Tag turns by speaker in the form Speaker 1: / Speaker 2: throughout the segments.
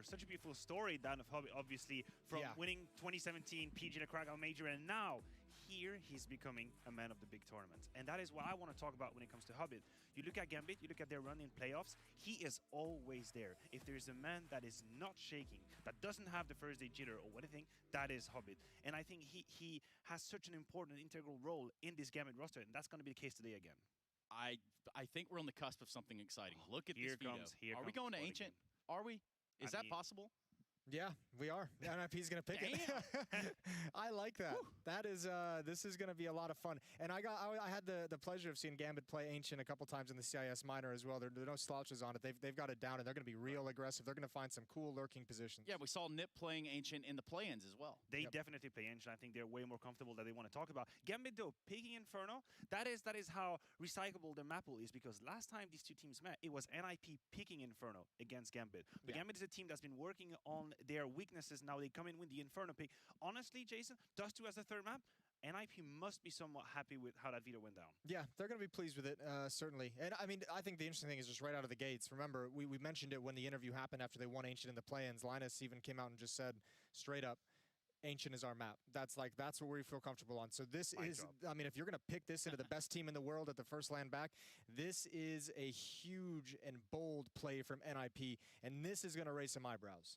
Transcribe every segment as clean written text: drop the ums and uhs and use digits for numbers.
Speaker 1: there's such a beautiful story down of Hobbit, obviously, from winning 2017 PGA Krakow Major, and now here he's becoming a man of the big tournament. And that is what I want to talk about when it comes to Hobbit. You look at Gambit, you look at their run in playoffs, he is always there. If there's a man that is not shaking, that doesn't have the first day jitter or anything, that is Hobbit. And I think he has such an important, integral role in this Gambit roster, and that's going to be the case today again.
Speaker 2: I think we're on the cusp of something exciting. Look at this video. Are we going to Ancient? Are we? Is that possible?
Speaker 3: Yeah, we are. NIP's going to pick it. I like that. Whew. That is, this is going to be a lot of fun. And I had the pleasure of seeing Gambit play Ancient a couple times in the CIS Minor as well. There are no slouches on it. They've got it down, and they're going to be real aggressive. They're going to find some cool lurking positions.
Speaker 2: Yeah, we saw Nip playing Ancient in the play-ins as well.
Speaker 1: They definitely play Ancient. I think they're way more comfortable that they want to talk about. Gambit, though, picking Inferno, that is how recyclable the map pool is, because last time these two teams met, it was NIP picking Inferno against Gambit. But Gambit is a team that's been working on their weaknesses. Now they come in with the Inferno pick. Honestly, Jason, Dust 2 as the third map, NIP must be somewhat happy with how that veto went down.
Speaker 3: Yeah, they're going to be pleased with it, certainly. And I mean, I think the interesting thing is just right out of the gates. Remember, we mentioned it when the interview happened after they won Ancient in the play-ins. Linus even came out and just said straight up, Ancient is our map. That's what we feel comfortable on. So this is, I mean, if you're going to pick this into the best team in the world at the first land back, this is a huge and bold play from NIP, and this is going to raise some eyebrows.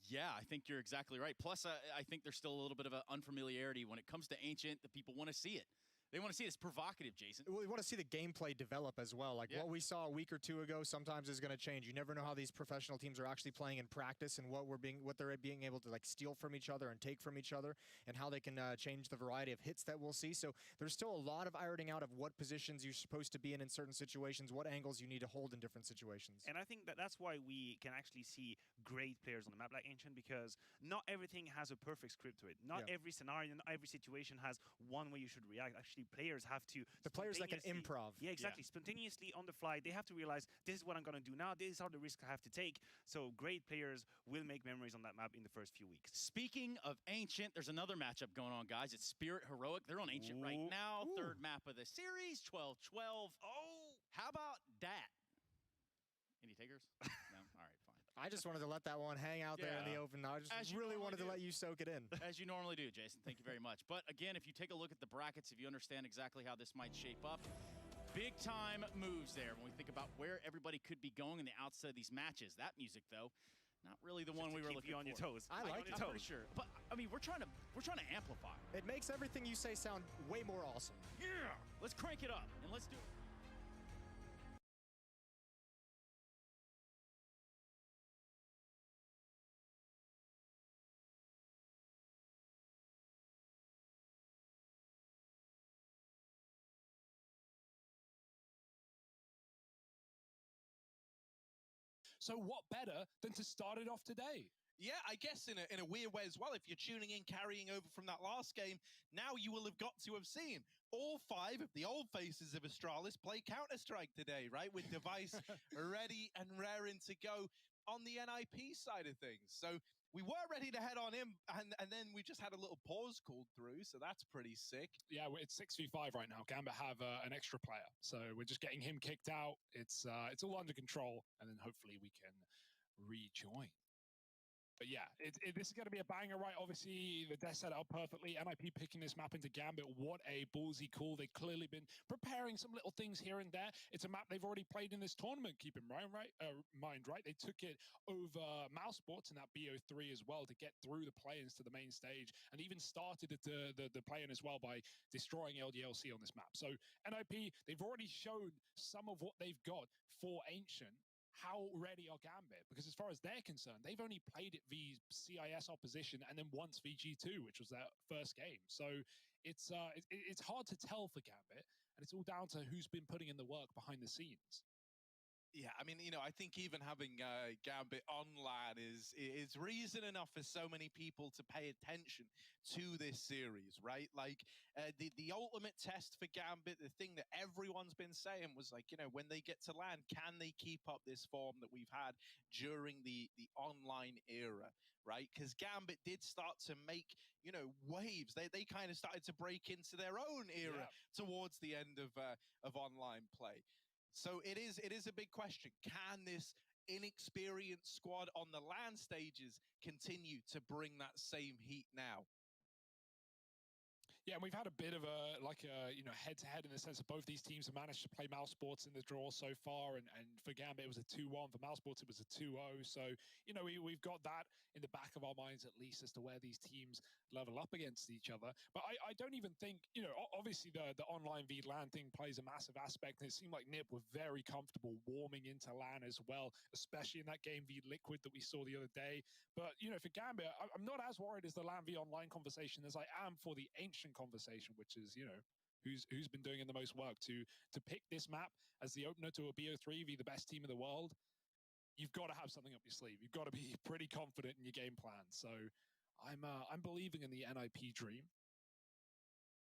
Speaker 2: Yeah, I think you're exactly right. Plus, I think there's still a little bit of an unfamiliarity when it comes to Ancient. The people want to see it. They want to see it. It's provocative, Jason.
Speaker 3: We want to see the gameplay develop as well. Like what we saw a week or two ago sometimes is going to change. You never know how these professional teams are actually playing in practice and what they're being able to like steal from each other and take from each other, and how they can change the variety of hits that we'll see. So there's still a lot of ironing out of what positions you're supposed to be in certain situations, what angles you need to hold in different situations.
Speaker 1: And I think that's why we can actually see great players on the map like Ancient, because not everything has a perfect script to it. Not every scenario, not every situation has one way you should react. Actually, players have to...
Speaker 3: The players that can improv.
Speaker 1: Yeah, exactly. Spontaneously on the fly, they have to realize, this is what I'm going to do now. These are the risks I have to take. So great players will make memories on that map in the first few weeks.
Speaker 2: Speaking of Ancient, there's another matchup going on, guys. It's Spirit Heroic. They're on Ancient right now. Third map of the series, 12-12. Oh, how about that? Any takers? No? All right, fine.
Speaker 3: I just wanted to let that one hang out there in the open. I just really wanted to let you soak it in.
Speaker 2: As you normally do, Jason. Thank you very much. But again, if you take a look at the brackets, if you understand exactly how this might shape up, big time moves there when we think about where everybody could be going in the outset of these matches. That music, though, not really the one we were looking for.
Speaker 1: On your toes.
Speaker 3: I like it.
Speaker 2: I'm pretty sure. But I mean, we're trying to amplify.
Speaker 3: It makes everything you say sound way more awesome.
Speaker 2: Yeah. Let's crank it up and let's do it.
Speaker 4: So what better than to start it off today?
Speaker 5: Yeah, I guess in a weird way as well. If you're tuning in, carrying over from that last game, now you will have got to have seen all 5 of the old faces of Astralis play Counter-Strike today, right? With device ready and raring to go on the NIP side of things. So we were ready to head on in, and then we just had a little pause called through, so that's pretty sick.
Speaker 4: Yeah, it's 6v5 right now. Gambit have an extra player, so we're just getting him kicked out. It's all under control, and then hopefully we can rejoin. But yeah, this is going to be a banger, right? Obviously, the deck set it up perfectly. NIP picking this map into Gambit. What a ballsy call. They've clearly been preparing some little things here and there. It's a map they've already played in this tournament, keep in mind, right? They took it over Mouse Sports in that BO3 as well to get through the play-ins to the main stage, and even started the play-in as well by destroying LDLC on this map. So NIP, they've already shown some of what they've got for Ancient. How ready are Gambit? Because as far as they're concerned, they've only played it v CIS opposition and then once VG2, which was their first game. So it's hard to tell for Gambit, and it's all down to who's been putting in the work behind the scenes.
Speaker 5: Yeah, I mean, you know, I think even having Gambit online is reason enough for so many people to pay attention to this series, right? Like the ultimate test for Gambit, the thing that everyone's been saying was like, you know, when they get to land, can they keep up this form that we've had during the online era, right? Because Gambit did start to make, you know, waves. They kind of started to break into their own era towards the end of online play. So it is a big question. Can this inexperienced squad on the LAN stages continue to bring that same heat now.
Speaker 4: Yeah, and we've had a bit of a head-to-head in the sense that both these teams have managed to play Mousesports in the draw so far, and for Gambit it was a 2-1, for Mousesports it was a 2-0. So we've got that in the back of our minds at least as to where these teams level up against each other. But I don't even think, obviously the online v LAN thing plays a massive aspect, and it seemed like NiP were very comfortable warming into LAN as well, especially in that game v Liquid that we saw the other day. But for Gambit, I'm not as worried as the LAN v online conversation as I am for the Ancient conversation, which is who's been doing in the most work to pick this map as the opener to a BO3 v the best team in the world. You've got to have something up your sleeve. You've got to be pretty confident in your game plan. So I'm believing in the NIP dream.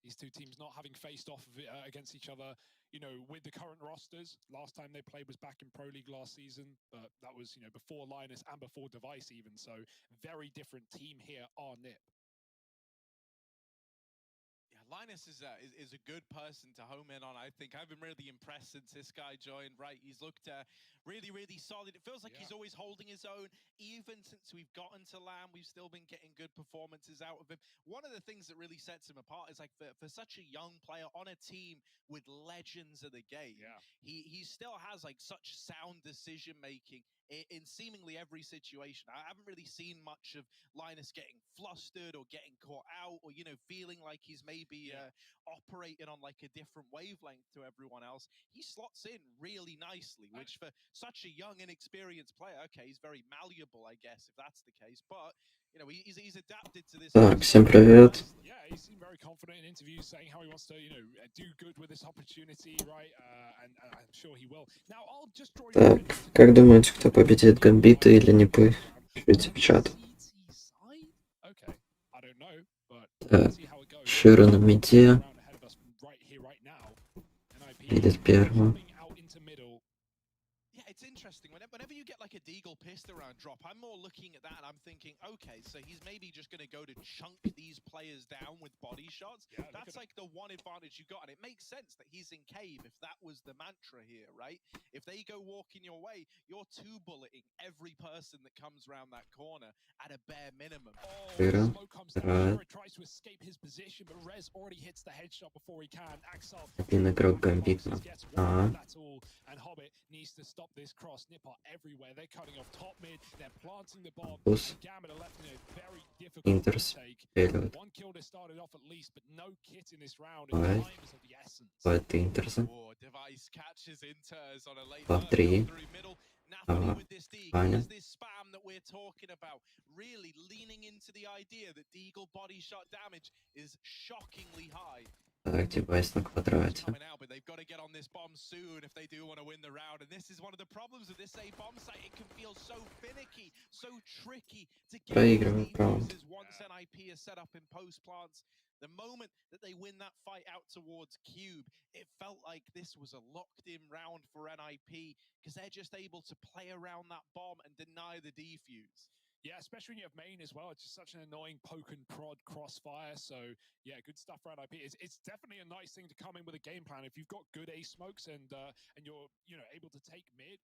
Speaker 4: These two teams not having faced off against each other, with the current rosters. Last time they played was back in Pro League last season, but that was, before Linus and before Device even. So very different team here are NiP.
Speaker 5: Linus is a good person to home in on. I think I've been really impressed since this guy joined. Right, he's looked really, really solid. It feels like he's always holding his own. Even since we've gotten to LAN, we've still been getting good performances out of him. One of the things that really sets him apart is like for such a young player on a team with legends of the game, he still has like such sound decision making in seemingly every situation. I haven't really seen much of Linus getting flustered or getting caught out or, feeling like he's maybe operating on like a different wavelength to everyone else. He slots in really nicely, which for such a young, inexperienced player, okay, he's very malleable, I guess, if that's the case. But, he's adapted to this.
Speaker 6: Так, всем привет.
Speaker 4: Yeah, he seemed very confident in interviews, saying how he wants to, do good with this opportunity, right? And I'm sure he will. Now, I'll just draw
Speaker 6: Так, как думаете, кто победит, Гамбита или НиПы? Пишите в чат. Так, Шира на миде. Едет первым.
Speaker 5: It's interesting. Whenever you get like a Deagle pissed around drop, I'm more looking at that and I'm thinking, okay, so he's maybe just going to go to chunk these players down with body shots. Yeah, that's like the one advantage you got. And it makes sense that he's in cave if that was the mantra here, right? If they go walking your way, you're two-bulleting every person that comes around that corner at a bare minimum.
Speaker 6: Шира. Right.
Speaker 4: Tries to escape his position, but Rez already hits the headshot before he can. Axel
Speaker 6: Один игрок Гамбита.
Speaker 4: and Hobbit needs to stop this cross. NiP are everywhere. They're cutting off top mid. They're planting the bomb. Gambit are left in a very difficult take. One kill to start it off at least, but no kit in this round. And time is of the essence.
Speaker 6: Это Интерса.
Speaker 5: Device catches Inters on a late
Speaker 6: through
Speaker 5: middle. Now with this Deagle, is this spam that we're talking about, really leaning into the idea that Deagle body shot damage is shockingly high.
Speaker 6: Так, Device на квадрате.
Speaker 5: But they've got to get on this bomb soon if they do want to win the round. And this is one of the problems of this A bomb site. It can feel so finicky, so tricky to get once NIP is set up in post plants. The moment that they win that fight out towards Cube, it felt like this was a locked-in round for NIP because they're just able to play around that bomb and deny the defuse.
Speaker 4: Yeah, especially when you have main as well. It's just such an annoying poke and prod crossfire. So, yeah, good stuff for NIP. It's definitely a nice thing to come in with a game plan. If you've got good A smokes and you're able to take mid,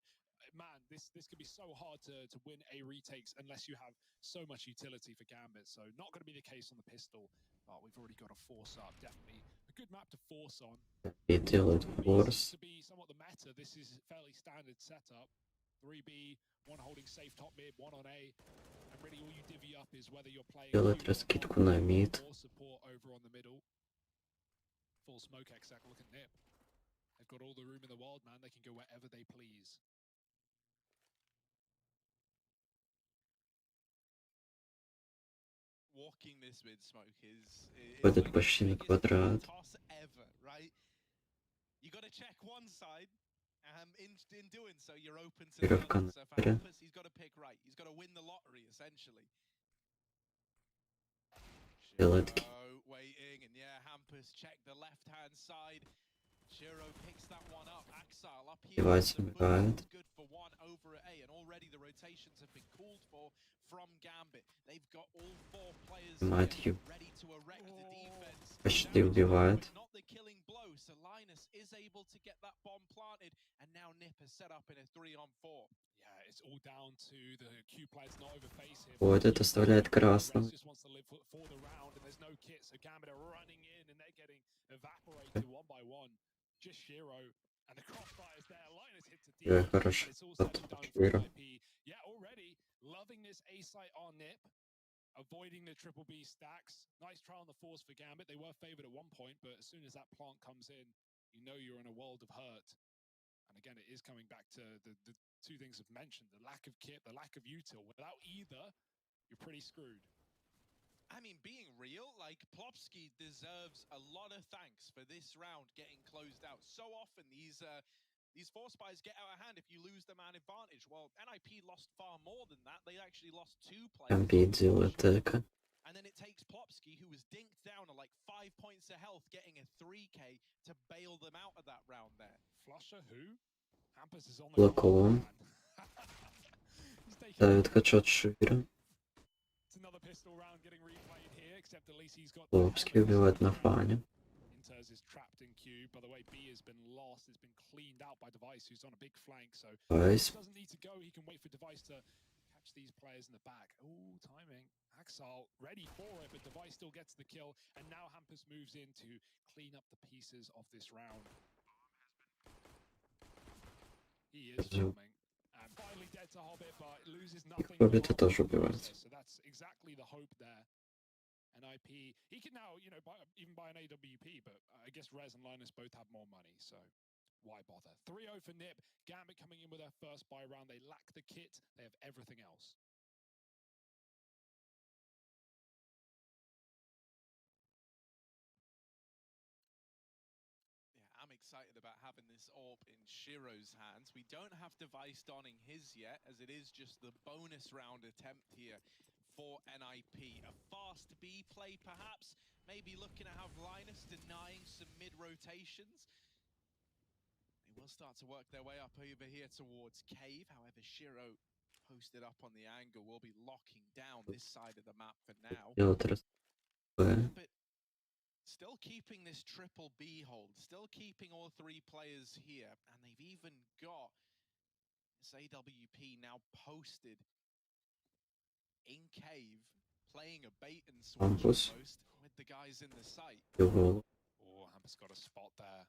Speaker 4: man, this could be so hard to win A retakes unless you have so much utility for Gambit. So, not going to be the case on the pistol. But we've already got a force up. Definitely a good map to force on.
Speaker 6: И делает форс.
Speaker 4: To be somewhat the meta, this is fairly standard setup. 3B, one holding safe top mid, one on A. And really all you divvy up is whether you're playing
Speaker 6: Делает раскидку на мид.
Speaker 4: or support over on the middle. Full smoke exec, look at NiP. They've got all the room in the world, man. They can go wherever they please.
Speaker 5: Walking this mid smoke is
Speaker 6: Ходит почти на квадрат.
Speaker 5: Right? You got to check one side. In doing so, you're open to
Speaker 6: Шира
Speaker 5: the
Speaker 6: в
Speaker 5: other. So for
Speaker 6: канале.
Speaker 5: Hampus, he's got to pick right. He's got to win the lottery, essentially.
Speaker 6: Делает
Speaker 5: Waiting, and yeah, Hampus checked the left-hand side. Shiro picks that one up. Axel up here.
Speaker 6: Device убивает.
Speaker 5: Good for one over at A, and already the rotations have been called for from Gambit. They've got all four players
Speaker 6: Снимает Ю.
Speaker 5: ready to erect the defense.
Speaker 6: Почти убивает.
Speaker 5: Not the killing blow. So Linus is able to get that bomb planted, and now Nip has set up in a 3-on-4.
Speaker 4: Yeah, it's all down to the Q players not overface him.
Speaker 6: Вот это оставляет красного.
Speaker 4: Just wants to live for the round, and there's no kit, so Gambit are running in, and they're getting evaporated one by one. Just Shiro, and the crossfire's there. Linus hits a deep,
Speaker 6: Хорошо.
Speaker 4: it's all said and done for
Speaker 6: Shiro.
Speaker 4: NIP. Yeah, already loving this A site on Nip, avoiding the triple B stacks. Nice try on the force for Gambit. They were favored at one point, but as soon as that plant comes in, you know you're in a world of hurt. And again, it is coming back to the two things I've mentioned, the lack of kit, the lack of util. Without either, you're pretty screwed.
Speaker 5: I mean, being real, like, Plopsky deserves a lot of thanks for this round getting closed out. So often these force buys get out of hand if you lose the man advantage. Well, NIP lost far more than that. They actually lost 2 players.
Speaker 6: Gambit делает эко.
Speaker 5: And then it takes Plopsky, who was dinked down at like 5 points of health, getting a 3k to bail them out of that round there.
Speaker 4: Flusher who? Hampus is on the
Speaker 6: Лаком. Ставит хедшот Широ.
Speaker 4: It's another pistol round getting replayed here, except at least he's got
Speaker 6: Лобский убивает на фане.
Speaker 4: Inters is trapped in Q. By the way, B has been lost. It's been cleaned out by Device, who's on a big flank, so
Speaker 6: Device.
Speaker 4: doesn't need to go. He can wait for Device to catch these players in the back. Ooh, timing. Axel ready for it, but Device still gets the kill, and now Hampus moves in to clean up the pieces of this round. He is filming. And finally dead to Hobbit, but loses nothing.
Speaker 6: Hobbit тоже убивает.
Speaker 4: So that's exactly the hope there. NIP, he can now, you know, even buy an AWP, but I guess Rez and Linus both have more money, so why bother? 3-0 for Nip. Gambit coming in with their first buy round. They lack the kit. They have everything else.
Speaker 5: I'm excited about having this AWP in Shiro's hands. We don't have Device donning his yet, as it is just the bonus round attempt here for NIP. A fast B play, perhaps. Maybe looking at have Linus denying some mid-rotations. They will start to work their way up over here towards Cave. However, Shiro, posted up on the angle, will be locking down this side of the map for now. But still keeping this triple B hold, still keeping all 3 players here, and they've even got this AWP now posted in Cave, playing a bait and switch almost with the guys in the site.
Speaker 4: Oh, Hampus got a spot there.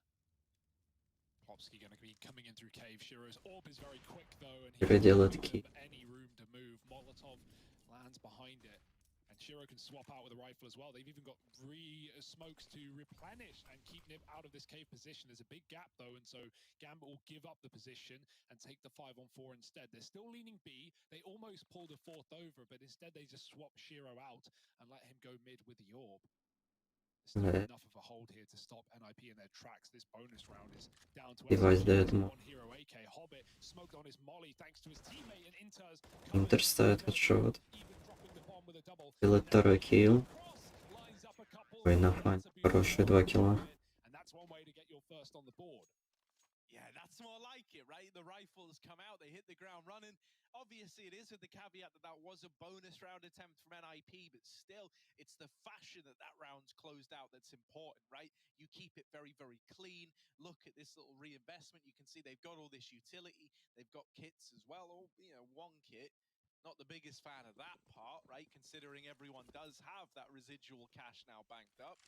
Speaker 4: Plopsky going to be coming in through Cave. Shiro's AWP is very quick though, and he doesn't have any room to move. Molotov lands behind it. And Shiro can swap out with a rifle as well. They've even got smokes to replenish and keep Nip out of this cave position. There's a big gap though, and so Gambit will give up the position and take the 5-on-4 instead. They're still leaning B. They almost pulled a 4th over, but instead they just swap Shiro out and let him go mid with the AWP. There's still enough of a hold here to stop NIP in their tracks. This bonus round is down to one hero AK. Hobbit smoked on his molly thanks to his teammate, and
Speaker 6: Интер ставит хедшот. Делает 2-й килл. Ой, на фане. Хорошие 2 килла.
Speaker 5: Yeah, that's more like it, right? The rifles come out, they hit the ground running. Obviously, it is with the caveat that that was a bonus round attempt from NIP, but still, it's the fashion that that round's closed out that's important, right? You keep it very, very clean. Look at this little reinvestment. You can see they've got all this utility. They've got kits as well, or, you know, 1 kit. Not the biggest fan of that part, right? Considering everyone does have that residual cash now banked up.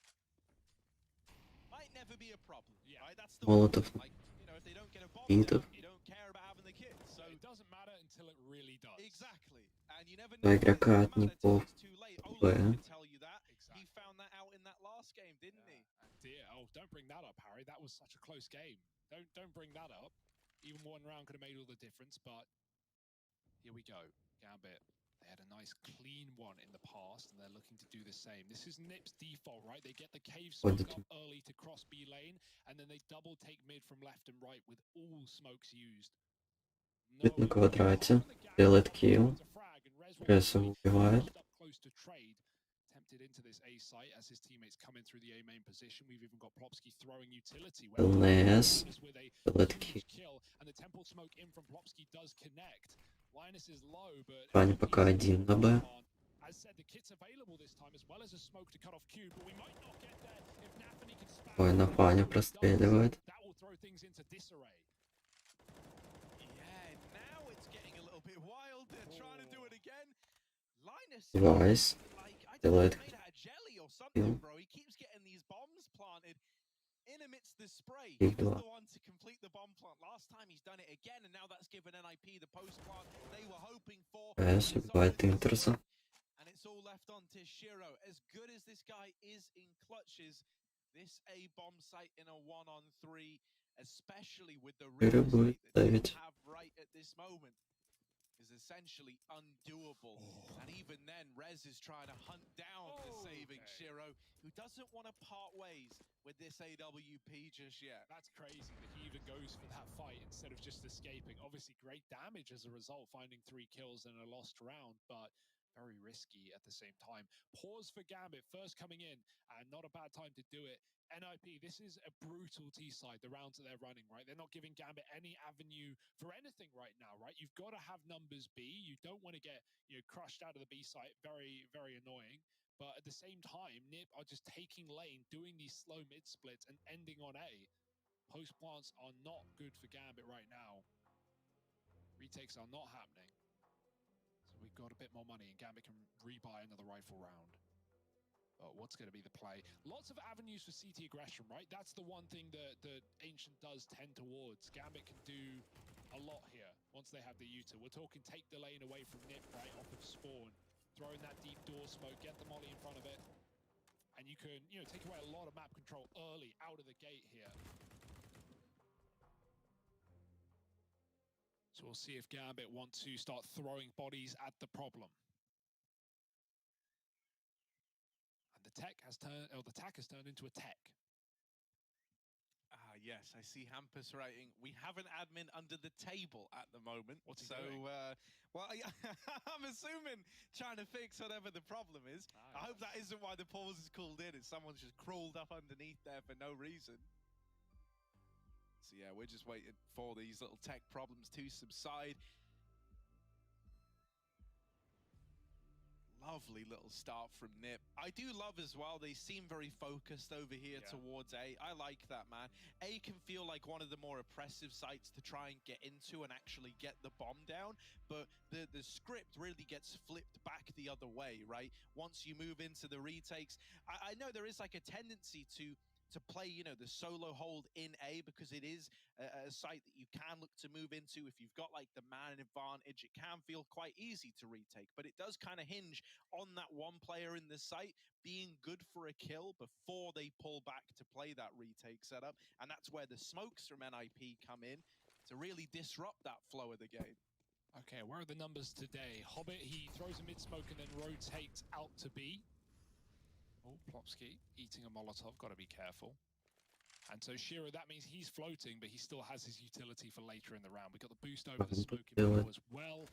Speaker 5: Might never be a problem, right? That's the
Speaker 6: Molotov.
Speaker 5: like, you know, if they don't get a bomb, you don't care about having the kit. So
Speaker 4: it doesn't matter until it really does.
Speaker 5: Exactly. And you never know.
Speaker 6: Игрока от Непов.
Speaker 5: Can tell you that. He found that out in that last game, didn't he?
Speaker 4: Dear, oh, don't bring that up, Harry. That was such a close game. Don't bring that up. Even 1 round could have made all the difference, but here we go. Gambit. They had a nice clean one in the past, and they're looking to do the same. This is Nip's default, right? They get the cave smoke up early to cross B lane, and then they double take mid from left and right with all smokes used.
Speaker 6: На квадрате. Делает килл. Рез убивает.
Speaker 4: Tempted into this A site as his teammates come in through the A main position. We've even got Plopsky throwing utility.
Speaker 6: ЛНС. Делает килл.
Speaker 4: And the temple smoke in from Plopsky does connect. Linus is low, but
Speaker 6: Ваня пока 1 на Б. Ой, на фане простреливает. Вайс делает килл.
Speaker 5: In amidst the spray,
Speaker 6: Big
Speaker 5: he was
Speaker 6: block.
Speaker 5: the one to complete the bomb plant. Last time he's done it again, and now that's given NIP the post plant they were hoping for.
Speaker 6: ПС убивает Интерса.
Speaker 5: And it's all left on to Shiro. As good as this guy is in clutches, this A bomb site in a 1-on-3, especially with the
Speaker 6: Shiro
Speaker 5: real
Speaker 6: будет
Speaker 5: estate that they
Speaker 6: ставить.
Speaker 5: have right at this moment, is essentially undoable. And even then, Rez is trying to hunt down the saving Shiro, who doesn't want to part ways with this AWP just yet.
Speaker 4: That's crazy that he even goes for that fight instead of just escaping. Obviously, great damage as a result, finding 3 kills in a lost round, but very risky at the same time. Pause for Gambit, first coming in, and not a bad time to do it. NIP, this is a brutal T-side, the rounds that they're running, right? They're not giving Gambit any avenue for anything right now, right? You've got to have numbers B. You don't want to get, crushed out of the B site. Very, very annoying. But at the same time, NIP are just taking lane, doing these slow mid splits and ending on A. Post plants are not good for Gambit right now. Retakes are not happening. So we've got a bit more money and Gambit can rebuy another rifle round. What's going to be the play? Lots of avenues for CT aggression, right? That's the one thing that Ancient does tend towards. Gambit can do a lot here once they have the Uta. We're talking take the lane away from Nip right off of spawn, throwing that deep door smoke, get the molly in front of it, and you can, take away a lot of map control early out of the gate here. So we'll see if Gambit want to start throwing bodies at the problem. The tech has turned, or the tack has turned into a tech.
Speaker 5: Yes, I see Hampus writing, we have an admin under the table at the moment.
Speaker 4: What's he doing?
Speaker 5: Well, I'm assuming trying to fix whatever the problem is. I hope that isn't why the pause is called in. It's someone's just crawled up underneath there for no reason. So yeah, we're just waiting for these little tech problems to subside. Lovely little start from Nip. I do love as well, they seem very focused over here towards A. I like that, man. A can feel like one of the more oppressive sites to try and get into and actually get the bomb down, but the script really gets flipped back the other way, right? Once you move into the retakes, I know there is like a tendency to play, the solo hold in A because it is a site that you can look to move into. If you've got like the man advantage, it can feel quite easy to retake, but it does kind of hinge on that one player in the site being good for a kill before they pull back to play that retake setup. And that's where the smokes from NIP come in to really disrupt that flow of the game.
Speaker 4: Okay, where are the numbers today? Hobbit, he throws a mid smoke and then rotates out to B. Oh, Plopsky eating a Molotov, got to be careful. And so Shiro, that means he's floating, but he still has his utility for later in the round. We got the boost over the smoke in as well.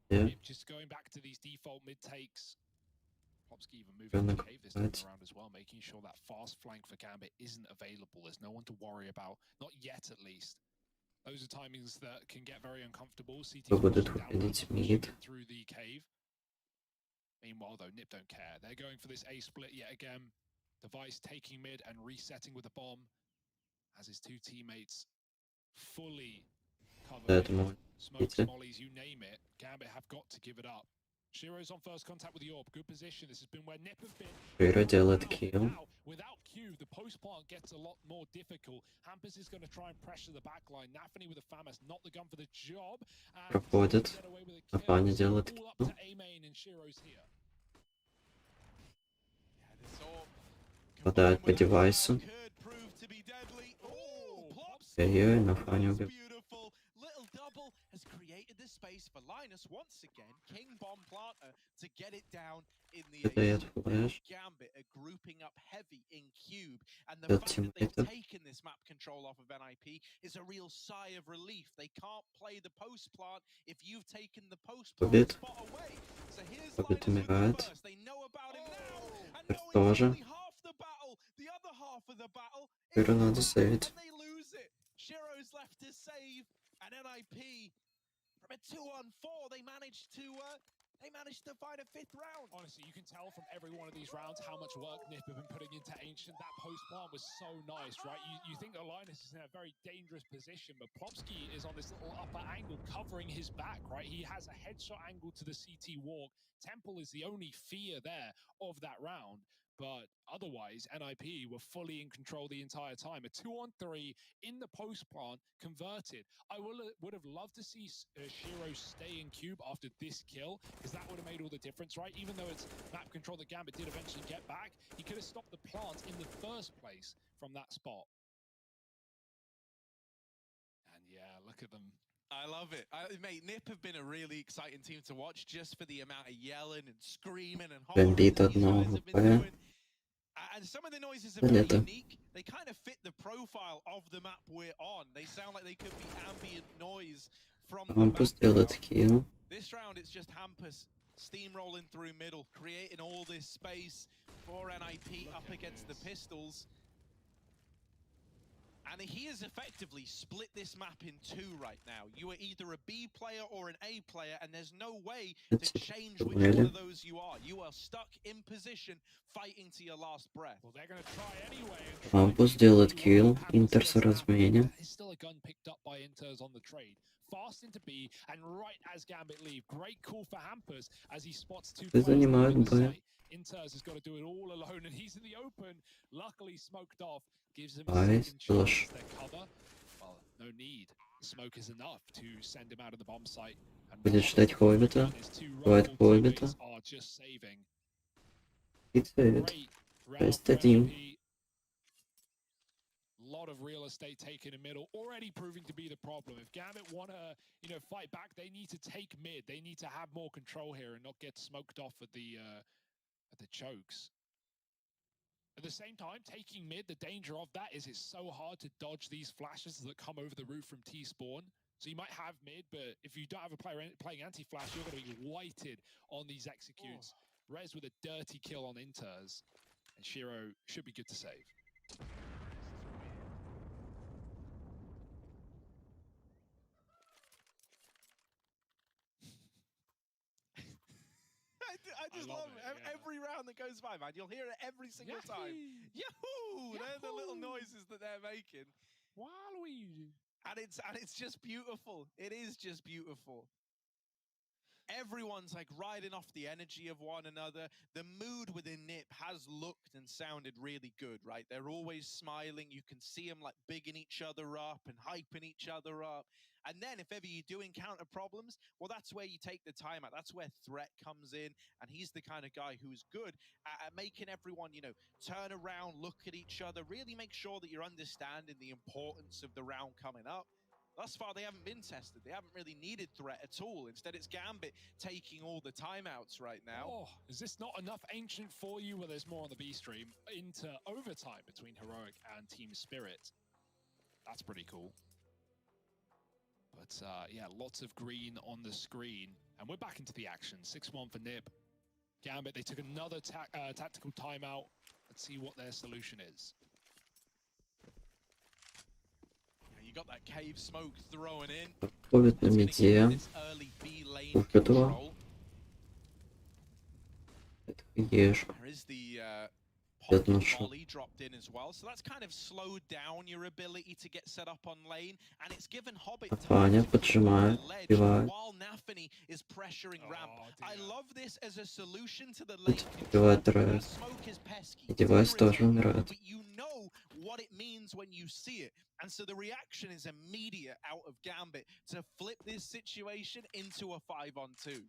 Speaker 6: Yeah.
Speaker 4: Just going back to these default mid takes. Plopsky even moving to cave this time around as well, making sure that fast flank for Gambit isn't available. There's no one to worry about, not yet at least. Those are timings that can get very uncomfortable. CT through the cave. Meanwhile, though, Nip don't care. They're going for this A split yet again. Device taking mid and resetting with a bomb as his 2 teammates fully covered. Smokes, mollies, you name it. Gambit have got to give it up. Shiro's on first contact with the orb. Good position. This has been where Nip have been.
Speaker 6: Shiro делает kill.
Speaker 4: Without Q, the post plant gets a lot more difficult. Hampus is going to try and pressure the back line. Nafany with a FAMAS, not the gun for the job.
Speaker 6: Проходит. На фане делает kill. Попадает по девайсу. Ой-ой, на фане убил.
Speaker 5: Has created the space for Linus once again. King Bomb Planter to get it down in the ace. Gambit are grouping up heavy in cube, and the fact that they've taken this map control off of NIP is a real sigh of relief. They can't play the post plant if you've taken the post plant spot away. So here's Linus first. They know about him now, and knowing only half the battle, the other half of the battle,
Speaker 6: Shiro надо сейвить.
Speaker 5: and they lose it. Shiro's left to save, and NIP from a 2-on-4, they managed to they managed to find a 5th round.
Speaker 4: Honestly, you can tell from every one of these rounds how much work Nip have been putting into Ancient. That post-plant was so nice, right? You think Linus is in a very dangerous position, but Plopsky is on this little upper angle covering his back, right? He has a headshot angle to the CT walk. Temple is the only fear there of that round. But otherwise, NIP were fully in control the entire time. A 2-on-3 in the post plant converted. I would have loved to see Shiro stay in cube after this kill, because that would have made all the difference, right? Even though it's map control that Gambit did eventually get back, he could have stopped the plant in the first place from that spot. And yeah, look at them.
Speaker 5: I love it. Mate, Nip have been a really exciting team to watch just for the amount of yelling and screaming and hollering
Speaker 6: Gambit
Speaker 5: that these guys
Speaker 6: одного
Speaker 5: have been
Speaker 6: ХП.
Speaker 5: doing. And some of the noises are very unique. They kind of fit the profile of the map we're on. They sound like they could be ambient noise from the
Speaker 6: Hampus делает килл.
Speaker 5: This round, it's just Hampus steamrolling through middle, creating all this space for NIP up against the pistols. And he has effectively split this map in 2 right now. You are either a B player or an A player, and there's no way to change which one of those you are. You are stuck in position, fighting to your last breath.
Speaker 4: Well, they're going to try anyway.
Speaker 6: Hampus делает килл. Интерс в размене.
Speaker 4: There's still a gun picked up by Inters on the trade. Fast into B, and right as Gambit leave. Great call for Hampus as he spots 2 players.
Speaker 6: Занимают Б.
Speaker 4: Inters has got to do it all alone, and he's in the open. Luckily smoked off. Gives him a
Speaker 6: Nice.
Speaker 4: second chance their cover. Well, no need. Smoke is enough to send him out of the bomb site.
Speaker 6: Будет ждать Хоббита. Бывает Хоббита. И сейвит. 6-1.
Speaker 4: Lot of real estate taken in middle, already proving to be the problem. If Gambit want to, fight back, they need to take mid. They need to have more control here and not get smoked off at the chokes. At the same time, taking mid, the danger of that is it's so hard to dodge these flashes that come over the roof from T-spawn. So you might have mid, but if you don't have a player playing anti-flash, you're going to be whited on these executes. Rez with a dirty kill on Inters, and Shiro should be good to save.
Speaker 5: I just love every round that goes by, man. You'll hear it every single time. Yahoo! They're the little noises that they're making.
Speaker 4: Waluigi.
Speaker 5: And it's just beautiful. It is just beautiful. Everyone's like riding off the energy of one another. The mood within NIP has looked and sounded really good, right? They're always smiling. You can see them like bigging each other up and hyping each other up. And then if ever you do encounter problems, well, that's where you take the time out. That's where Threat comes in. And he's the kind of guy who's good at making everyone, turn around, look at each other, really make sure that you're understanding the importance of the round coming up. Thus far, they haven't been tested. They haven't really needed Threat at all. Instead, it's Gambit taking all the timeouts right now.
Speaker 4: Oh, is this not enough Ancient for you? Well, there's more on the B stream into overtime between Heroic and Team Spirit. That's pretty cool. But yeah, lots of green on the screen. And we're back into the action. 6-1 for NIP. Gambit, they took another tactical timeout. Let's see what their solution is.
Speaker 5: You got that cave smoke throwing in.
Speaker 6: Ходит на миде. Упитва. Это ешь.
Speaker 5: There is the
Speaker 6: Pocket
Speaker 5: volley dropped in as well, so that's kind of slowed down your ability to get set up on lane, and it's given Hobbit
Speaker 6: Фаня поджимает, убивает.
Speaker 5: while Nafany is pressuring ramp. I love this as a solution to the lane.
Speaker 6: Убивает Рез.
Speaker 5: Smoke is pesky.
Speaker 6: И Девайс тоже умирает.
Speaker 5: But you know what it means when you see it, and so the reaction is immediate out of Gambit to flip this situation into a 5-on-2.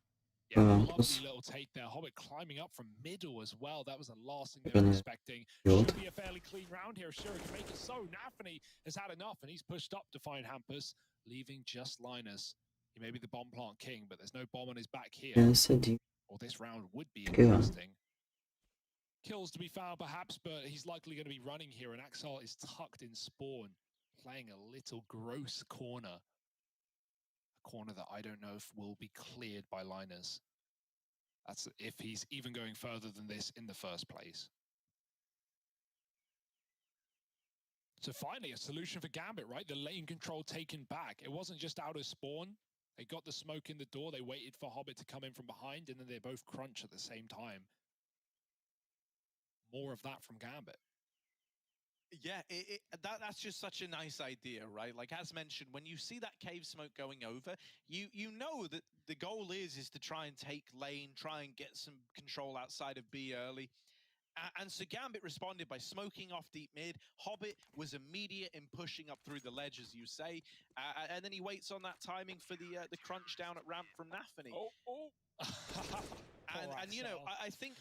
Speaker 4: Yeah, lovely little take there. Hobbit climbing up from middle as well. That was the last thing they were expecting. Should be a fairly clean round here. Shiro can make it so. Nafany has had enough, and he's pushed up to find Hampus, leaving just Linus. He may be the bomb plant king, but there's no bomb on his back here. Or this round would be interesting. Kills to be found, perhaps, but he's likely going to be running here, and Axel is tucked in spawn, playing a little gross corner. Corner that I don't know if will be cleared by Linus. That's if he's even going further than this in the first place. So finally, a solution for Gambit, right? The lane control taken back. It wasn't just out of spawn. They got the smoke in the door. They waited for Hobbit to come in from behind, and then they both crunch at the same time. More of that from Gambit.
Speaker 5: Yeah, that's just such a nice idea, right? Like, as mentioned, when you see that cave smoke going over, you know that the goal is to try and take lane, try and get some control outside of B early. And so Gambit responded by smoking off deep mid. Hobbit was immediate in pushing up through the ledge, as you say. And then he waits on that timing for the crunch down at ramp from Nafany.
Speaker 4: Oh.
Speaker 5: And you know, I think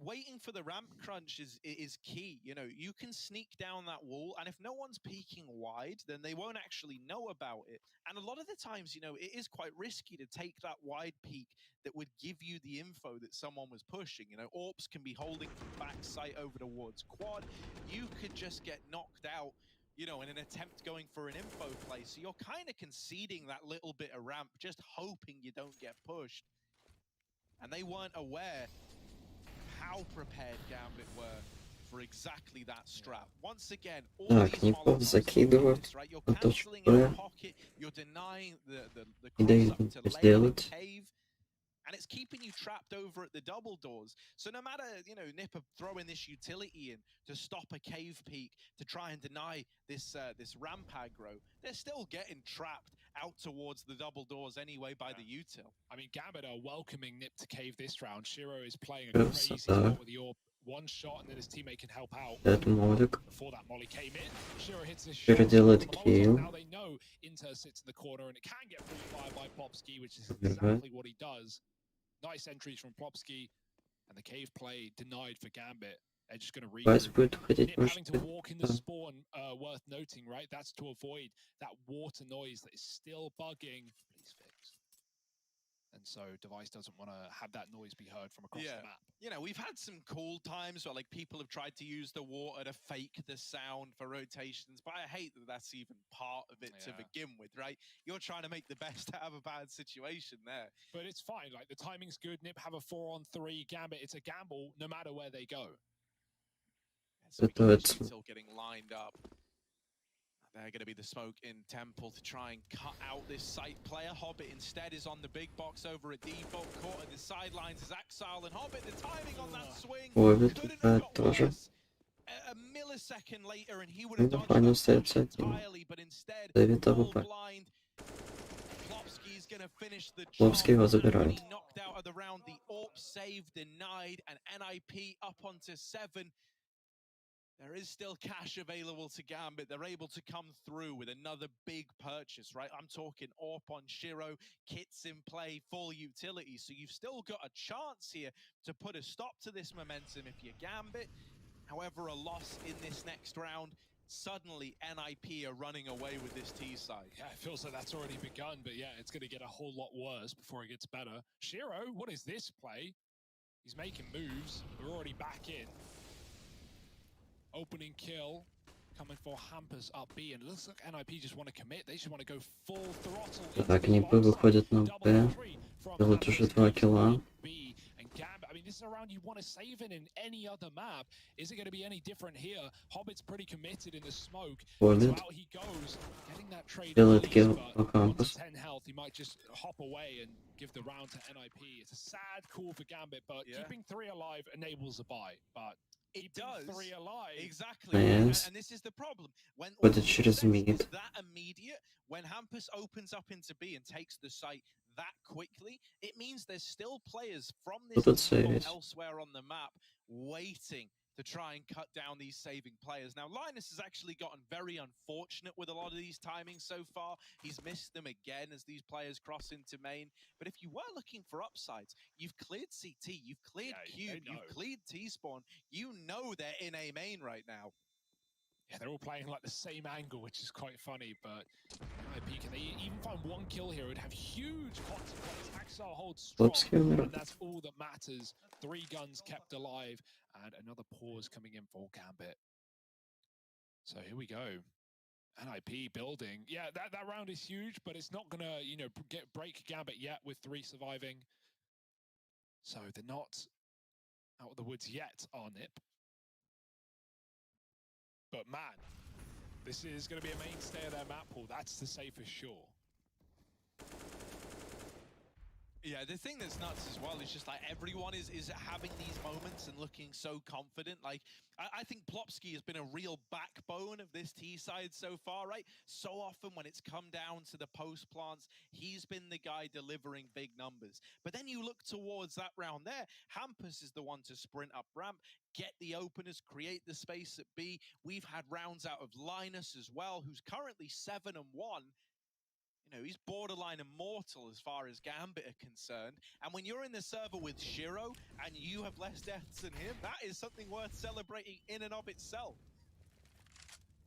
Speaker 5: waiting for the ramp crunch is key. You know, you can sneak down that wall, and if no one's peeking wide, then they won't actually know about it. And a lot of the times, you know, it is quite risky to take that wide peek that would give you the info that someone was pushing. You know, AWPs can be holding from backside over towards quad. You could just get knocked out, you know, in an attempt going for an info play. So you're kind of conceding that little bit of ramp, just hoping you don't get pushed. And they weren't aware how prepared Gambit were for exactly that strap. Once again, all
Speaker 6: Так, Непов закидывает.
Speaker 5: right? You're
Speaker 6: На
Speaker 5: canceling
Speaker 6: точку
Speaker 5: your
Speaker 6: Б.
Speaker 5: pocket, you're denying the
Speaker 6: Не
Speaker 5: cross
Speaker 6: дают
Speaker 5: up
Speaker 6: им
Speaker 5: to lane
Speaker 6: сделать.
Speaker 5: cave, and it's keeping you trapped over at the double doors. So no matter, you know, Nip are throwing this utility in to stop a cave peak, to try and deny this this ramp aggro, they're still getting trapped out towards the double doors anyway by the util.
Speaker 4: I mean, Gambit are welcoming Nip to cave this round. Shiro is playing a crazy spot with the AWP. One shot, and then his teammate can help out.
Speaker 6: Это Молик.
Speaker 4: Before that, Molly came in. Shiro hits his shot.
Speaker 6: Переделает килл.
Speaker 4: Now they know Inter sits in the corner, and it can get free fire by Plopsky, which is exactly what he does. Nice entries from Plopsky, and the cave play denied for Gambit. They're just going to read. Nip having to walk in the spawn, worth noting, right? That's to avoid that water noise that is still bugging. Please fix. And so Device doesn't want to have that noise be heard from across the map.
Speaker 5: You know, we've had some cool times where, like, people have tried to use the water to fake the sound for rotations, but I hate that that's even part of it to begin with, right? You're trying to make the best out of a bad situation there.
Speaker 4: But it's fine. Like, the timing's good. Nip have a 4-on-3. Gambit, it's a gamble no matter where they go.
Speaker 5: So we got still getting lined up. They're going to be the smoke in Temple to try and cut out this site player. Hobbit instead is on the big box over at default. Caught at the sidelines is Axile, and Hobbit, the timing on that swing couldn't have got worse. A millisecond later, and he would have dodged entirely, but instead, all blind. Plopsky's going to finish the job. He knocked out of the round. The AWP save denied, and NIP up onto 7. There is still cash available to Gambit. They're able to come through with another big purchase, right? I'm talking AWP on Shiro, kits in play, full utility. So you've still got a chance here to put a stop to this momentum if you're Gambit. However, a loss in this next round, suddenly NIP are running away with this T side.
Speaker 4: Yeah, it feels like that's already begun, but yeah, it's going to get a whole lot worse before it gets better. Shiro, what is this play? He's making moves. We're already back in. Opening kill coming for Hampus up B, and it looks like NIP just want to commit. They just want to go full throttle.
Speaker 6: Так, Непы выходит на Б. Делают уже 2 килла.
Speaker 4: I mean, this is a round you want to save in any other map. Is it going to be any different here? Hobbit's pretty committed in the smoke. So out he goes, getting that trade.
Speaker 6: Делает килл по Hampus.
Speaker 4: 10 health, he might just hop away and give the round to NIP. It's a sad call for Gambit, but keeping 3 alive enables a buy. But
Speaker 5: it does
Speaker 4: 3 alive.
Speaker 5: Exactly.
Speaker 6: Yes.
Speaker 5: And this is the problem. When
Speaker 6: But it через mid.
Speaker 5: that immediate, when Hampus opens up into B and takes the site that quickly, it means there's still players from this team elsewhere on the map waiting to try and cut down these saving players. Now, Linus has actually gotten very unfortunate with a lot of these timings so far. He's missed them again as these players cross into main. But if you were looking for upsides, you've cleared CT, you've cleared Cube, you've cleared T-Spawn. You know they're in A main right now.
Speaker 4: Yeah, they're all playing like the same angle, which is quite funny, but NIP, can they even find 1 kill here? It would have huge consequences. Axel holds strong, and that's all that matters. 3 guns kept alive, and another pause coming in for Gambit. So here we go. NIP building. Yeah, that round is huge, but it's not gonna, you know, break Gambit yet with 3 surviving. So they're not out of the woods yet, are Nip. But man, this is going to be a mainstay of their map pool. That's to say for sure.
Speaker 5: Yeah, the thing that's nuts as well is just like everyone is having these moments and looking so confident. Like, I think Plopsky has been a real backbone of this T side so far, right? So often when it's come down to the post plants, he's been the guy delivering big numbers. But then you look towards that round there, Hampus is the one to sprint up ramp, get the openers, create the space at B. We've had rounds out of Linus as well, who's currently 7-1. You know, he's borderline immortal as far as Gambit are concerned. And when you're in the server with Shiro and you have less deaths than him, that is something worth celebrating in and of itself.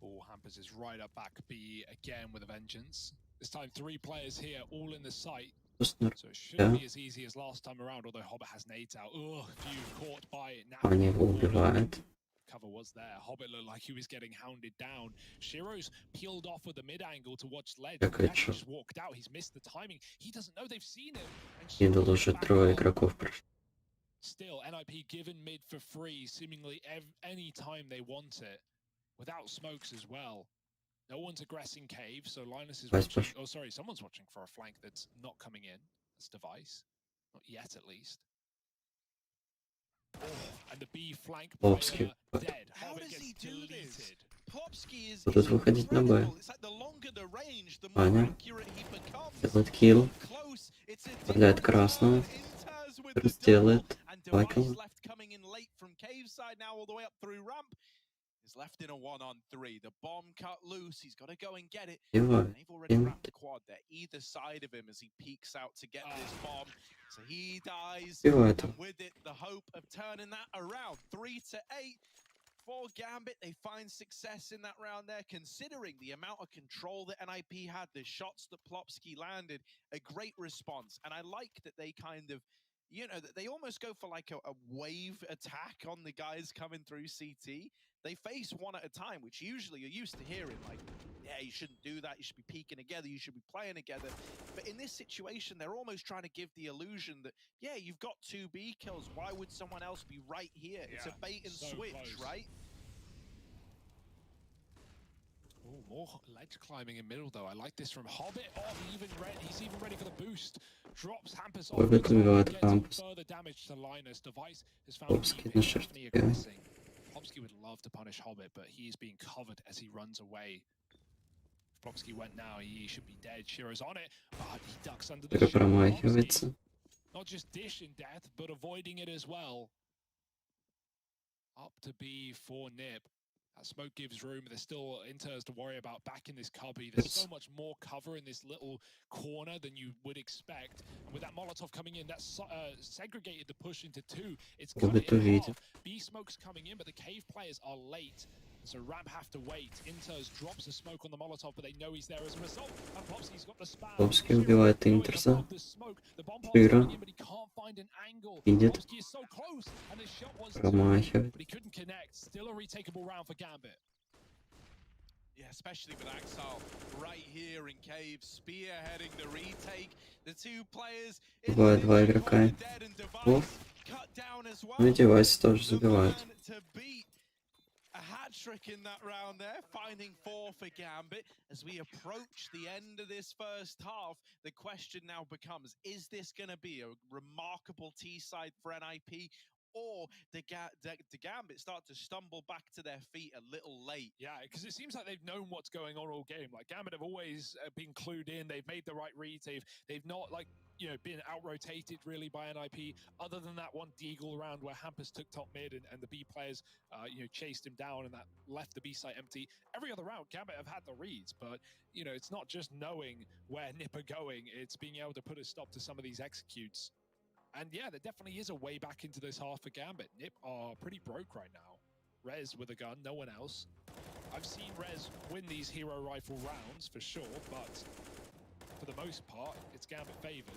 Speaker 4: Oh, Hampus is right up back B again with a vengeance. This time 3 players here, all in the site. So it shouldn't be as easy as last time around, although Hobbit has nades out. Ugh, few caught by it now.
Speaker 6: Они его убивают.
Speaker 4: Cover was there. Hobbit looked like he was getting hounded down. Shiro's peeled off with the mid angle towards ledge. He just walked out. He's missed the timing. He doesn't know they've seen him.
Speaker 6: Идол уже 3 игроков прошло.
Speaker 4: Still, NIP given mid for free, seemingly any time they want it, without smokes as well. No one's aggressing cave, so Linus is watching. Oh, sorry, someone's watching for a flank that's not coming in. That's Device. Not yet, at least. Oh, and the B flank player dead.
Speaker 5: How does he do this? Plopsky is
Speaker 6: Будут выходить на Б.
Speaker 5: It's like the longer the range, the more accurate he becomes.
Speaker 6: Делает килл. Стреляет красного. Сделает 2 килла.
Speaker 5: Is left in a 1-on-3. The bomb cut loose. He's got to go and get it.
Speaker 6: Убивает.
Speaker 5: They've already wrapped the quad there, either side of him as he peeks out to get this bomb. So he dies.
Speaker 6: Убивает.
Speaker 5: And with it, the hope of turning that around. 3-8 for Gambit. They find success in that round there, considering the amount of control that NIP had, the shots that Plopsky landed. A great response. And I like that they kind of, you know, that they almost go for like a wave attack on the guys coming through CT. They face one at a time, which usually you're used to hearing, like, yeah, you shouldn't do that, you should be peeking together, you should be playing together. But in this situation, they're almost trying to give the illusion that, yeah, you've got 2 B kills, why would someone else be right here? Yeah, it's a bait and switch, close. Right?
Speaker 4: Oh, more ledge climbing in middle, though. I like this from Hobbit. Oh, he's even ready for the boost. Drops Hampus off. Gets further damage to Linus. Device has found Plopsky aggressing. Plopsky would love to punish Hobbit, but he is being covered as he runs away. If Plopsky went now, he should be dead. Shiro's on it, but he ducks under the shot. Not just dishing death, but avoiding it as well. Up to B for Nip. That smoke gives room. There's still inters to worry about back in this cubby. There's so much more cover in this little corner than you would expect. And with that Molotov coming in, that's segregated the push into 2. It's cut it in half. B smoke's coming in, but the cave players are late. So Ramp have to wait. Inters drops a smoke on the Molotov, but they know he's there as a result. And Plopsky's got the spam.
Speaker 6: Plopsky убивает Интерса. 4. Видит. Промахивает.
Speaker 4: But he couldn't connect. Still a retakeable round for Gambit.
Speaker 5: Yeah, especially with Axel right here in cave, spearheading the retake. The 2 players
Speaker 6: Убивает 2 игрока. Ну и Девайс тоже забивает.
Speaker 5: A hat-trick in that round there, finding 4 for Gambit. As we approach the end of this first half, the question now becomes, is this going to be a remarkable T-side for NIP? Or the Gambit start to stumble back to their feet a little late?
Speaker 4: Yeah, because it seems like they've known what's going on all game. Like, Gambit have always been clued in. They've made the right reads. They've not, like, you know, been out-rotated really by NIP, other than that one Deagle round where Hampus took top mid and the B players, you know, chased him down and that left the B site empty. Every other round, Gambit have had the reads, but, you know, it's not just knowing where Nip are going. It's being able to put a stop to some of these executes. And yeah, there definitely is a way back into this half for Gambit. Nip are pretty broke right now. Rez with a gun, no one else. I've seen Rez win these hero rifle rounds for sure, but for the most part, it's Gambit favored.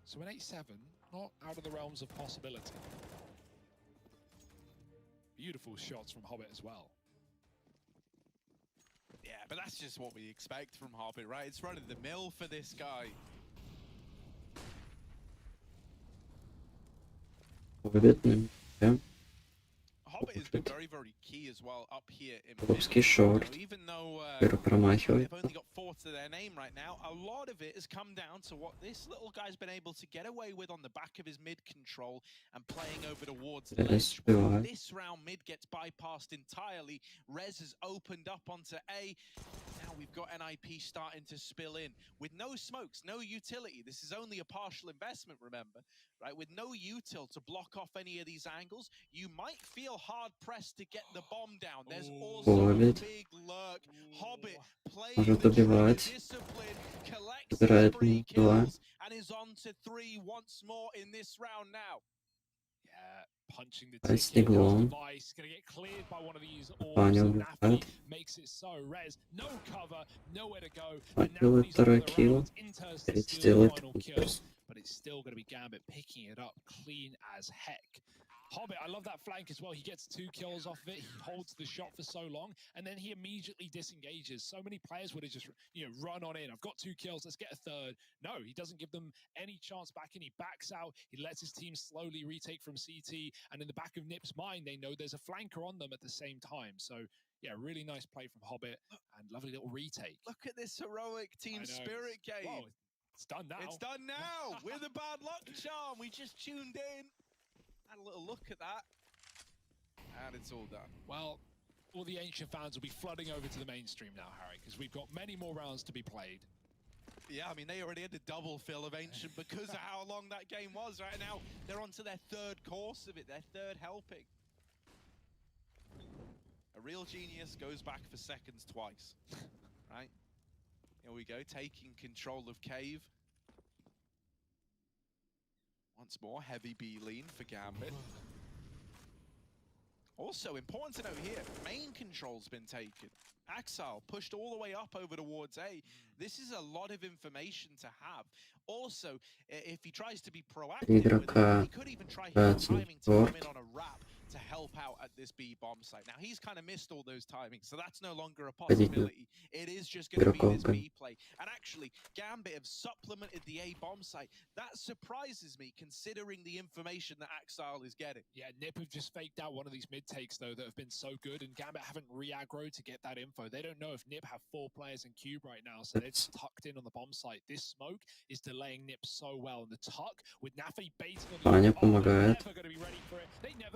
Speaker 4: So an 8-7, not out of the realms of possibility. Beautiful shots from Hobbit as well.
Speaker 5: Yeah, but that's just what we expect from Hobbit, right? It's run of the mill for this guy.
Speaker 6: Hobbit, yeah.
Speaker 5: Hobbit has been very, very key as well up here in
Speaker 6: Лобский шорт.
Speaker 5: even though
Speaker 6: Первый промахивает.
Speaker 5: they've only got 4 to their name right now, a lot of it has come down to what this little guy's been able to get away with on the back of his mid control and playing over towards the ledge. This round mid gets bypassed entirely. Rez has opened up onto A. Now we've got NIP starting to spill in with no smokes, no utility. This is only a partial investment, remember, right? With no util to block off any of these angles, you might feel hard pressed to get the bomb down. There's also a big lurk. Hobbit playing the true discipline, collects 3 kills and is on to 3 once more in this round now.
Speaker 4: Yeah, punching the ticket. Device gonna get cleared by one of these orbs. Nafi makes it so. Rez, no cover, nowhere to go. And now he's on the round. Inters to steal the final kill, but it's still gonna be Gambit picking it up clean as heck. Hobbit, I love that flank as well. He gets 2 kills off of it. He holds the shot for so long, and then he immediately disengages. So many players would have just, run on in. I've got 2 kills. Let's get a third. No, he doesn't give them any chance back in. He backs out. He lets his team slowly retake from CT, and in the back of Nip's mind, they know there's a flanker on them at the same time. So, yeah, really nice play from Hobbit, and lovely little retake.
Speaker 5: Look at this heroic team spirit game.
Speaker 4: Whoa, it's done now.
Speaker 5: It's done now with a bad luck charm. We just tuned in. Had a little look at that, and it's all done.
Speaker 4: Well, all the Ancient fans will be flooding over to the mainstream now, Harry, because we've got many more rounds to be played.
Speaker 5: Yeah, I mean, they already had a double fill of Ancient because of how long that game was. Right now, they're on to their 3rd course of it, their 3rd helping. A real genius goes back for seconds twice, right? Here we go, taking control of Cave. Once more, heavy B lean for Gambit. Also, important to note here, main control's been taken. Axile pushed all the way up over towards A. This is a lot of information to have. Also, if he tries to be proactive, he could even try timing to come in on a wrap to help out at this B bomb site. Now, he's kind of missed all those timings, so that's no longer a possibility. It is just going to be this B play. And actually, Gambit have supplemented the A bomb site. That surprises me, considering the information that Axile is getting.
Speaker 4: Yeah, Nip have just faked out one of these mid takes, though, that have been so good, and Gambit haven't re-aggroed to get that info. They don't know if Nip have 4 players in cube right now, so they're just tucked in on the bomb site. This smoke is delaying Nip so well, and the tuck with Nafi baiting on the
Speaker 6: помогает.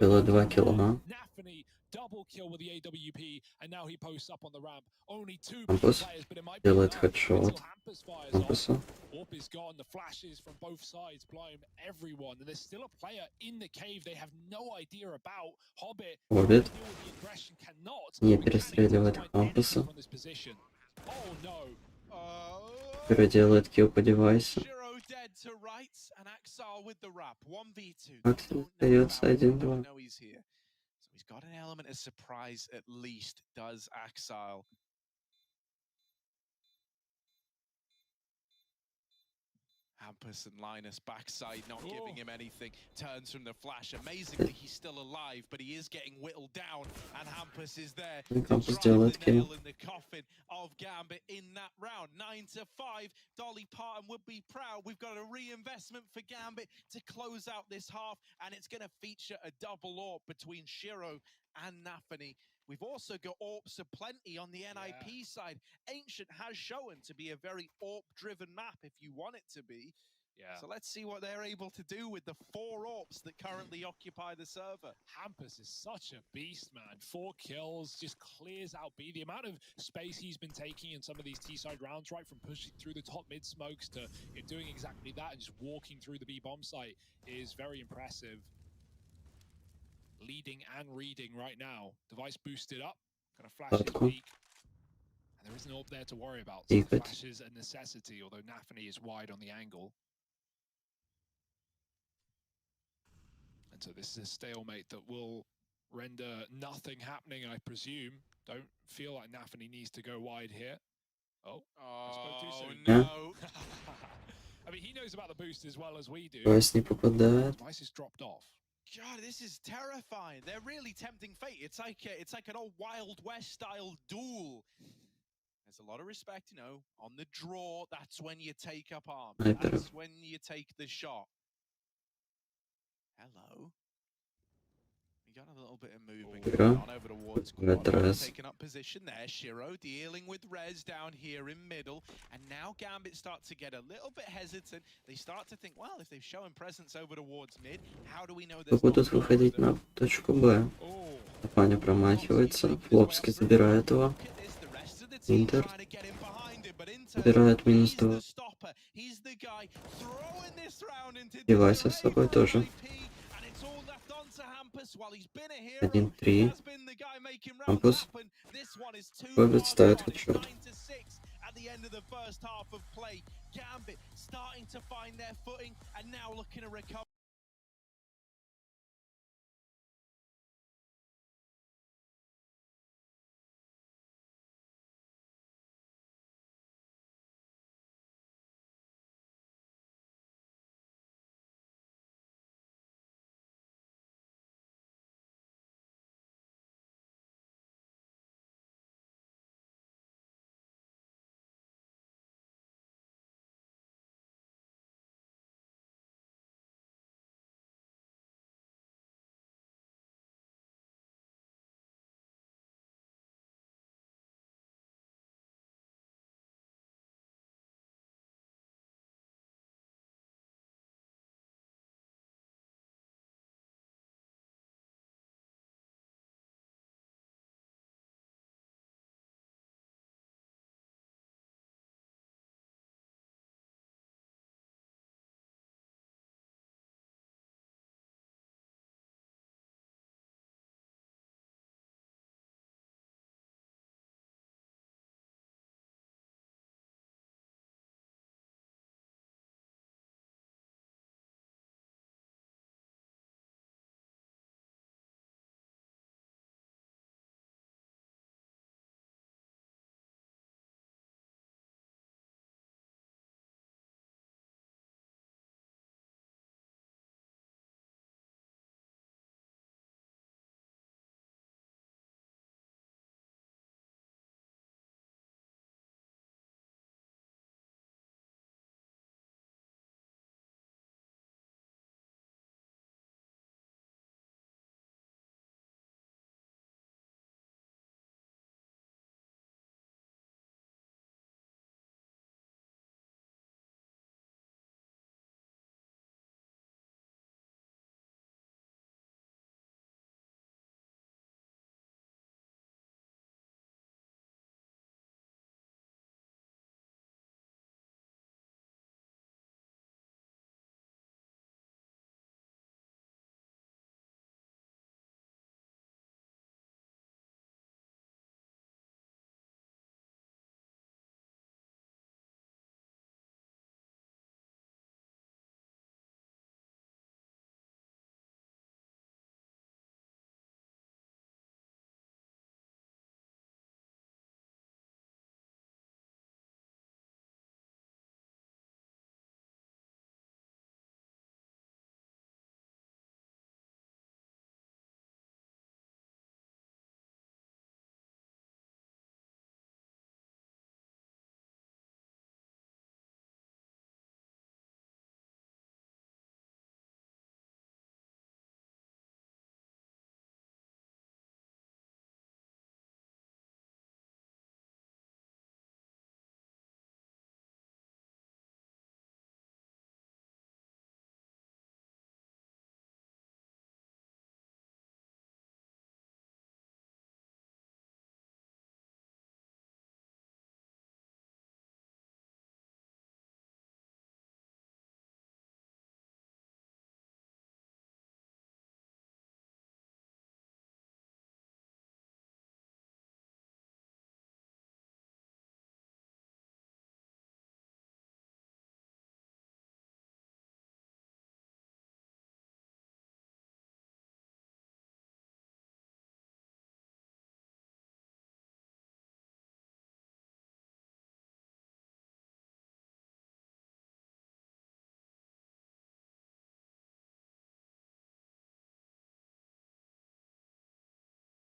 Speaker 6: Было 2 килла.
Speaker 4: Nafany double kill with the AWP, and now he posts up on the ramp. Only 2
Speaker 6: Hampus
Speaker 4: players, but it might
Speaker 6: делает
Speaker 4: be
Speaker 6: хедшот. Хампуса.
Speaker 4: Orp is gone. The flashes from both sides blind everyone, and there's still a player in the cave they have no idea about. Hobbit
Speaker 6: не перестреливает Хампуса.
Speaker 4: Oh no.
Speaker 6: Переделает килл по девайсу. Остается 1-2.
Speaker 5: So he's got an element of surprise at least, does Axile. Hampus and Linus backside, not giving him anything. Turns from the flash. Amazingly, he's still alive, but he is getting whittled down. And Hampus is there to drive the nail in the coffin of Gambit in that round. 9-5. Dolly Parton would be proud. We've got a reinvestment for Gambit to close out this half, and it's going to feature a double AWP between Shiro and Nafany. We've also got AWPs aplenty on the NIP side. Ancient has shown to be a very AWP-driven map if you want it to be. Yeah. So let's see what they're able to do with the 4 AWPs that currently occupy the server.
Speaker 4: Hampus is such a beast, man. 4 kills, just clears out B. The amount of space he's been taking in some of these T-side rounds, right, from pushing through the top mid smokes to doing exactly that and just walking through the B bomb site is very impressive. Leading and reading right now. Device boosted up. Gonna flash his peak. And there is an AWP there to worry about. So the flash is a necessity, although Nafany is wide on the angle. And so this is a stalemate that will render nothing happening, I presume. Don't feel like Nafany needs to go wide here. Oh, I spoke too soon.
Speaker 5: No.
Speaker 4: I mean, he knows about the boost as well as we do.
Speaker 6: Device не попадает.
Speaker 4: Device is dropped off.
Speaker 5: God, this is terrifying. They're really tempting fate. It's like an old Wild West style duel. There's a lot of respect, on the draw. That's when you take up arms. That's when you take the shot. Hello. We got a little bit of movement
Speaker 6: Shiro.
Speaker 5: going on over towards
Speaker 6: Red
Speaker 5: Quad.
Speaker 6: Res.
Speaker 5: Taking up position there. Shiro dealing with Rez down here in middle. And now Gambit start to get a little bit hesitant. They start to think, well, if they've shown presence over towards mid, how do we know there's not
Speaker 6: Будут выходить на точку Б. Паня промахивается. Флопский забирает его. Интер забирает -2. Девайса с собой тоже. 1-3. Кампус. Гоббит ставит хедшот.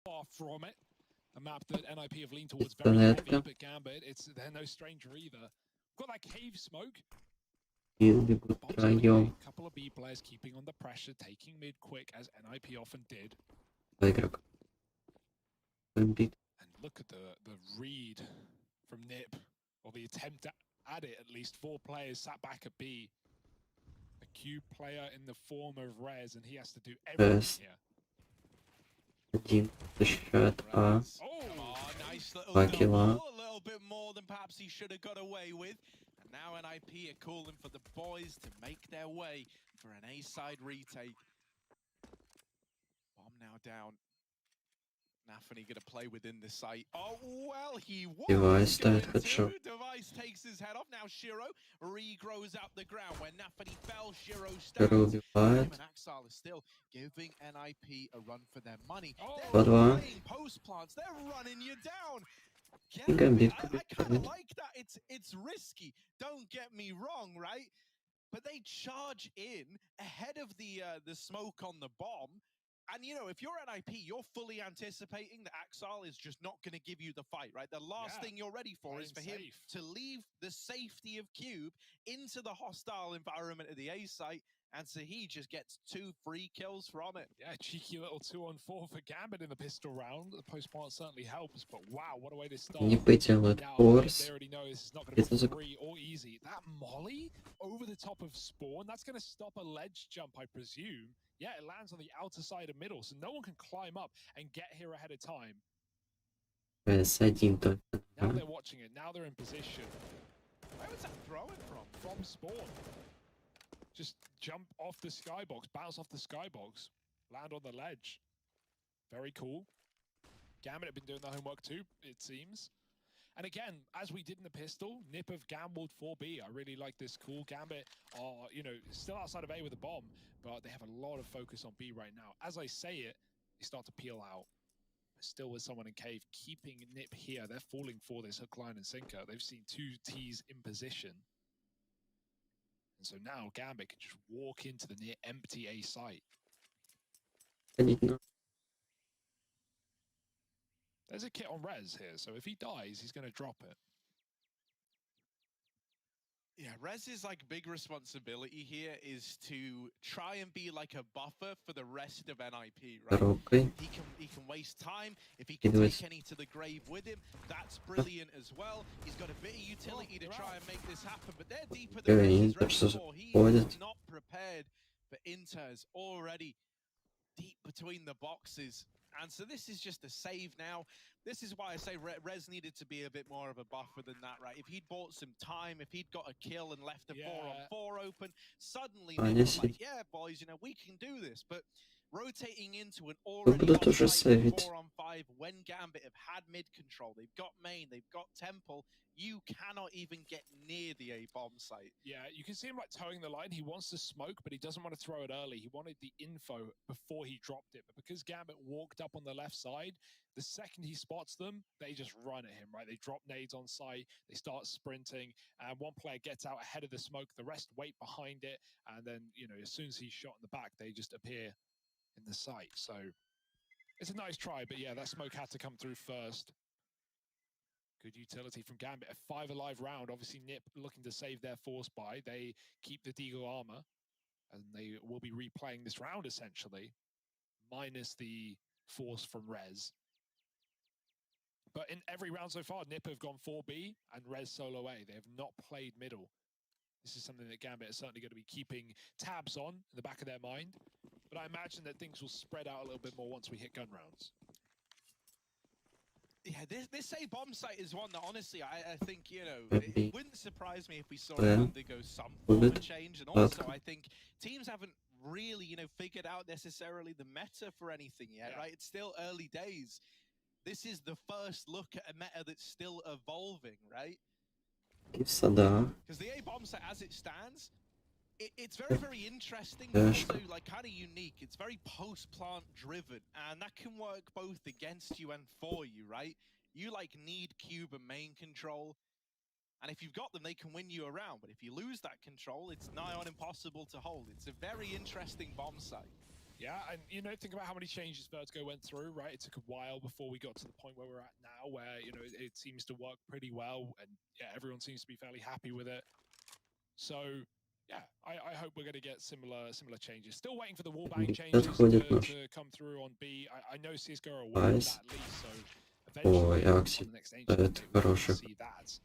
Speaker 4: Far from it. A map that NIP have leaned towards
Speaker 6: Это
Speaker 4: very heavy,
Speaker 6: нетка.
Speaker 4: but Gambit, they're no stranger either. Got that cave smoke.
Speaker 6: И бегут втроем.
Speaker 4: A couple of B players keeping on the pressure, taking mid quick as NIP often did.
Speaker 6: игрок. Gambit.
Speaker 4: And look at the read from Nip, or the attempt at it at least. 4 players sat back at B. A Q player in the form of Rez, and he has to do everything here.
Speaker 6: Один защищает А.
Speaker 5: Come on, nice little
Speaker 6: 2
Speaker 5: double,
Speaker 6: килла.
Speaker 5: a little bit more than perhaps he should have got away with. And now NIP are calling for the boys to make their way for an A-side retake. Bomb now down. Nafany gonna play within the site. Oh, well, he was
Speaker 6: Device
Speaker 5: going
Speaker 6: died, headshot.
Speaker 5: to. Device takes his head off. Now Shiro regrows out the ground. Where Nafany fell, Shiro
Speaker 6: Второй
Speaker 5: stands.
Speaker 6: убивает.
Speaker 5: And Axal is still giving NIP a run for their money.
Speaker 4: Oh.
Speaker 5: They're
Speaker 6: 2-2.
Speaker 5: playing post plants. They're running you down.
Speaker 6: Gambit
Speaker 5: I kind of
Speaker 6: побеждает.
Speaker 5: like that. It's risky. Don't get me wrong, right? But they charge in ahead of the smoke on the bomb. And, you know, if you're NIP, you're fully anticipating that Axal is just not going to give you the fight, right? The last thing you're ready for is for him to leave the safety of Cube into the hostile environment of the A site, and so he just gets 2 free kills from it.
Speaker 4: Yeah, cheeky little 2-on-4 for Gambit in the pistol round. The post-plant certainly helps, but wow, what a way to start.
Speaker 6: Не поделает
Speaker 4: Now,
Speaker 6: форс.
Speaker 4: they already know this is not going to
Speaker 6: Это
Speaker 4: be
Speaker 6: за...
Speaker 4: free or easy. That molly over the top of Spawn, that's going to stop a ledge jump, I presume. Yeah, it lands on the outer side of middle, so no one can climb up and get here ahead of time.
Speaker 6: С1 только.
Speaker 4: Now they're watching it. Now they're in position.
Speaker 5: Where was that throwing from?
Speaker 4: From Spawn. Just jump off the skybox, bounce off the skybox, land on the ledge. Very cool. Gambit have been doing the homework too, it seems. And again, as we did in the pistol, Nip have gambled 4B. I really like this call. Gambit are, you know, still outside of A with a bomb, but they have a lot of focus on B right now. As I say it, they start to peel out. Still with someone in cave, keeping Nip here. They're falling for this hook, line, and sinker. They've seen 2 Ts in position. And so now Gambit can just walk into the near empty A site. There's a kit on Rez here, so if he dies, he's going to drop it.
Speaker 5: Yeah, Rez's like big responsibility here is to try and be like a buffer for the rest of NIP, right?
Speaker 6: Коробкой.
Speaker 5: He can waste time. If he can take any to the grave with him, that's brilliant as well. He's got a bit of utility to try and make this happen, but they're deeper than Rez is ready for. He is not prepared for Inters already deep between the boxes. And so this is just a save now. This is why I say Rez needed to be a bit more of a buffer than that, right? If he'd bought some time, if he'd got a kill and left a 4-on-4 open, suddenly they'd be like, yeah, boys, you know, we can do this. But rotating into an already offside 4-on-5 when Gambit have had mid control, they've got main, they've got temple, you cannot even get near the A bomb site.
Speaker 4: Yeah, you can see him like towing the line. He wants to smoke, but he doesn't want to throw it early. He wanted the info before he dropped it. But because Gambit walked up on the left side, the second he spots them, they just run at him, right? They drop nades on site, they start sprinting, and one player gets out ahead of the smoke, the rest wait behind it, and then, you know, as soon as he's shot in the back, they just appear in the site. So it's a nice try, but yeah, that smoke had to come through first. Good utility from Gambit. A 5 alive round. Obviously, Nip looking to save their force buy. They keep the Deagle armor, and they will be replaying this round, essentially, minus the force from Rez. But in every round so far, Nip have gone 4B and Rez solo A. They have not played middle. This is something that Gambit is certainly going to be keeping tabs on in the back of their mind. But I imagine that things will spread out a little bit more once we hit gun rounds.
Speaker 5: Yeah, this A bomb site is one that honestly I think, you know, it wouldn't surprise me if we saw it undergo some form of change. And also I think teams haven't really, you know, figured out necessarily the meta for anything yet, right? It's still early days. This is the first look at a meta that's still evolving, right? Because the A bomb site as it stands, it's very, very interesting, but also like kind of unique. It's very post-plant driven, and that can work both against you and for you, right? You like need cube and main control, and if you've got them, they can win you around. But if you lose that control, it's nigh on impossible to hold. It's a very interesting bomb site.
Speaker 4: Yeah, and you know, think about how many changes Vertigo went through, right? It took a while before we got to the point where we're at now, where, you know, it seems to work pretty well, and yeah, everyone seems to be fairly happy with it. So Yeah, I hope we're going to get similar changes. Still waiting for the wallbang
Speaker 6: Gambit
Speaker 4: changes
Speaker 6: отходит наш.
Speaker 4: to come through on B. I know CSGO are aware of that
Speaker 6: Айс.
Speaker 4: at least, so
Speaker 6: Ой,
Speaker 4: eventually on
Speaker 6: Акси
Speaker 4: the next ancient
Speaker 6: ставит
Speaker 4: update we'll
Speaker 6: хороший.
Speaker 4: see that.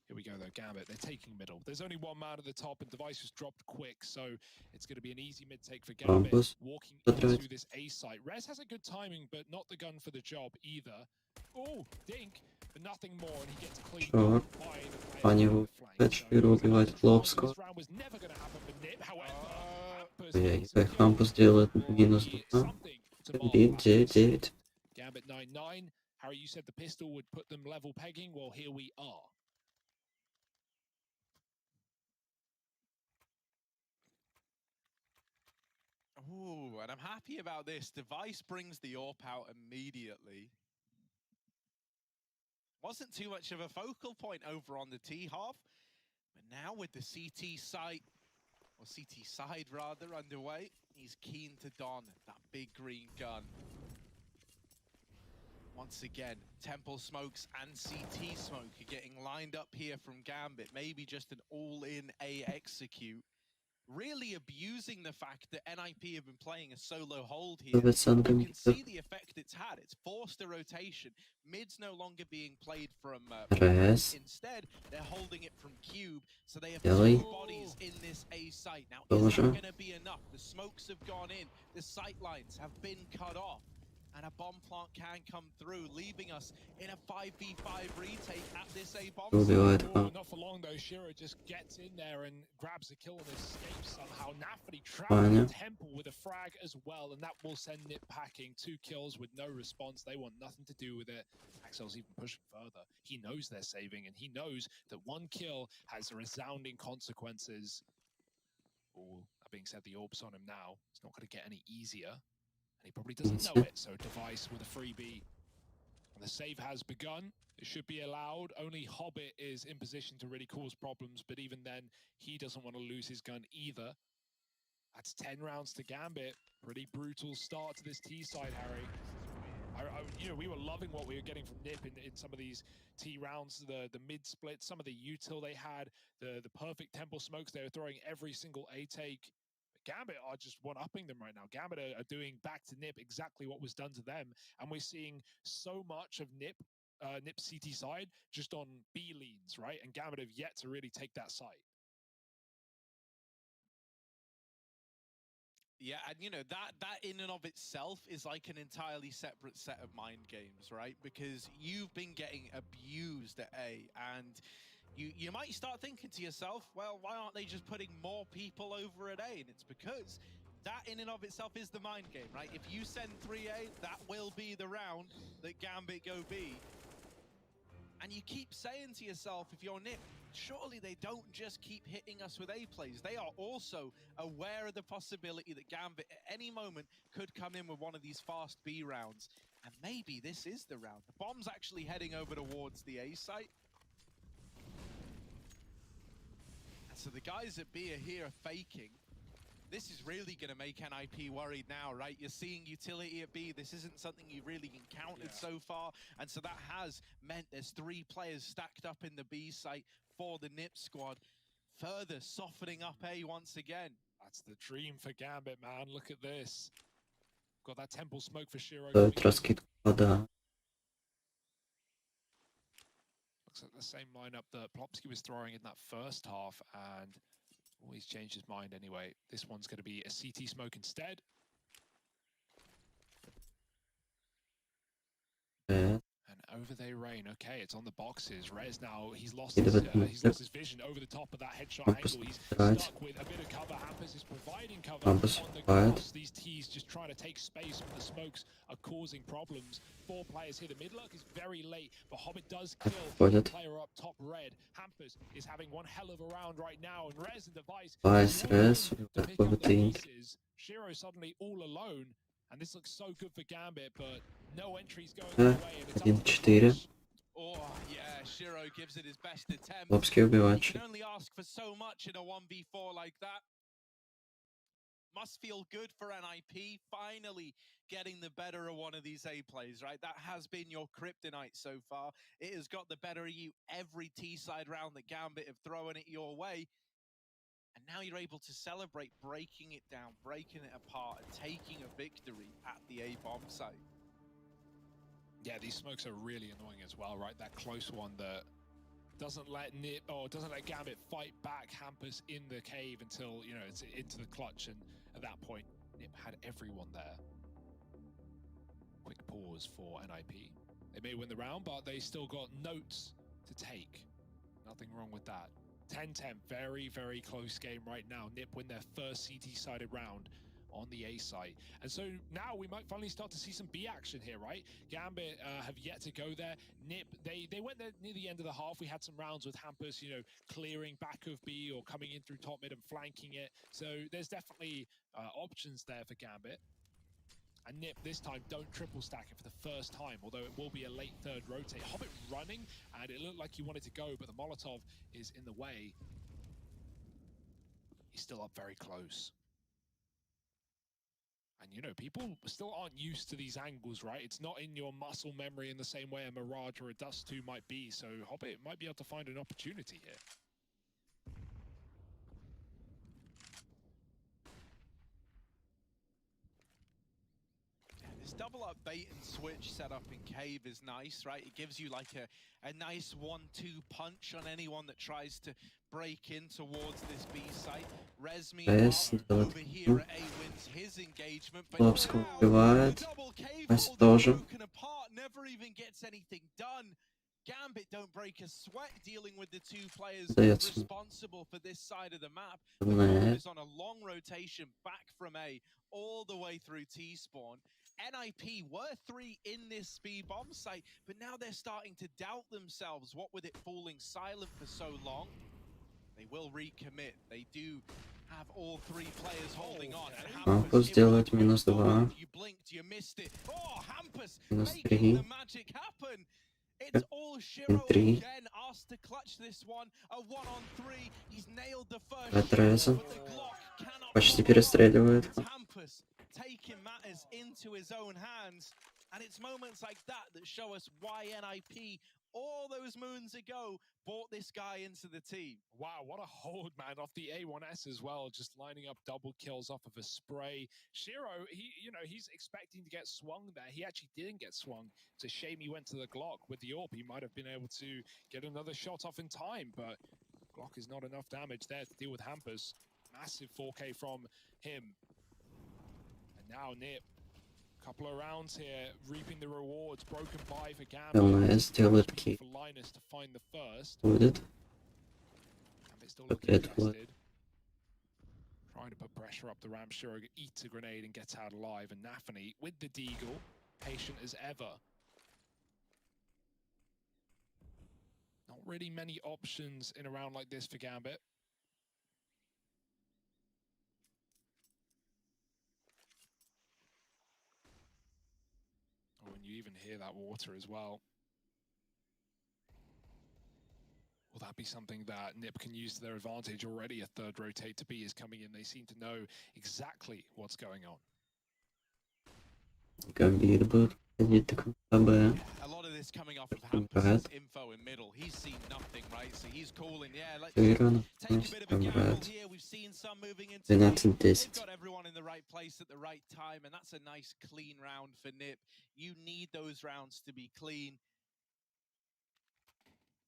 Speaker 4: Here we go though, Gambit. They're taking middle. There's only one man at the top, and Device was dropped quick, so it's going to be an easy mid take for Gambit.
Speaker 6: Рампус.
Speaker 4: Walking
Speaker 6: Подрать.
Speaker 4: into this A site. Rez has a good timing, but not the gun for the job either. Oh, Dink, but nothing more, and he gets cleaned
Speaker 6: Шорт.
Speaker 4: up by the player
Speaker 6: Они
Speaker 4: on
Speaker 6: его
Speaker 4: the flank. So
Speaker 6: Широ убивает Хлопского.
Speaker 4: this round was never going to happen for Nip. However, Hampus
Speaker 6: Ой,
Speaker 4: gets a
Speaker 6: как
Speaker 4: kill
Speaker 6: Хампус делает
Speaker 4: for
Speaker 6: минус
Speaker 4: the
Speaker 6: 2.
Speaker 4: something to mark
Speaker 6: Бит
Speaker 4: Hampus.
Speaker 6: 9-9.
Speaker 4: Gambit 9-9. Harry, you said the pistol would put them level pegging. Well, here we are.
Speaker 5: Ooh, and I'm happy about this. Device brings the AWP out immediately. Wasn't too much of a focal point over on the T half, but now with the CT site, or CT side rather, underway, he's keen to don that big green gun. Once again, Temple Smokes and CT Smoke are getting lined up here from Gambit. Maybe just an all-in A execute. Really abusing the fact that NIP have been playing a solo hold here. You can see the effect it's had. It's forced a rotation. Mid's no longer being played from instead, they're holding it from Cube. So they have two bodies in this A site. Now, is that going to be enough? The smokes have gone in. The sight lines have been cut off. And a bomb plant can come through, leaving us in a 5v5 retake at this A bomb site.
Speaker 4: Oh, not for long though. Shiro just gets in there and grabs a kill and escapes somehow. Nafferty trapped Temple with a frag as well, and that will send Nip packing. 2 kills with no response. They want nothing to do with it. Axel's even pushing further. He knows they're saving, and he knows that 1 kill has resounding consequences. Oh, that being said, the orb's on him now. It's not going to get any easier. And he probably doesn't know it, so Device with a freebie. And the save has begun. It should be allowed. Only Hobbit is in position to really cause problems, but even then, he doesn't want to lose his gun either. That's 10 rounds to Gambit. Pretty brutal start to this T side, Harry. You know, we were loving what we were getting from Nip in some of these T rounds, the mid split, some of the util they had, the perfect Temple smokes they were throwing every single A take. Gambit are just one-upping them right now. Gambit are doing back to Nip exactly what was done to them, and we're seeing so much of Nip CT side just on B leans, right? And Gambit have yet to really take that site.
Speaker 5: Yeah, and you know, that in and of itself is like an entirely separate set of mind games, right? Because you've been getting abused at A, and you might start thinking to yourself, well, why aren't they just putting more people over at A? And it's because that in and of itself is the mind game, right? If you send 3A, that will be the round that Gambit go B. And you keep saying to yourself, if you're Nip, surely they don't just keep hitting us with A plays. They are also aware of the possibility that Gambit at any moment could come in with one of these fast B rounds. And maybe this is the round. The bomb's actually heading over towards the A site. So the guys at B are here faking. This is really going to make NIP worried now, right? You're seeing utility at B. This isn't something you've really encountered so far. And so that has meant there's 3 players stacked up in the B site for the Nip squad. Further softening up A once again.
Speaker 4: That's the dream for Gambit, man. Look at this. Got that Temple smoke for Shiro. Looks like the same lineup that Plopsky was throwing in that first half, and he's changed his mind anyway. This one's going to be a CT smoke instead. And over they rain. Okay, it's on the boxes. Rez now, he's lost his vision over the top of that headshot angle. He's stuck with a bit of cover. Hampus is providing cover on the cross. These T's just trying to take space, but the smokes are causing problems. 4 players here. The mid lurk is very late, but Hobbit does kill the player up top red. Hampus is having one hell of a round right now, and Rez and Device to pick up the pieces. Shiro suddenly all alone. And this looks so good for Gambit, but no entries going away. And it's
Speaker 6: 1-4.
Speaker 5: Oh, yeah, Shiro gives it his best attempt.
Speaker 6: Хлопский убивает.
Speaker 5: You can only ask for so much in a 1v4 like that. Must feel good for NIP, finally getting the better of one of these A plays, right? That has been your kryptonite so far. It has got the better of you every T-side round that Gambit have thrown it your way. now you're able to celebrate breaking it down, breaking it apart, and taking a victory at the A bomb site.
Speaker 4: Yeah, these smokes are really annoying as well, right? That close one that doesn't let Nip or doesn't let Gambit fight back Hampus in the cave until, you know, it's into the clutch, and at that point Nip had everyone there. Quick pause for NIP. They may win the round, but they still got notes to take. Nothing wrong with that. 10-10, very, very close game right now. Nip win their first CT-sided round on the A site. And so now we might finally start to see some B action here, right? Gambit have yet to go there. Nip, they went there near the end of the half. We had some rounds with Hampus, you know, clearing back of B or coming in through top mid and flanking it. So there's definitely options there for Gambit. And Nip this time don't triple stack it for the first time, although it will be a late third rotate. Hobbit running, and it looked like he wanted to go, but the Molotov is in the way. He's still up very close. And, you know, people still aren't used to these angles, right? It's not in your muscle memory in the same way a Mirage or a Dust 2 might be, so Hobbit might be able to find an opportunity here.
Speaker 5: This double up bait and switch setup in Cave is nice, right? It gives you like a nice 1-2 punch on anyone that tries to break in towards this B site. Resmi over here at A wins his engagement, but double Cave all broken apart, never even gets anything done. Gambit don't break a sweat dealing with the two players responsible for this side of the map. Is on a long rotation back from A all the way through T-spawn. NIP were 3 in this B bomb site, but now they're starting to doubt themselves. What with it falling silent for so long? They will recommit. They do have all 3 players holding on.
Speaker 6: Hampus делает -2.
Speaker 5: You blinked, you missed it. Oh, Hampus making the magic happen. It's all Shiro again, asked to clutch this one. A 1-on-3. He's nailed the first shot, but the Glock cannot.
Speaker 6: Почти перестреливает.
Speaker 5: Hampus taking matters into his own hands, and it's moments like that that show us why NIP all those moons ago brought this guy into the team.
Speaker 4: Wow, what a hold, man, off the A1S as well, just lining up double kills off of a spray. Shiro, he's expecting to get swung there. He actually didn't get swung. It's a shame he went to the Glock. With the AWP, he might have been able to get another shot off in time, but Glock is not enough damage there to deal with Hampus. Massive 4K from him. And now Nip. Couple of rounds here, reaping the rewards. Broken by for Gambit. For Linus to find the first. Gambit still looking tested. Trying to put pressure up the ramp. Shiro eats a grenade and gets out alive. And Nafany with the Deagle, patient as ever. Not really many options in a round like this for Gambit. And you even hear that water as well. Will that be something that Nip can use to their advantage? Already a third rotate to B is coming in. They seem to know exactly what's going on.
Speaker 6: Gambit
Speaker 5: a lot of this coming off of Hampus' info in middle. He's seen nothing, right? So he's calling, yeah, let's take a bit of a gamble here. We've seen some moving into They've got everyone in the right place at the right time, and that's a nice clean round for Nip. You need those rounds to be clean.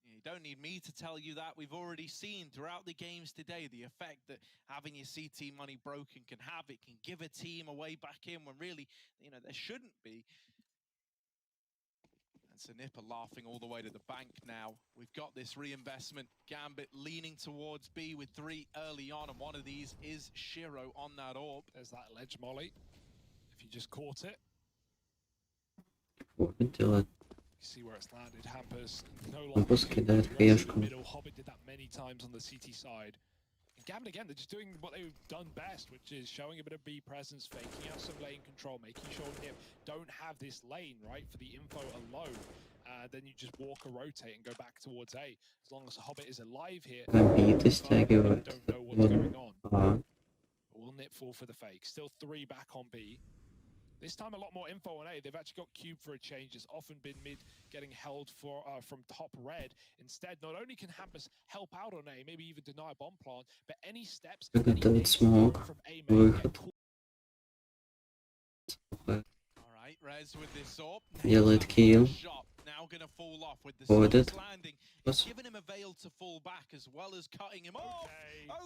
Speaker 5: You don't need me to tell you that. We've already seen throughout the games today the effect that having your CT money broken can have. It can give a team a way back in when really, there shouldn't be. So Nip are laughing all the way to the bank now. We've got this reinvestment. Gambit leaning towards B with 3 early on, and one of these is Shiro on that AWP.
Speaker 4: There's that ledge molly. If you just caught it.
Speaker 6: You
Speaker 4: see where it's landed. Hampus no longer middle. Hobbit did that many times on the CT side. And Gambit again, they're just doing what they've done best, which is showing a bit of B presence, faking out some lane control, making sure Nip don't have this lane, right, for the info alone. Then you just walk or rotate and go back towards A. As long as Hobbit is alive here, don't know what's going on. Will Nip fall for the fake? Still 3 back on B. This time a lot more info on A. They've actually got Cube for a change. It's often been mid getting held for from top red. Instead, not only can Hampus help out on A, maybe even deny bomb plant, but any steps
Speaker 6: Приготовить смог. Выход.
Speaker 5: Rez with this up.
Speaker 6: Делает килл.
Speaker 5: Now gonna fall off with the
Speaker 6: Ходит.
Speaker 5: landing. It's given him a veil to fall back as well as cutting him off.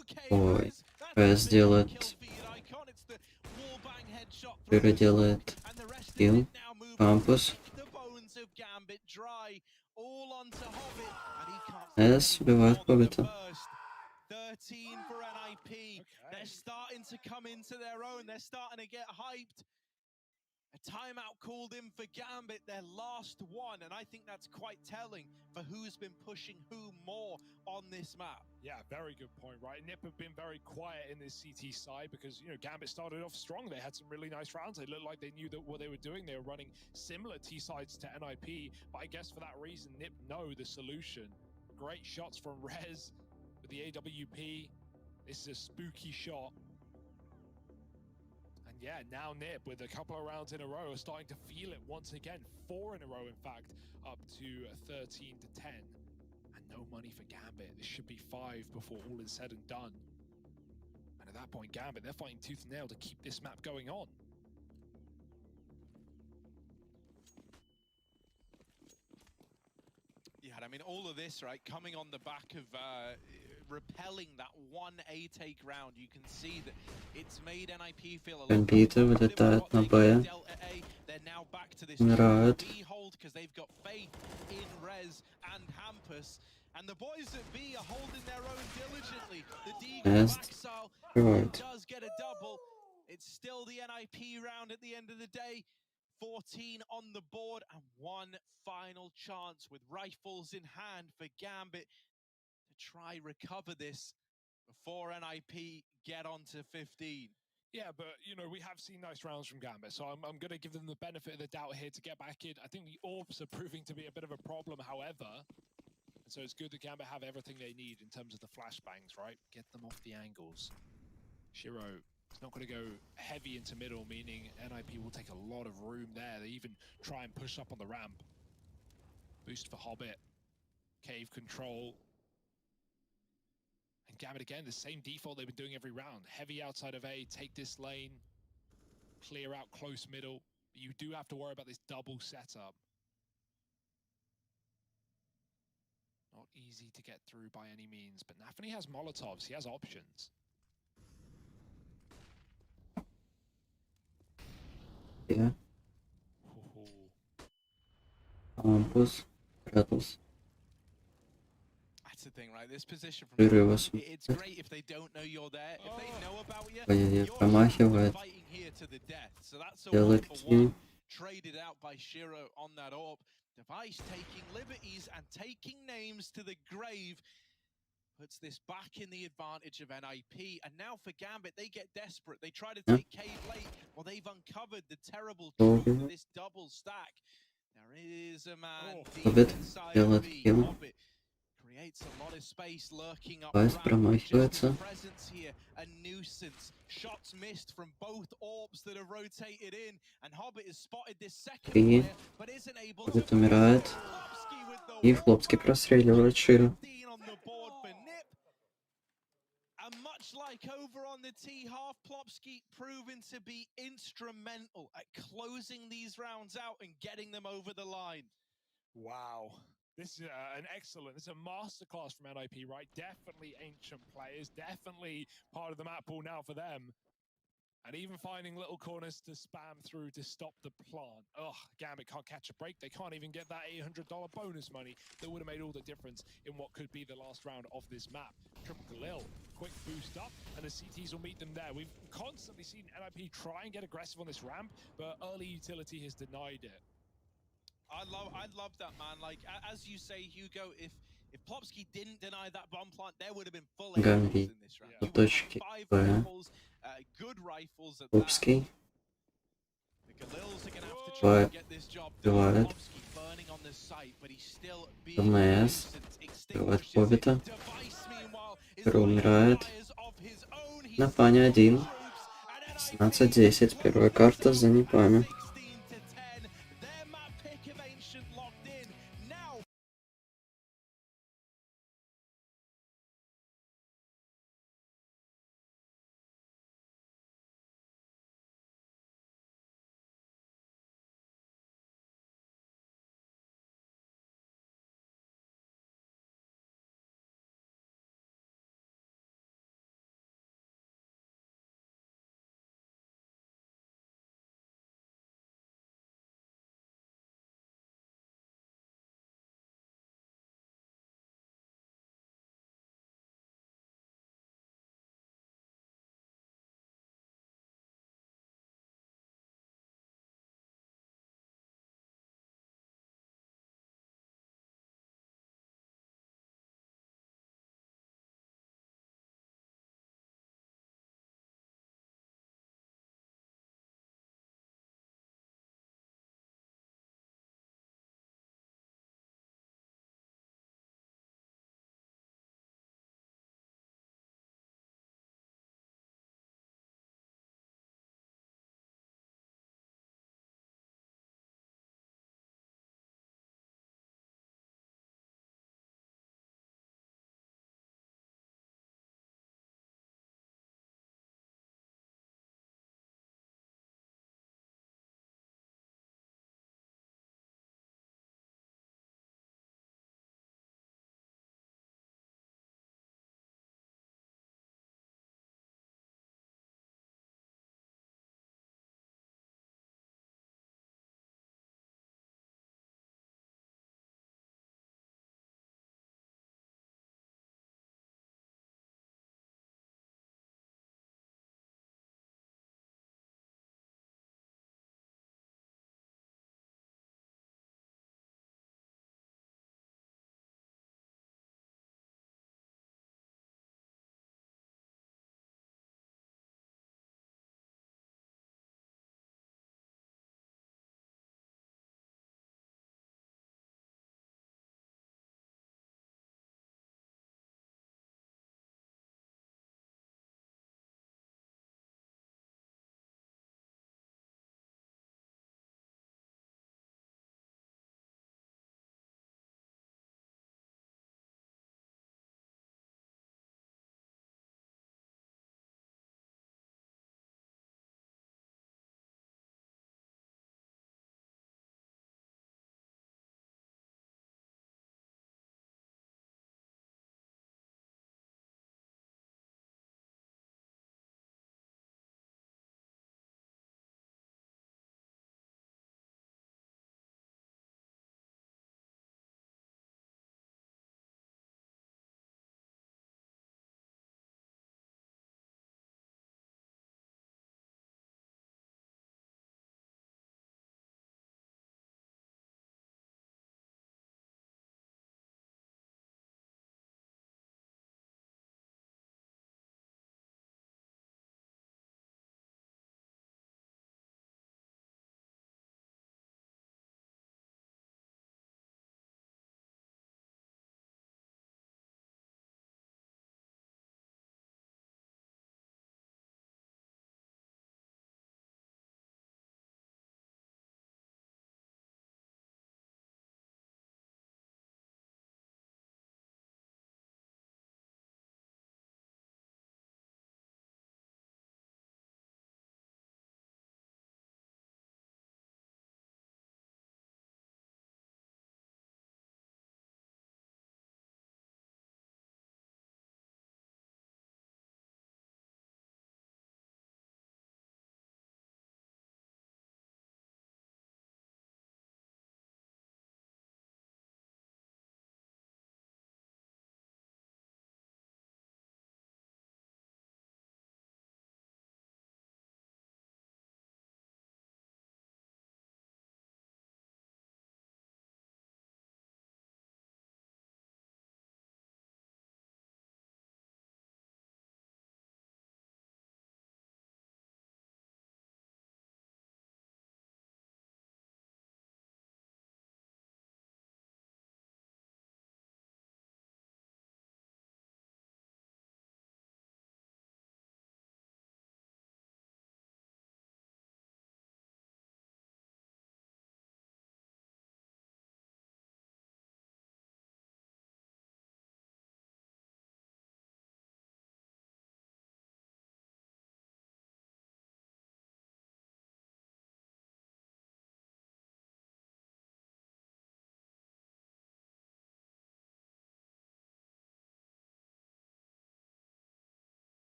Speaker 5: Okay,
Speaker 6: Ой.
Speaker 5: Rez.
Speaker 6: Рез делает. Фьюри делает килл. Кампус. Эс убивает Хоббита.
Speaker 5: 13 for NIP. They're starting to come into their own. They're starting to get hyped. A timeout called in for Gambit, their last one, and I think that's quite telling for who's been pushing who more on this map.
Speaker 4: Yeah, very good point, right? NIP have been very quiet in this CT side because, you know, Gambit started off strong. They had some really nice rounds. They looked like they knew that what they were doing. They were running similar T-sides to NIP, but I guess for that reason, NIP know the solution. Great shots from Rez with the AWP. This is a spooky shot. Yeah, now NIP with a couple of rounds in a row are starting to feel it once again. 4 in a row, in fact, up to 13 to 10. And no money for Gambit. This should be 5 before all is said and done. And at that point, Gambit, they're fighting tooth and nail to keep this map going on.
Speaker 5: Yeah, I mean, all of this, right, coming on the back of repelling that one A take round, you can see that it's made NIP feel a little
Speaker 6: Гамбиты вылетают на Б. Умирают.
Speaker 5: because they've got faith in Rez and Hampus. And the boys at B are holding their own diligently. The D Maxile does get a double. It's still the NIP round at the end of the day. 14 on the board and one final chance with rifles in hand for Gambit to try recover this before NIP get on to 15.
Speaker 4: Yeah, but, you know, we have seen nice rounds from Gambit, so I'm going to give them the benefit of the doubt here to get back in. I think the orbs are proving to be a bit of a problem, however. And so it's good that Gambit have everything they need in terms of the flashbangs, right? Get them off the angles. Shiro is not going to go heavy into middle, meaning NIP will take a lot of room there. They even try and push up on the ramp. Boost for Hobbit. Cave control. And Gambit again, the same default they've been doing every round. Heavy outside of A, take this lane, clear out close middle. You do have to worry about this double setup. Not easy to get through by any means, but Nafany has Molotovs, he has options.
Speaker 6: Yeah. Campus. Rattles.
Speaker 5: That's the thing, right? This position from it's great if they don't know you're there. If they know about you, you're fighting here to the death. So that's a 1-for-1 traded out by Shiro on that orb. Device taking liberties and taking names to the grave puts this back in the advantage of NIP. And now for Gambit, they get desperate. They try to take Cave late. Well, they've uncovered the terrible truth of this double stack. There is a man deep inside of B. Hobbit creates a lot of space lurking up. Presence here, a nuisance. Shots missed from both orbs that have rotated in, and Hobbit has spotted this second player, but isn't able to.
Speaker 6: Hobbit умирает. И Флопский простреливает Широ.
Speaker 5: And much like over on the T-half, Plopsky proven to be instrumental at closing these rounds out and getting them over the line.
Speaker 4: Wow. This is this is a masterclass from NIP, right? Definitely ancient players, definitely part of the map pool now for them. And even finding little corners to spam through to stop the plant. Ugh, Gambit can't catch a break. They can't even get that $800 bonus money that would have made all the difference in what could be the last round of this map. Triple Khalil, quick boost up, and the CTs will meet them there. We've constantly seen NIP try and get aggressive on this ramp, but early utility has denied it.
Speaker 5: I love that, man. Like, as you say, Hugo, if Plopsky didn't deny that bomb plant, there would have been full rifles in this round.
Speaker 6: Yeah.
Speaker 5: 5 rifles, good rifles at
Speaker 6: Plopsky.
Speaker 5: The Galils are going to have to try and get this job done. Plopsky burning on the site, but he's still being
Speaker 6: Убивает Хоббита. Второй умирает. На Пане один. 16-10. Первая карта за непами.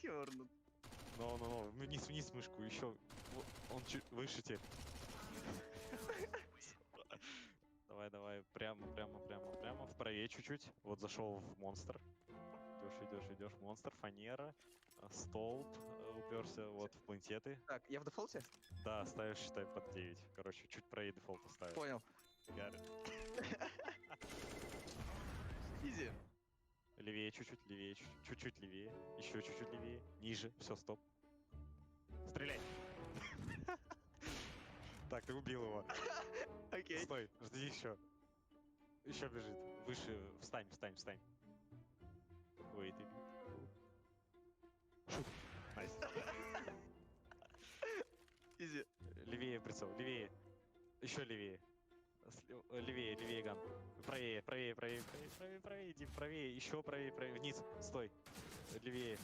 Speaker 7: Хёрнут.
Speaker 8: Но, вниз мышку, еще. Он чуть выше теперь. Давай, прямо, вправее чуть-чуть. Вот зашел в монстр. Идешь, монстр, фанера, столб, уперся вот в планететы.
Speaker 7: Так, я в дефолте?
Speaker 8: Да, ставишь, считай, под 9. Короче, чуть правее дефолта ставишь.
Speaker 7: Понял.
Speaker 8: Got it.
Speaker 7: Изи.
Speaker 8: Левее чуть-чуть левее. Еще чуть-чуть левее. Ниже. Все, стоп. Стреляй. Так, ты убил его.
Speaker 7: Окей.
Speaker 8: Стой, жди еще. Еще бежит. Выше. Встань. Wait a bit. Шут. Найс.
Speaker 7: Изи.
Speaker 8: Левее прицел, левее. Еще левее. Левее, Ган. Правее, иди правее, еще правее, вниз, стой. Левее.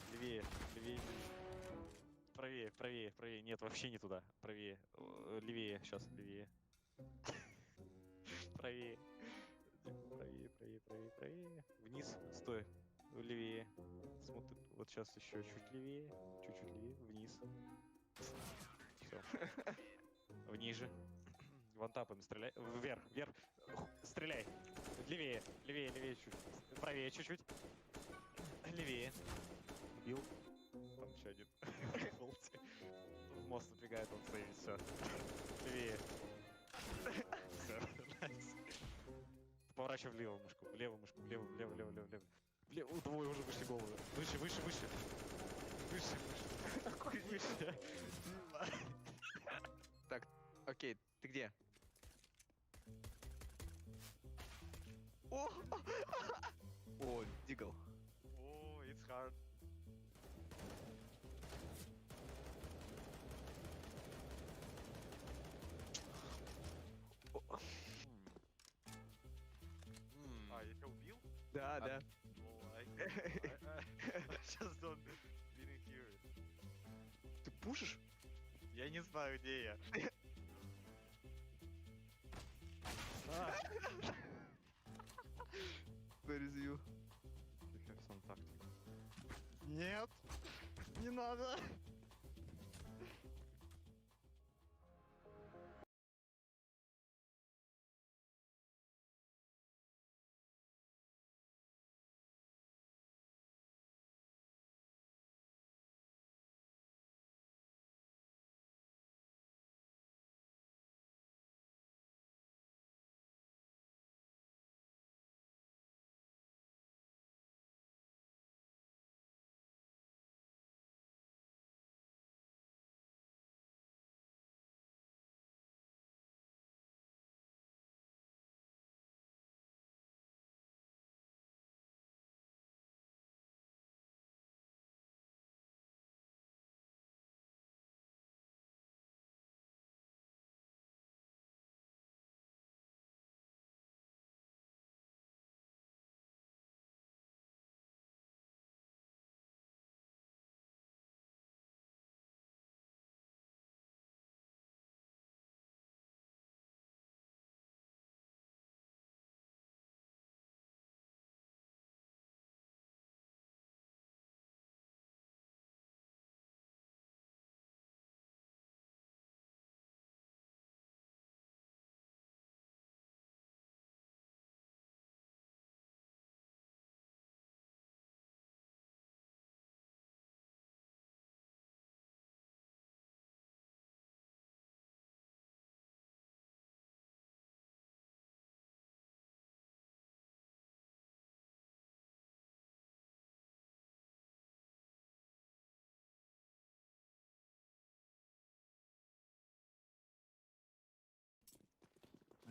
Speaker 8: Правее, нет, вообще не туда, правее. Левее, сейчас, левее. Правее. Правее. Вниз, стой. Левее. Смотри, вот сейчас еще чуть левее, вниз. Все. Вниже. Вантапами стреляй. Вверх. Стреляй. Левее чуть. Правее чуть-чуть. Левее. Убил. Там еще один. Волти. Мост отбегает, он сейвит, все. Левее. Все, найс. Поворачивай в левую мышку. Лево. Двое уже вышли головы. Выше.
Speaker 7: Какой выше? Так, окей, ты где? О, дигл.
Speaker 8: Oh, it's hard. А, я тебя убил?
Speaker 7: Да.
Speaker 8: Oh, I just didn't hear it.
Speaker 7: Ты пушишь?
Speaker 8: Я не знаю, где я.
Speaker 7: Where is you?
Speaker 8: Нет, не надо.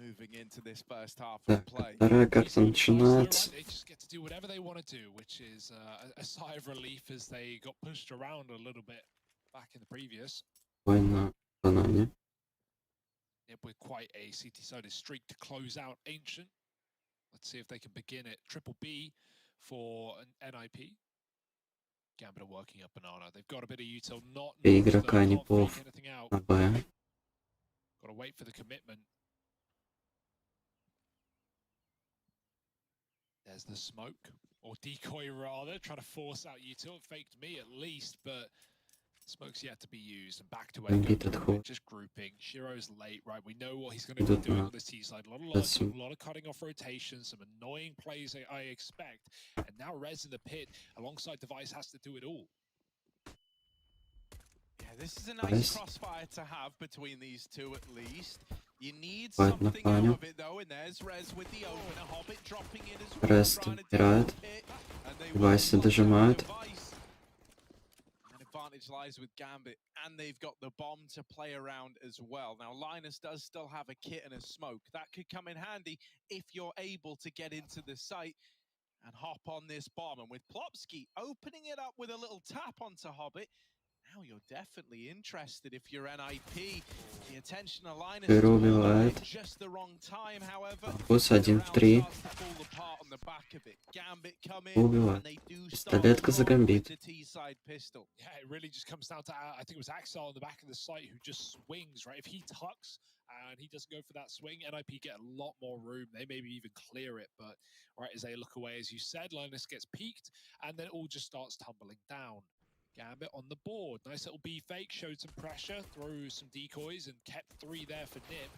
Speaker 5: Moving into this first half of
Speaker 6: Так,
Speaker 5: play.
Speaker 6: вторая карта начинается.
Speaker 4: They just get to do whatever they want to do, which is a sigh of relief as they got pushed around a little bit back in the previous.
Speaker 6: Бой на банане.
Speaker 4: Yep, with quite a CT-sided streak to close out Ancient. Let's see if they can begin it. Triple B for an NIP. Gambit are working up banana. They've got a bit of util, not
Speaker 6: Три
Speaker 4: enough,
Speaker 6: игрока
Speaker 4: though,
Speaker 6: не
Speaker 4: can't
Speaker 6: пов
Speaker 4: fake anything out.
Speaker 6: на Б.
Speaker 4: Got to wait for the commitment. There's the smoke, or decoy rather, trying to force out util. It faked me at least, but smoke's yet to be used. And back to
Speaker 6: Gambit
Speaker 4: Echo,
Speaker 6: отходит.
Speaker 4: just grouping. Shiro's late, right? We know what he's going to be doing on this T side. A lot of lurking, a lot of cutting off rotations, some annoying plays I expect. And now Rez in the pit, alongside Device, has to do it all.
Speaker 5: Yeah, this is a nice crossfire to have between these two at least. You need
Speaker 6: Хватит на
Speaker 5: something out
Speaker 6: Фаню.
Speaker 5: of it though, and there's Rez with the opener. Hobbit dropping in as well.
Speaker 6: Rez убирает. Девайсы дожимают.
Speaker 5: An advantage lies with Gambit, and they've got the bomb to play around as well. Now, Linus does still have a kit and a smoke. That could come in handy if you're able to get into the site and hop on this bomb. And with Plopsky opening it up with a little tap onto Hobbit, now you're definitely interested if you're NIP. The attention of Linus
Speaker 6: Перо убивает.
Speaker 5: just the wrong time, however.
Speaker 6: Фокус 1 в 3. Убивает. Пистолетка за Гамбит.
Speaker 4: Yeah, it really just comes down to, I think it was Axel on the back of the site who just swings, right? If he tucks and he doesn't go for that swing, NIP get a lot more room. They maybe even clear it, but right as they look away, as you said, Linus gets peaked, and then it all just starts tumbling down. Gambit on the board. Nice little B fake, showed some pressure, threw some decoys, and kept 3 there for Nip.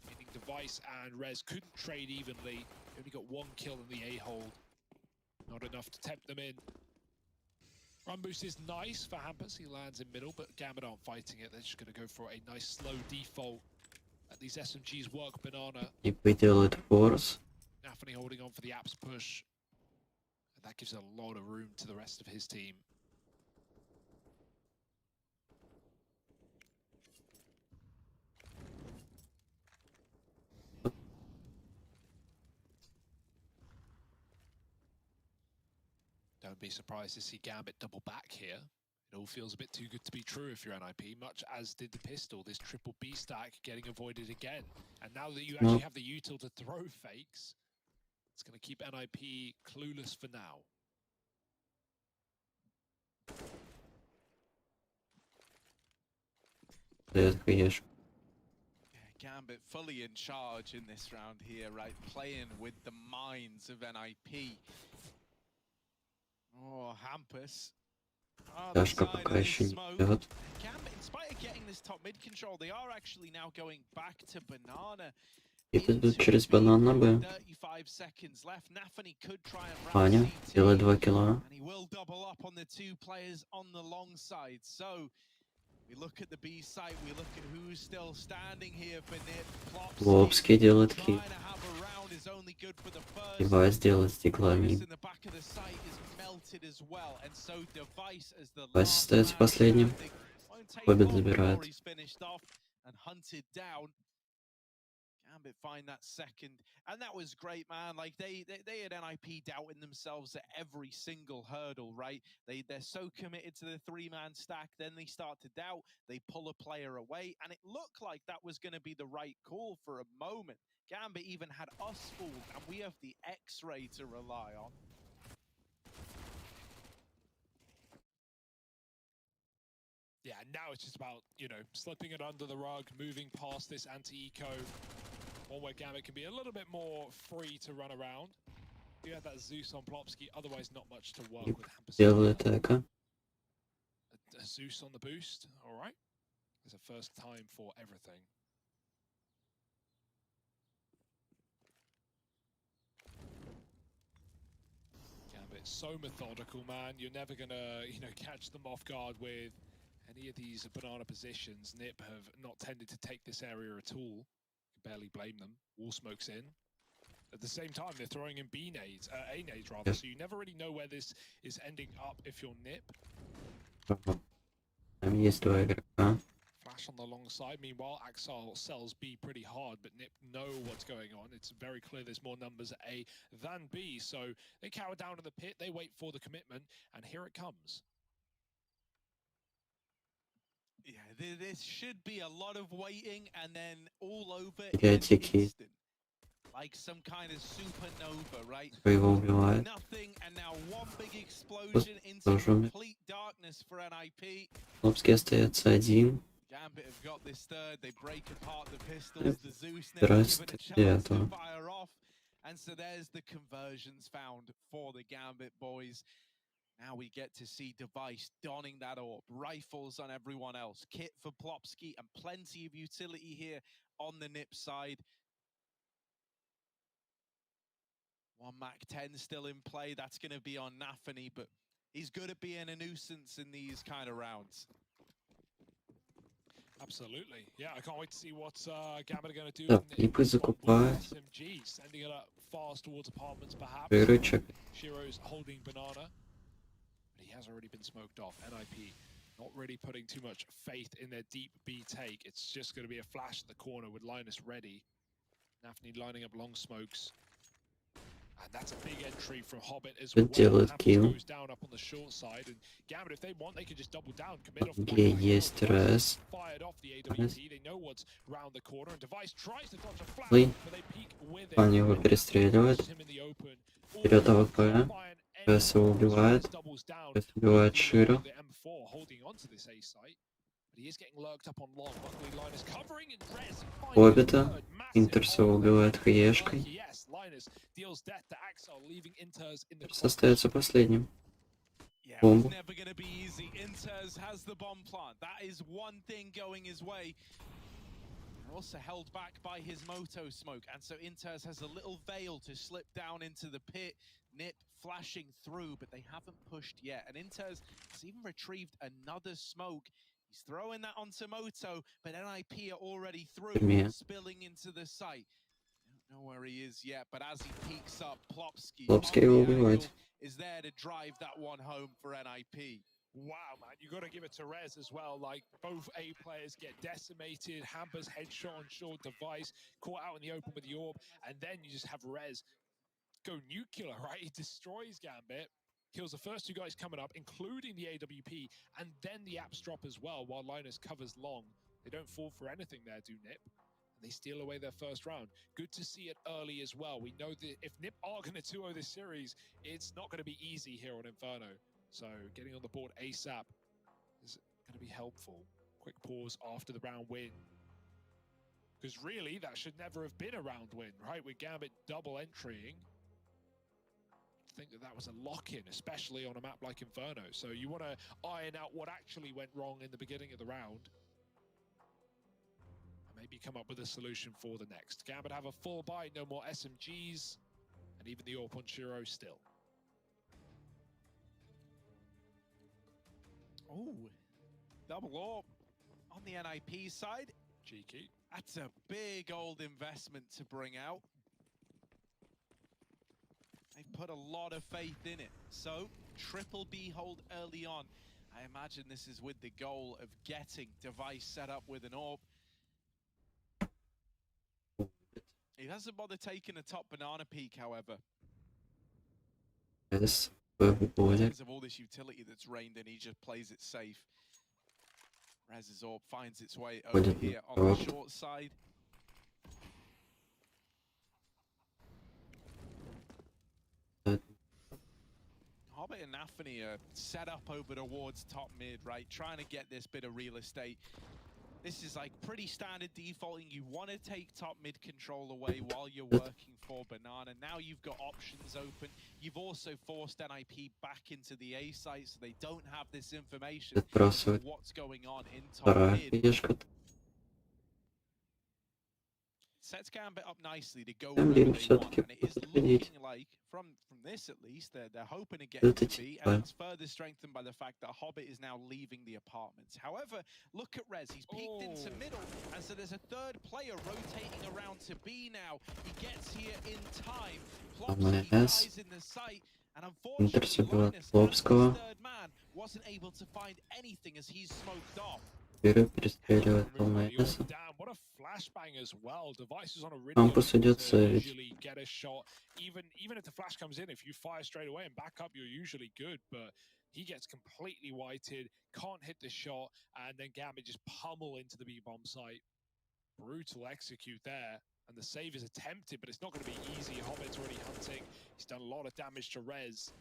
Speaker 4: Meaning Device and Rez couldn't trade evenly. Only got 1 kill in the A hold. Not enough to tempt them in. Run boost is nice for Hampus. He lands in middle, but Gambit aren't fighting it. They're just going to go for a nice slow default. At these SMGs work, Banana.
Speaker 6: ИП делает форс.
Speaker 4: Nafany holding on for the apps push. And that gives a lot of room to the rest of his team. Don't be surprised to see Gambit double back here. It all feels a bit too good to be true if you're NIP, much as did the pistol. This triple B stack getting avoided again. And now that you actually have the util to throw fakes, it's going to keep NIP clueless for now.
Speaker 5: Gambit fully in charge in this round here, right? Playing with the minds of NIP. Oh, Hampus.
Speaker 6: Тяжко пока еще не идет.
Speaker 5: Gambit, in spite of getting this top mid control, they are actually now going back to Banana.
Speaker 6: ИП идут через банан на Б.
Speaker 5: 35 seconds left. Nafany could try and
Speaker 6: Фаня делает 2 килла.
Speaker 5: and he will double up on the 2 players on the long side. So we look at the B side, we look at who's still standing here for Nip.
Speaker 6: Плопский делает килл.
Speaker 5: Trying to have a round is only good for the first.
Speaker 6: Девайс делает стеклами.
Speaker 5: In the back of the site is melted as well, and so Device as the
Speaker 6: Девайс остается последним. Hobbit забирает.
Speaker 5: He's finished off and hunted down. Gambit find that second, and that was great, man. Like they had NIP doubting themselves at every single hurdle, right? They're so committed to the 3-man stack, then they start to doubt. They pull a player away, and it looked like that was going to be the right call for a moment. Gambit even had us fooled, and we have the X-ray to rely on.
Speaker 4: Yeah, now it's just about, you know, slipping it under the rug, moving past this anti-eco. One where Gambit can be a little bit more free to run around. You have that Zeus on Plopsky, otherwise not much to work with Hampus.
Speaker 6: Делает эко.
Speaker 4: A Zeus on the boost, all right. There's a first time for everything. Gambit, so methodical, man. You're never gonna, you know, catch them off guard with any of these banana positions. Nip have not tended to take this area at all. Barely blame them. Wall smoke's in. At the same time, they're throwing in B nades, A nades rather. So you never really know where this is ending up if you're Nip.
Speaker 6: Там есть 2 игрока.
Speaker 4: Flash on the long side. Meanwhile, Axel sells B pretty hard, but Nip know what's going on. It's very clear there's more numbers at A than B. So they cower down to the pit. They wait for the commitment, and here it comes.
Speaker 5: Yeah, this should be a lot of waiting and then all over
Speaker 6: Yeah,
Speaker 5: in an
Speaker 6: Tiki.
Speaker 5: instant. Like some kind of supernova, right?
Speaker 6: Его убивает.
Speaker 5: Nothing, and now one big explosion into
Speaker 6: Тоже умер.
Speaker 5: complete darkness for NIP.
Speaker 6: Плопский остается один.
Speaker 5: Gambit have got this third, they break apart the pistols, the Zeus
Speaker 6: Здрасте,
Speaker 5: never give it a chance to
Speaker 6: этого.
Speaker 5: fire off. And so there's the conversions found for the Gambit boys. Now we get to see Device donning that orb, rifles on everyone else, kit for Plopsky, and plenty of utility here on the Nip side. One Mac-10 still in play, that's going to be on Nafany, but he's good at being a nuisance in these kind of rounds.
Speaker 4: Absolutely. Yeah, I can't wait to see what Gambit are going to do.
Speaker 6: Так, клипы закупают.
Speaker 4: SMG, sending it up fast towards apartments, perhaps.
Speaker 6: Рычаг.
Speaker 4: Shiro's holding banana, but he has already been smoked off. NIP not really putting too much faith in their deep B take. It's just going to be a flash at the corner with Linus ready. Nafany lining up long smokes. And that's a big entry from Hobbit as well.
Speaker 6: Делают килл.
Speaker 4: Goes down up on the short side, and Gambit, if they want, they could just double down, commit off the
Speaker 6: Где
Speaker 4: back.
Speaker 6: есть раз.
Speaker 4: Fired off the AWP. They know what's round the corner, and Device tries to dodge a flash,
Speaker 6: Ой.
Speaker 4: but they peek with it.
Speaker 6: Они его перестреливают. Вперед АВП. ПС его убивает. ПС убивает Широ. Хоббита. Интерса убивает хаешкой. Интерс остается последним.
Speaker 5: Yeah,
Speaker 6: Bomb.
Speaker 5: it's never going to be easy. Inters has the bomb plant. That is one thing going his way. They're also held back by his Moto smoke, and so Inters has a little veil to slip down into the pit. Nip flashing through, but they haven't pushed yet. And Inters has even retrieved another smoke. He's throwing that onto Moto, but NIP are already through,
Speaker 6: Yeah.
Speaker 5: spilling into the site. Don't know where he is yet, but as he peeks up, Plopsky
Speaker 6: Plopsky убивает.
Speaker 5: is there to drive that one home for NIP.
Speaker 4: Wow, man, you got to give it to Rez as well. Like, both A players get decimated. Hamper's headshot on short, Device caught out in the open with the orb, and then you just have Rez go nuclear, right? He destroys Gambit, kills the first two guys coming up, including the AWP, and then the apps drop as well, while Linus covers long. They don't fall for anything there, do Nip. And they steal away their first round. Good to see it early as well. We know that if Nip are going to 2-0 this series, it's not going to be easy here on Inferno. So getting on the board ASAP is going to be helpful. Quick pause after the round win. Because really, that should never have been a round win, right? With Gambit double entrying. I think that was a lock-in, especially on a map like Inferno. So you want to iron out what actually went wrong in the beginning of the round. And maybe come up with a solution for the next. Gambit have a full buy, no more SMGs. And even the AWP on Shiro still.
Speaker 5: Oh, double AWP on the NIP side.
Speaker 4: Cheeky.
Speaker 5: That's a big old investment to bring out. They put a lot of faith in it. So, triple B hold early on. I imagine this is with the goal of getting Device set up with an AWP. He hasn't bothered taking a top banana peek, however.
Speaker 6: Yes.
Speaker 5: Because of all this utility that's rained in, he just plays it safe. Rez's AWP finds its way over here on the short side. Hobbit and Nafany are set up over towards top mid, right? Trying to get this bit of real estate. This is like pretty standard defaulting. You want to take top mid control away while you're working for Banana. Now you've got options open. You've also forced NIP back into the A site, so they don't have this information of what's going on in top mid. Sets Gambit up nicely to go wherever they want, and it is looking like, from this at least, they're hoping to get into B, and that's further strengthened by the fact that Hobbit is now leaving the apartments. However, look at Rez, he's peeked into middle, and so there's a third player rotating around to B now. He gets here in time, Plopsky dies in the site, and unfortunately, Linus, as the third man, wasn't able to find anything as he's smoked off.
Speaker 6: Перестреливает полное мясо. Кампус идет сейвить.
Speaker 4: Even if the flash comes in, if you fire straight away and back up, you're usually good, but he gets completely whited, can't hit the shot, and then Gambit just pummel into the B-bomb site. Brutal execute there, and the save is attempted, but it's not going to be easy. Hobbit's already hunting. He's done a lot of damage to Rez.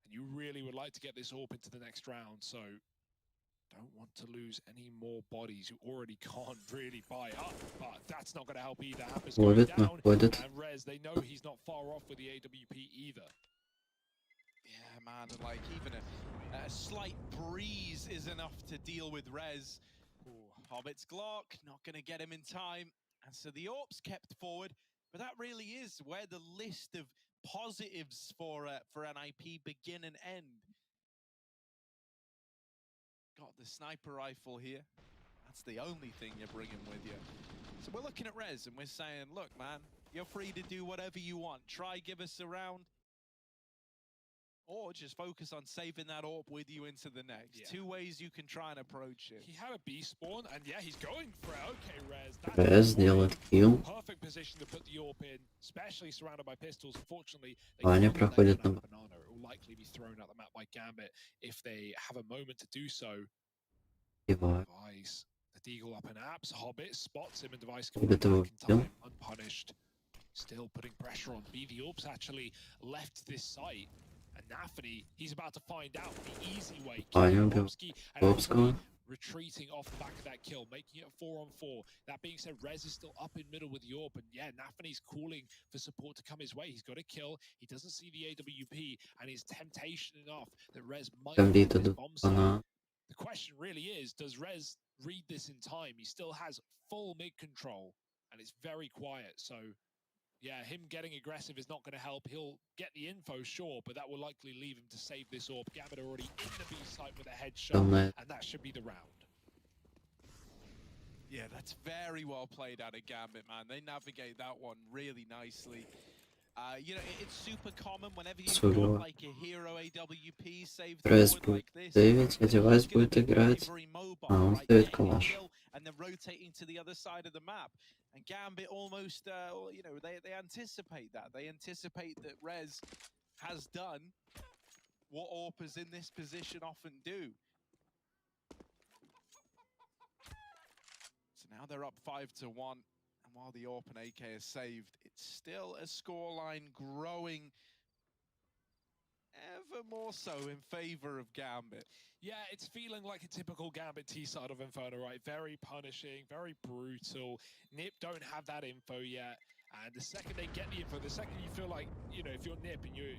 Speaker 4: And you really would like to get this AWP into the next round, so Don't want to lose any more bodies who already can't really buy up, but that's not going to help either. Hampus going
Speaker 6: Ходит,
Speaker 4: down,
Speaker 6: находит.
Speaker 4: and Rez, they know he's not far off with the AWP either.
Speaker 5: Yeah, man, and like even a slight breeze is enough to deal with Rez. Hobbit's Glock not going to get him in time, and so the AWP's kept forward. But that really is where the list of positives for NIP begin and end. Got the sniper rifle here. That's the only thing you're bringing with you. So we're looking at Rez and we're saying, look, man, you're free to do whatever you want. Try give us a round. Or just focus on saving that AWP with you into the next.
Speaker 4: Yeah.
Speaker 5: Two ways you can try and approach it.
Speaker 4: He had a B spawn, and yeah, he's going for it. Okay, Rez.
Speaker 6: Rez делает килл.
Speaker 4: Perfect position to put the AWP in, especially surrounded by pistols. Unfortunately,
Speaker 6: Ваня проходит на...
Speaker 4: banana. It will likely be thrown out the map by Gambit if they have a moment to do so.
Speaker 6: Device.
Speaker 4: Device. The Deagle up and apps. Hobbit spots him, and Device can
Speaker 6: Hobbit
Speaker 4: back in
Speaker 6: его
Speaker 4: time, unpunished. Still putting pressure on B. The AWP's actually left this site. And Nafany, he's about to find out the easy way.
Speaker 6: Ваня убил Лобского.
Speaker 4: Retreating off the back of that kill, making it a 4-on-4. That being said, Rez is still up in middle with the AWP, and yeah, Nafany's calling for support to come his way. He's got a kill. He doesn't see the AWP, and his temptation enough that Rez might
Speaker 6: Gambit
Speaker 4: have his
Speaker 6: идут
Speaker 4: bomb site.
Speaker 6: банан.
Speaker 4: The question really is, does Rez read this in time? He still has full mid control, and it's very quiet, so yeah, him getting aggressive is not going to help. He'll get the info, sure, but that will likely leave him to save this AWP. Gambit already in the B site with a headshot, and that should be the round.
Speaker 5: Yeah, that's very well played out of Gambit, man. They navigate that one really nicely. You know, it's super common whenever you've got like a hero AWP saved forward like this.
Speaker 6: Сейвить, а девайс будет играть. А он ставит калаш.
Speaker 5: And then rotating to the other side of the map. And Gambit almost, you know, they anticipate that. They anticipate that Rez has done what AWPers in this position often do. So now they're up 5-1. And while the AWP and AK is saved, it's still a scoreline growing ever more so in favor of Gambit.
Speaker 4: Yeah, it's feeling like a typical Gambit T-side of Inferno, right? Very punishing, very brutal. NIP don't have that info yet. And the second they get the info, the second you feel like, you know, if you're NIP and you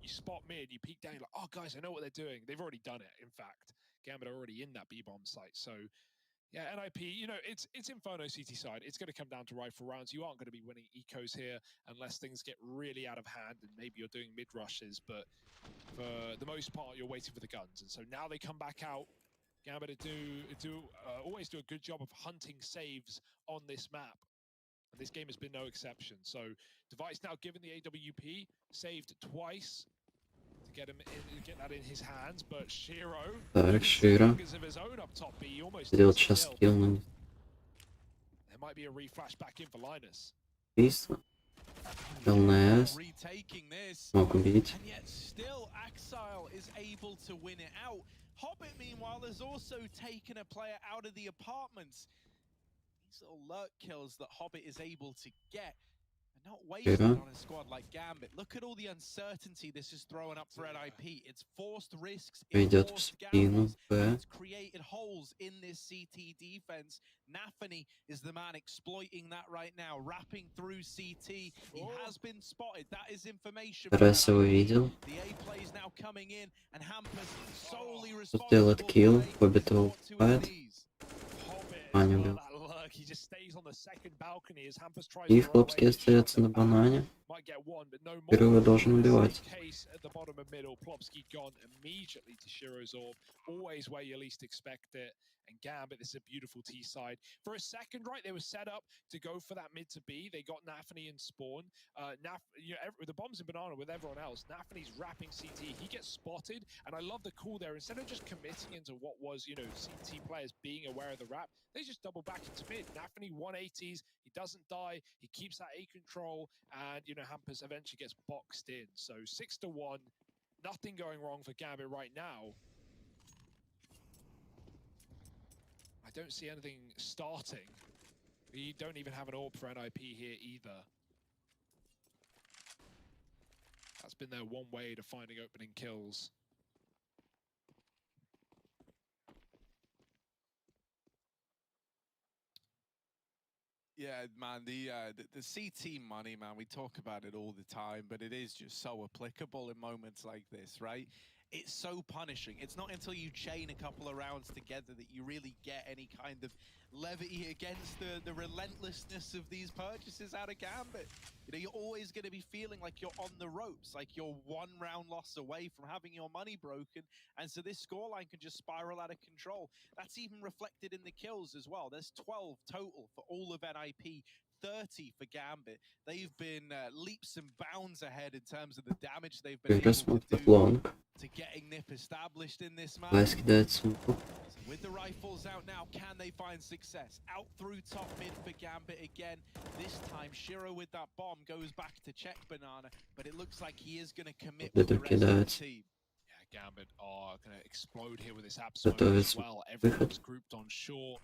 Speaker 4: spot mid, you peek down, you're like, oh, guys, I know what they're doing. They've already done it, in fact. Gambit are already in that B-bomb site. So, yeah, NIP, you know, it's Inferno CT side. It's going to come down to rifle rounds. You aren't going to be winning ecos here unless things get really out of hand and maybe you're doing mid rushes. But for the most part, you're waiting for the guns. And so now they come back out. Gambit always do a good job of hunting saves on this map. And this game has been no exception. So Device now given the AWP, saved twice to get him in, get that in his hands, but Shiro
Speaker 6: Так, Шира. Сделал сейчас скилл, но не...
Speaker 4: There might be a reflash back in for Linus.
Speaker 6: Убийство. Дал на С. Мог убить.
Speaker 5: And yet still Axile is able to win it out. Hobbit, meanwhile, has also taken a player out of the apartments. These little lurk kills that Hobbit is able to get. Not wasted on a squad like Gambit. Look at all the uncertainty this is throwing up for NIP. It's forced risks, it's forced gambles, it's created holes in this CT defense. Nafany is the man exploiting that right now, wrapping through CT. He has been spotted. That is information.
Speaker 6: Раз его видел.
Speaker 5: The A play is now coming in, and Hampus solely responsible.
Speaker 6: Делает килл, Хоббит его убивает. Ваня убил. И Флопский остается на банане. Первый должен убивать.
Speaker 4: And Gambit, this is a beautiful T side. For a second, right, they were set up to go for that mid to B. They got Nafany and Spawn. You know, the bombs in Banana with everyone else. Nafany's wrapping CT. He gets spotted, and I love the call there. Instead of just committing into what was, you know, CT players being aware of the wrap, they just double back into mid. Nafany 180s. He doesn't die. He keeps that A control, and you know, Hampus eventually gets boxed in. So 6-1. Nothing going wrong for Gambit right now. I don't see anything starting. We don't even have an AWP for NIP here either. That's been their one way to finding opening kills.
Speaker 5: Yeah, man, the CT money, man, we talk about it all the time, but it is just so applicable in moments like this, right? It's so punishing. It's not until you chain a couple of rounds together that you really get any kind of levity against the relentlessness of these purchases out of Gambit. You know, you're always going to be feeling like you're on the ropes, like you're one round loss away from having your money broken. And so this scoreline can just spiral out of control. That's even reflected in the kills as well. There's 12 total for all of NIP, 30 for Gambit. They've been leaps and bounds ahead in terms of the damage they've been able
Speaker 6: Смог
Speaker 5: to
Speaker 6: так
Speaker 5: do
Speaker 6: long.
Speaker 5: to getting Nip established in this map.
Speaker 6: Лайс кидает сумку.
Speaker 5: So with the rifles out now, can they find success? Out through top mid for Gambit again. This time, Shiro with that bomb goes back to check Banana, but it looks like he is going to commit with the rest of the
Speaker 6: Кидается.
Speaker 5: team.
Speaker 4: Yeah, Gambit are going to explode here with this absolute
Speaker 6: Готовится
Speaker 4: as well.
Speaker 6: выход.
Speaker 4: Everyone's grouped on short.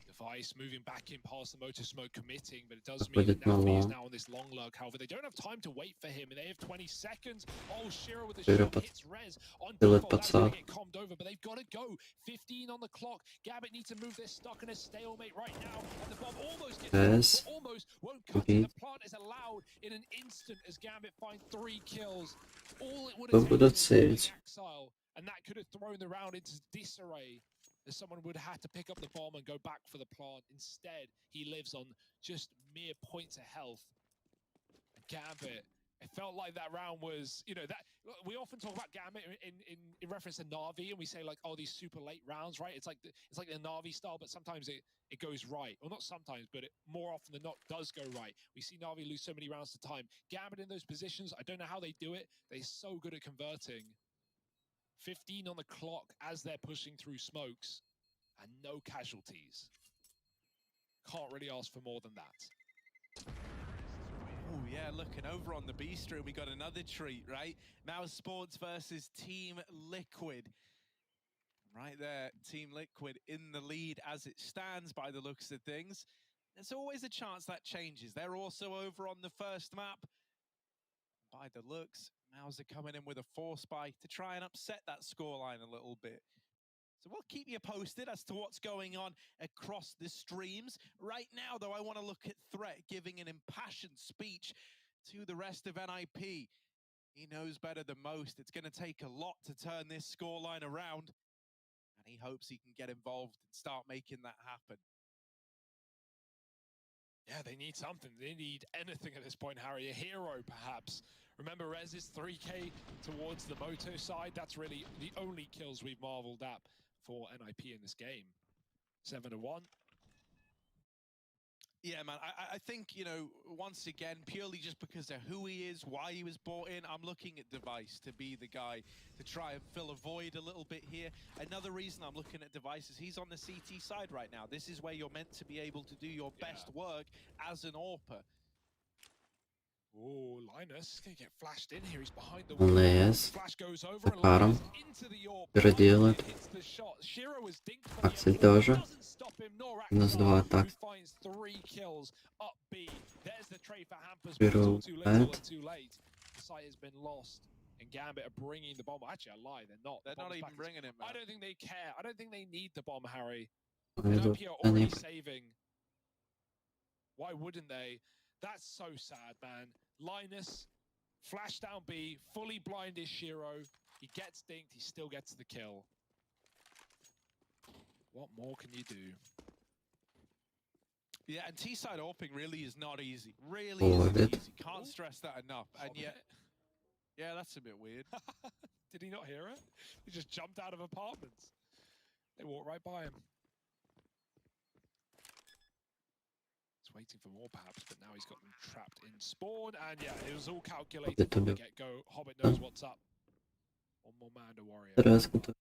Speaker 4: Device moving back in past the motor smoke, committing, but it does mean that
Speaker 6: Выходит на
Speaker 4: Navi is
Speaker 6: лонг.
Speaker 4: now on this long lurk. However, they don't have time to wait for him, and they have 20 seconds. Oh, Shiro with the
Speaker 6: Shiro
Speaker 4: shot
Speaker 6: под-
Speaker 4: hits Rez on
Speaker 6: делает
Speaker 4: default. That's going to
Speaker 6: подсад.
Speaker 4: get calmed over, but they've got to go. 15 on the clock. Gambit needs to move. They're stuck in a stalemate right now, and the bomb almost gets
Speaker 6: Yes.
Speaker 4: but almost won't cut
Speaker 6: Okay.
Speaker 4: it. The plant is allowed in an instant as Gambit find 3 kills. All it would
Speaker 6: Кто
Speaker 4: have taken
Speaker 6: будет
Speaker 4: is killing
Speaker 6: сейвить?
Speaker 4: Exile, and that could have thrown the round into disarray, as someone would have to pick up the bomb and go back for the plant. Instead, he lives on just mere points of health. Gambit, it felt like that round was, you know, that we often talk about Gambit in reference to Na'Vi, and we say like, oh, these super late rounds, right? It's like the Na'Vi style, but sometimes it goes right. Well, not sometimes, but it more often than not does go right. We see Na'Vi lose so many rounds to time. Gambit in those positions, I don't know how they do it. They're so good at converting. 15 on the clock as they're pushing through smokes, and no casualties. Can't really ask for more than that.
Speaker 5: Oh yeah, looking over on the B stream, we got another treat, right? Mouse Sports versus Team Liquid. Right there, Team Liquid in the lead as it stands by the looks of things. There's always a chance that changes. They're also over on the first map. By the looks, Mouse are coming in with a force spike to try and upset that scoreline a little bit. So we'll keep you posted as to what's going on across the streams. Right now, though, I want to look at Threat giving an impassioned speech to the rest of NIP. He knows better than most. It's going to take a lot to turn this scoreline around, and he hopes he can get involved and start making that happen.
Speaker 4: Yeah, they need something. They need anything at this point, Harry. A hero, perhaps. Remember, Rez is 3k towards the Moto side. That's really the only kills we've marveled at for NIP in this game. 7-1.
Speaker 5: Yeah, man, I think, you know, once again, purely just because of who he is, why he was brought in, I'm looking at Device to be the guy to try and fill a void a little bit here. Another reason I'm looking at Device is he's on the CT side right now. This is where you're meant to be able to do your best work as an AWPer.
Speaker 4: Oh, Linus going to get flashed in here. He's behind the
Speaker 6: Он
Speaker 4: wall.
Speaker 6: ЕС.
Speaker 4: Flash goes over and
Speaker 6: Паром.
Speaker 4: Linus into the AWP.
Speaker 6: Переделает.
Speaker 4: Hits the shot. Shiro was dinked for the
Speaker 6: Аксель
Speaker 4: M4.
Speaker 6: тоже.
Speaker 4: Doesn't stop him, nor
Speaker 6: Минус 2
Speaker 4: Axar,
Speaker 6: атак.
Speaker 4: who finds 3 kills up B. There's the trade for Hampers, but
Speaker 6: Shiro
Speaker 4: it's all too little
Speaker 6: bad.
Speaker 4: and too late. The site has been lost, and Gambit are bringing the bomb. Actually, I lie, they're not.
Speaker 5: They're
Speaker 4: The
Speaker 5: not
Speaker 4: bomb's
Speaker 5: even
Speaker 4: back.
Speaker 5: bringing it, man.
Speaker 4: I don't think they care. I don't think they need the bomb, Harry.
Speaker 6: Идут
Speaker 4: NIP are
Speaker 6: на
Speaker 4: already
Speaker 6: них.
Speaker 4: saving. Why wouldn't they? That's so sad, man. Linus, flash down B, fully blind is Shiro. He gets dinked, he still gets the kill. What more can you do?
Speaker 5: Yeah, and T-side AWPing really is not easy. Really
Speaker 6: Forward
Speaker 5: isn't
Speaker 6: it.
Speaker 5: easy. Can't stress that enough. And yet, yeah, that's a bit weird.
Speaker 4: Did he not hear it? He just jumped out of apartments. They walked right by him. He's waiting for more perhaps, but now he's got them trapped in spawn. And yeah, it was all calculated from the get-go. Hobbit knows what's up. One more man to worry about.
Speaker 6: Раскнуто.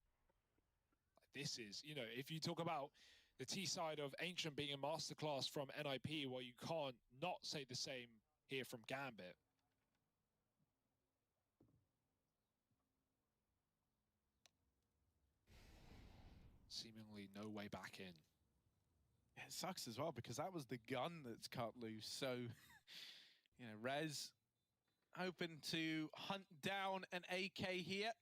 Speaker 4: This is, you know, if you talk about the T side of Ancient being a masterclass from NIP, well, you can't not say the same here from Gambit. Seemingly no way back in.
Speaker 5: It sucks as well because that was the gun that's cut loose. So, you know, Rez hoping to hunt down an AK here.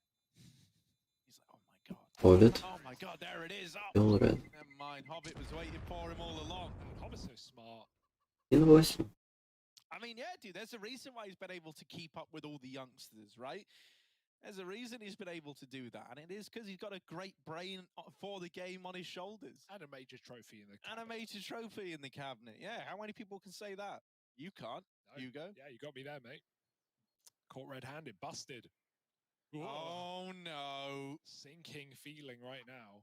Speaker 5: He's like, oh my god.
Speaker 6: Hold it.
Speaker 5: Oh my god, there it is. Oh,
Speaker 6: Kill Red.
Speaker 5: never mind. Hobbit was waiting for him all along.
Speaker 4: And Hobbit's so smart.
Speaker 6: 1-8.
Speaker 5: I mean, yeah, dude, there's a reason why he's been able to keep up with all the youngsters, right? There's a reason he's been able to do that, and it is because he's got a great brain for the game on his shoulders.
Speaker 4: And a major trophy in the cabinet.
Speaker 5: And a major trophy in the cabinet. Yeah, how many people can say that? You can't.
Speaker 4: No.
Speaker 5: Hugo.
Speaker 4: Yeah, you got me there, mate. Caught red-handed, busted.
Speaker 5: Oh, no.
Speaker 4: Sinking feeling right now.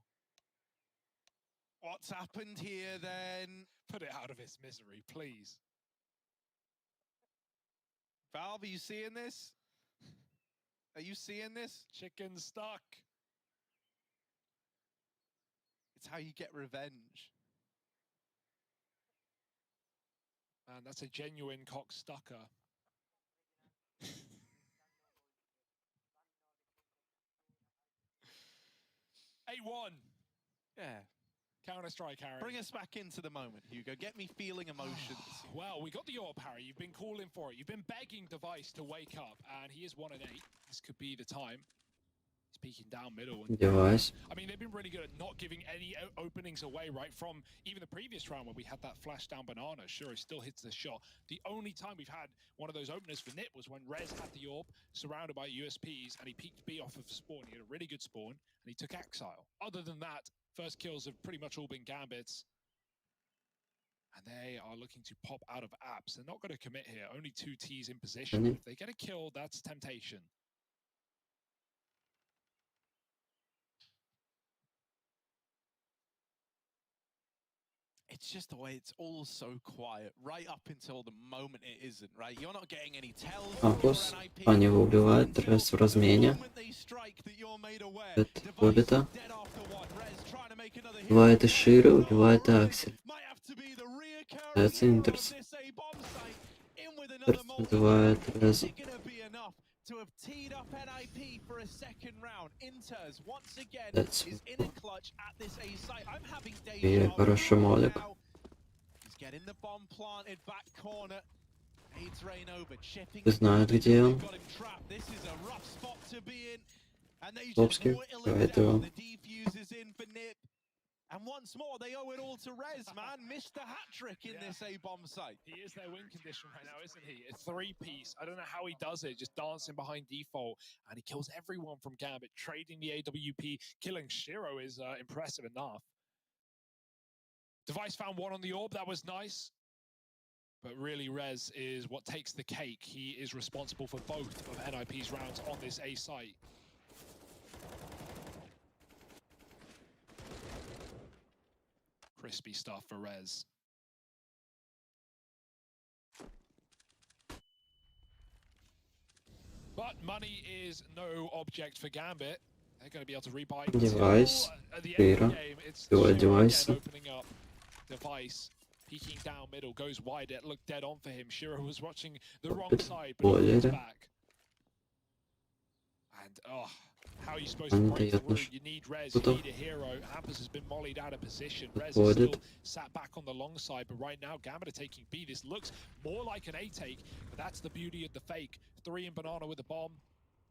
Speaker 5: What's happened here, then?
Speaker 4: Put it out of its misery, please.
Speaker 5: Valve, are you seeing this? Are you seeing this?
Speaker 4: Chicken stuck.
Speaker 5: It's how you get revenge.
Speaker 4: Man, that's a genuine cock stucker. 8-1.
Speaker 5: Yeah.
Speaker 4: Counter-Strike, Harry.
Speaker 5: Bring us back into the moment, Hugo. Get me feeling emotions.
Speaker 4: Well, we got the AWP, Harry. You've been calling for it. You've been begging Device to wake up, and he is 1-8. This could be the time. He's peeking down middle. And
Speaker 6: Device.
Speaker 4: I mean, they've been really good at not giving any openings away, right? From even the previous round where we had that flash down banana. Sure, he still hits the shot. The only time we've had one of those openers for Nip was when Rez had the AWP surrounded by USPs, and he peeked B off of spawn. He had a really good spawn, and he took Exile. Other than that, first kills have pretty much all been Gambits. And they are looking to pop out of apps. They're not going to commit here. Only 2 Ts in position. If they get a kill, that's temptation.
Speaker 5: It's just the way it's all so quiet, right up until the moment it isn't, right? You're not getting any tells.
Speaker 6: Кампус. Они его убивают. Рез в размене. Хоббита. Убивает и Шира, убивает Аксель. Это Интерс. Интерс убивает Реза.
Speaker 5: To have teed up NIP for a second round. Inters once again is in a clutch at this A site. I'm having
Speaker 6: И хороший молик.
Speaker 5: He's getting the bomb planted back corner. Aids rain over, chipping.
Speaker 6: Знают, где он.
Speaker 5: This is a rough spot to be in. And they just
Speaker 6: Лобский.
Speaker 5: whittle it down. The defuse is in for Nip. And once more, they owe it all to Rez, man. Missed the hat-trick in this A-bomb site.
Speaker 4: He is their win condition right now, isn't he? A 3-piece. I don't know how he does it, just dancing behind default. And he kills everyone from Gambit, trading the AWP. Killing Shiro is impressive enough. Device found one on the AWP. That was nice. But really, Rez is what takes the cake. He is responsible for both of NIP's rounds on this A site. Crispy stuff for Rez. But money is no object for Gambit. They're going to be able to rebuy.
Speaker 6: Device.
Speaker 4: At the end of the game, it's
Speaker 6: Device.
Speaker 4: opening up. Device peeking down middle, goes wide. It looked dead on for him. Shiro was watching the wrong side, but he comes back. And how are you supposed to break through? You need Rez, you need a hero. Hampus has been mollied out of position. Rez is still sat back on the long side, but right now Gambit are taking B. This looks more like an A take, but that's the beauty of the fake. 3 in banana with a bomb.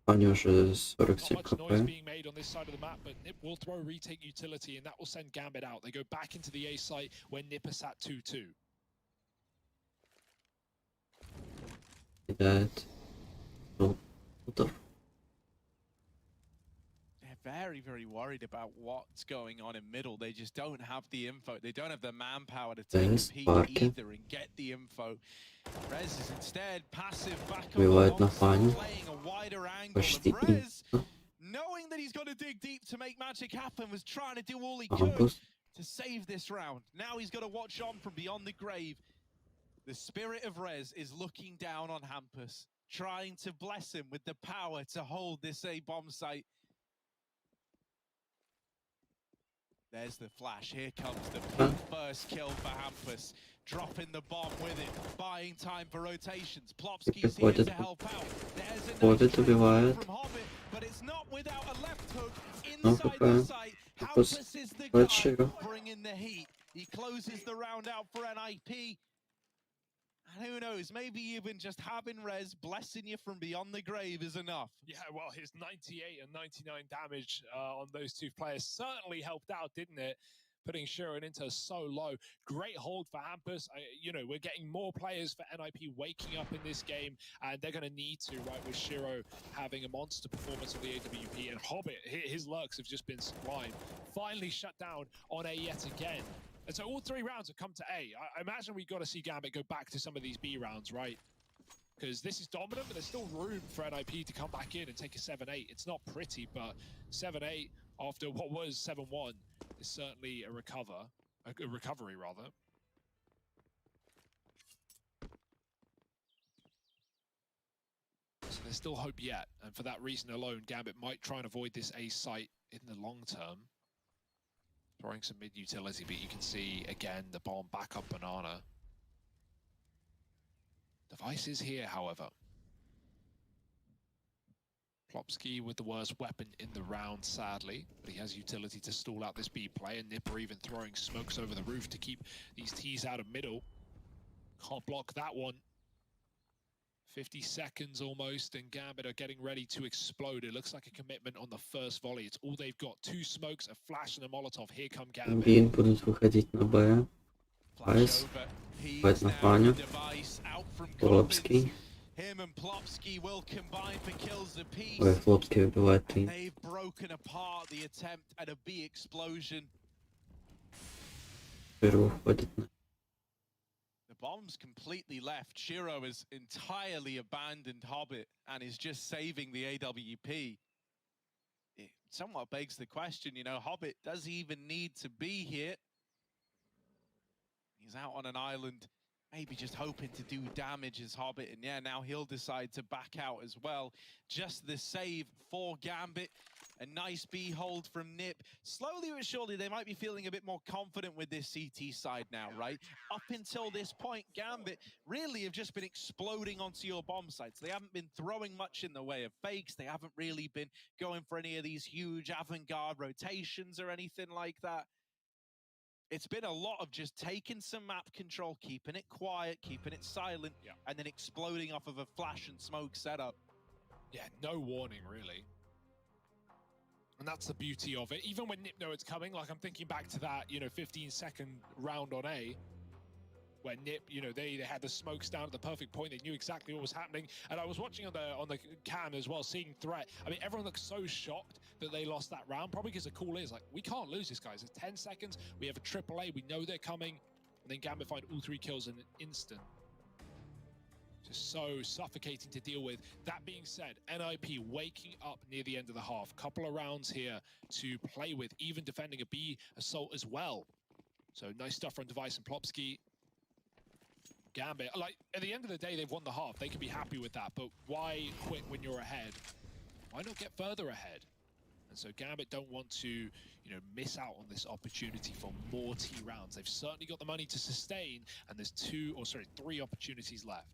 Speaker 6: Они уже 47
Speaker 4: Not much noise
Speaker 6: кп.
Speaker 4: being made on this side of the map, but Nip will throw retake utility, and that will send Gambit out. They go back into the A site where Nip is at 2-2.
Speaker 6: Кидает. Удар.
Speaker 5: Very, very worried about what's going on in middle. They just don't have the info. They don't have the manpower to take a peek either and get the info. Rez is instead passive back on the long side, playing a wider angle. And Rez, knowing that he's got to dig deep to make magic happen, was trying to do all he could to save this round. Now he's got to watch on from beyond the grave. The spirit of Rez is looking down on Hampus, trying to bless him with the power to hold this A-bomb site. There's the flash. Here comes the first kill for Hampus. Dropping the bomb with it. Buying time for rotations. Plopsky's here to help out. There's another from Hobbit, but it's not without a left hook inside the site. Hampus is the guy bringing the heat. He closes the round out for NIP. And who knows, maybe even just having Rez blessing you from beyond the grave is enough.
Speaker 4: Yeah, well, his 98 and 99 damage on those 2 players certainly helped out, didn't it? putting Shiro into so low. Great hold for Hampus. We're getting more players for NIP waking up in this game, and they're going to need to, right, with Shiro having a monster performance on the AWP, and Hobbit, his lurks have just been sublime. Finally shut down on A yet again. And so all 3 rounds have come to A. I imagine we've got to see Gambit go back to some of these B rounds, right? Because this is dominant, but there's still room for NIP to come back in and take a 7-8. It's not pretty, but 7-8 after what was 7-1 is certainly a recovery rather. So there's still hope yet, and for that reason alone, Gambit might try and avoid this A site in the long term. Throwing some mid-utility, but you can see, again, the bomb back up banana. Device is here, however. Plopsky with the worst weapon in the round, sadly, but he has utility to stall out this B play, and Nipper even throwing smokes over the roof to keep these T's out of middle. Can't block that one. 50 seconds almost, and Gambit are getting ready to explode. It looks like a commitment on the first volley. It's all they've got. 2 smokes, a flash, and a Molotov. Here come Gambit.
Speaker 6: Гамбит будут выходить на Б. Айс. Бэт на Фаню. Плопский. Ой, Плопский убивает 3.
Speaker 5: They've broken apart the attempt at a B explosion.
Speaker 6: Первый уходит на...
Speaker 5: The bomb's completely left. Shiro has entirely abandoned Hobbit and is just saving the AWP. It somewhat begs the question, Hobbit, does he even need to be here? He's out on an island, maybe just hoping to do damage as Hobbit, and yeah, now he'll decide to back out as well. Just the save for Gambit. A nice B hold from Nip. Slowly but surely, they might be feeling a bit more confident with this CT side now, right? Up until this point, Gambit really have just been exploding onto your bomb sites. They haven't been throwing much in the way of fakes. They haven't really been going for any of these huge avant-garde rotations or anything like that. It's been a lot of just taking some map control, keeping it quiet, keeping it silent, and then exploding off of a flash and smoke setup.
Speaker 4: Yeah, no warning, really. And that's the beauty of it. Even when Nip know it's coming, like I'm thinking back to that, 15-second round on A, where Nip, they had the smokes down at the perfect point. They knew exactly what was happening. And I was watching on the cam as well, seeing threat. I mean, everyone looks so shocked that they lost that round, probably because the call is like, we can't lose this, guys. It's 10 seconds. We have a AAA. We know they're coming. And then Gambit find all 3 kills in an instant. Just so suffocating to deal with. That being said, NIP waking up near the end of the half. Couple of rounds here to play with, even defending a B assault as well. So nice stuff from Device and Plopsky. Gambit, like, at the end of the day, they've won the half. They can be happy with that, but why quit when you're ahead? Why not get further ahead? And so Gambit don't want to, miss out on this opportunity for more T rounds. They've certainly got the money to sustain, and there's 3 opportunities left.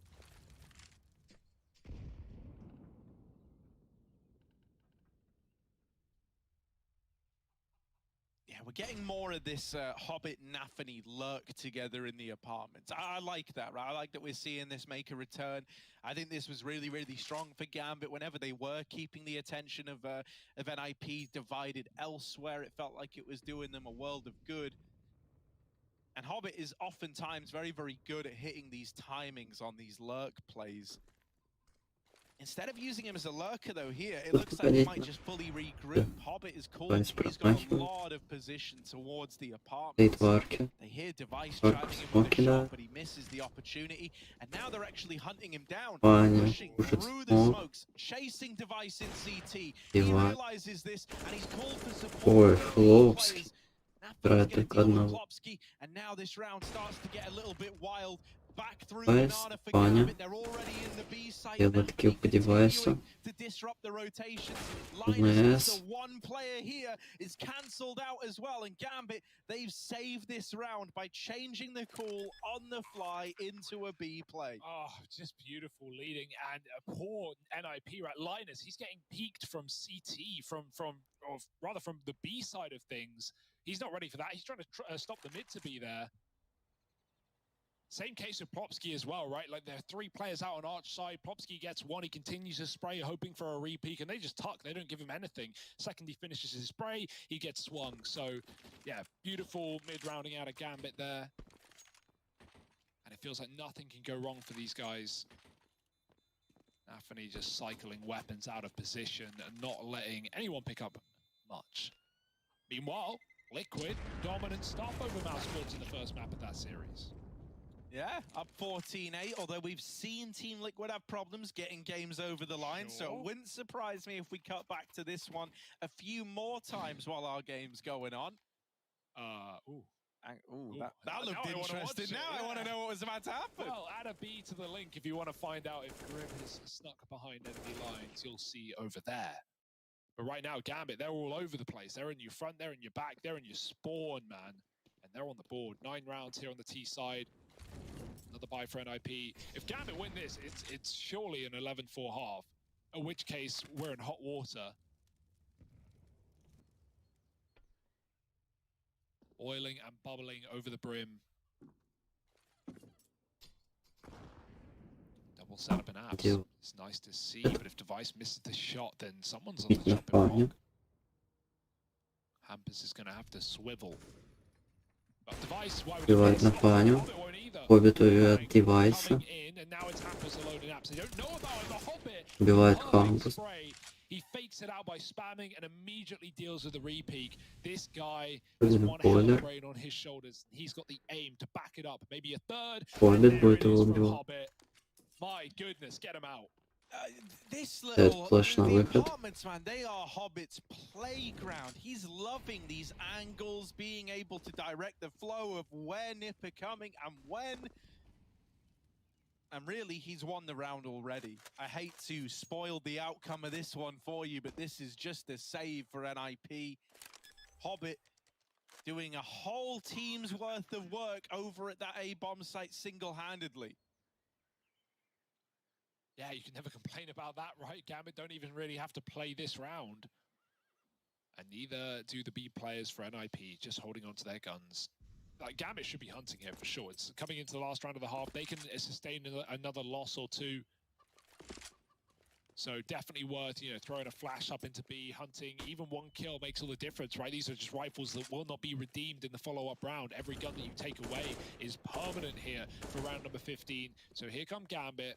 Speaker 5: We're getting more of this Hobbit Nathany lurk together in the apartments. I like that, right? I like that we're seeing this make a return. I think this was really, really strong for Gambit whenever they were keeping the attention of NIP divided elsewhere. It felt like it was doing them a world of good. And Hobbit is oftentimes very, very good at hitting these timings on these lurk plays. Instead of using him as a lurker, though, here, it looks like he might just fully regroup. Hobbit is cool. He's got a lot of position towards the apartment. They hear Device driving him with a shot, but he misses the opportunity. And now they're actually hunting him down, pushing through the smokes, chasing Device in CT. He realizes this, and he's called for support. Plopsky. And now this round starts to get a little bit wild. Back through banana for Gambit. They're already in the B site. To disrupt the rotations. Linus, the one player here, is cancelled out as well. And Gambit, they've saved this round by changing the call on the fly into a B play.
Speaker 4: Oh, just beautiful leading, and a poor NIP, right? Linus, he's getting peaked from CT, from the B side of things. He's not ready for that. He's trying to stop the mid to be there. Same case with Plopsky as well, right? Like, there are 3 players out on Arch side. Plopsky gets 1. He continues to spray, hoping for a repeat, and they just tuck. They don't give him anything. Second, he finishes his spray. He gets swung. So, yeah, beautiful mid-rounding out of Gambit there. And it feels like nothing can go wrong for these guys. Anthony just cycling weapons out of position and not letting anyone pick up much. Meanwhile, Liquid, dominant stop over Mouse Sports in the first map of that series.
Speaker 5: Yeah, up 14-8, although we've seen Team Liquid have problems getting games over the line, so it wouldn't surprise me if we cut back to this one a few more times while our game's going on. That looked interesting. Now I want to know what was about to happen.
Speaker 4: Well, add a B to the link if you want to find out if Grim has snuck behind enemy lines. You'll see over there. But right now, Gambit, they're all over the place. They're in your front, they're in your back, they're in your spawn, man. And they're on the board. 9 rounds here on the T side. Another buy for NIP. If Gambit win this, it's surely an 11-4 half. In which case, we're in hot water. Oiling and bubbling over the brim. Double setup and apps. It's nice to see, but if Device misses the shot, then someone's on the chopping block. Hampus is going to have to swivel. But Device, why would he
Speaker 6: Убивает на паню. Хоббит убивает Девайса. Убивает Хампус.
Speaker 4: He fakes it out by spamming and immediately deals with the repeak. This guy has one hell of a brain on his shoulders. He's got the aim to back it up. Maybe a third.
Speaker 6: Хоббит будет его убивать.
Speaker 4: My goodness, get him out.
Speaker 5: This little
Speaker 6: the
Speaker 5: apartments, man, they are Hobbit's playground. He's loving these angles, being able to direct the flow of where Nip are coming and when. And really, he's won the round already. I hate to spoil the outcome of this one for you, but this is just a save for NIP. Hobbit doing a whole team's worth of work over at that A-bomb site single-handedly.
Speaker 4: Yeah, you can never complain about that, right? Gambit don't even really have to play this round. And neither do the B players for NIP, just holding on to their guns. Like, Gambit should be hunting here for sure. It's coming into the last round of the half. They can sustain another loss or 2. So definitely worth, you know, throwing a flash up into B, hunting. Even 1 kill makes all the difference, right? These are just rifles that will not be redeemed in the follow-up round. Every gun that you take away is permanent here for round number 15. So here come Gambit.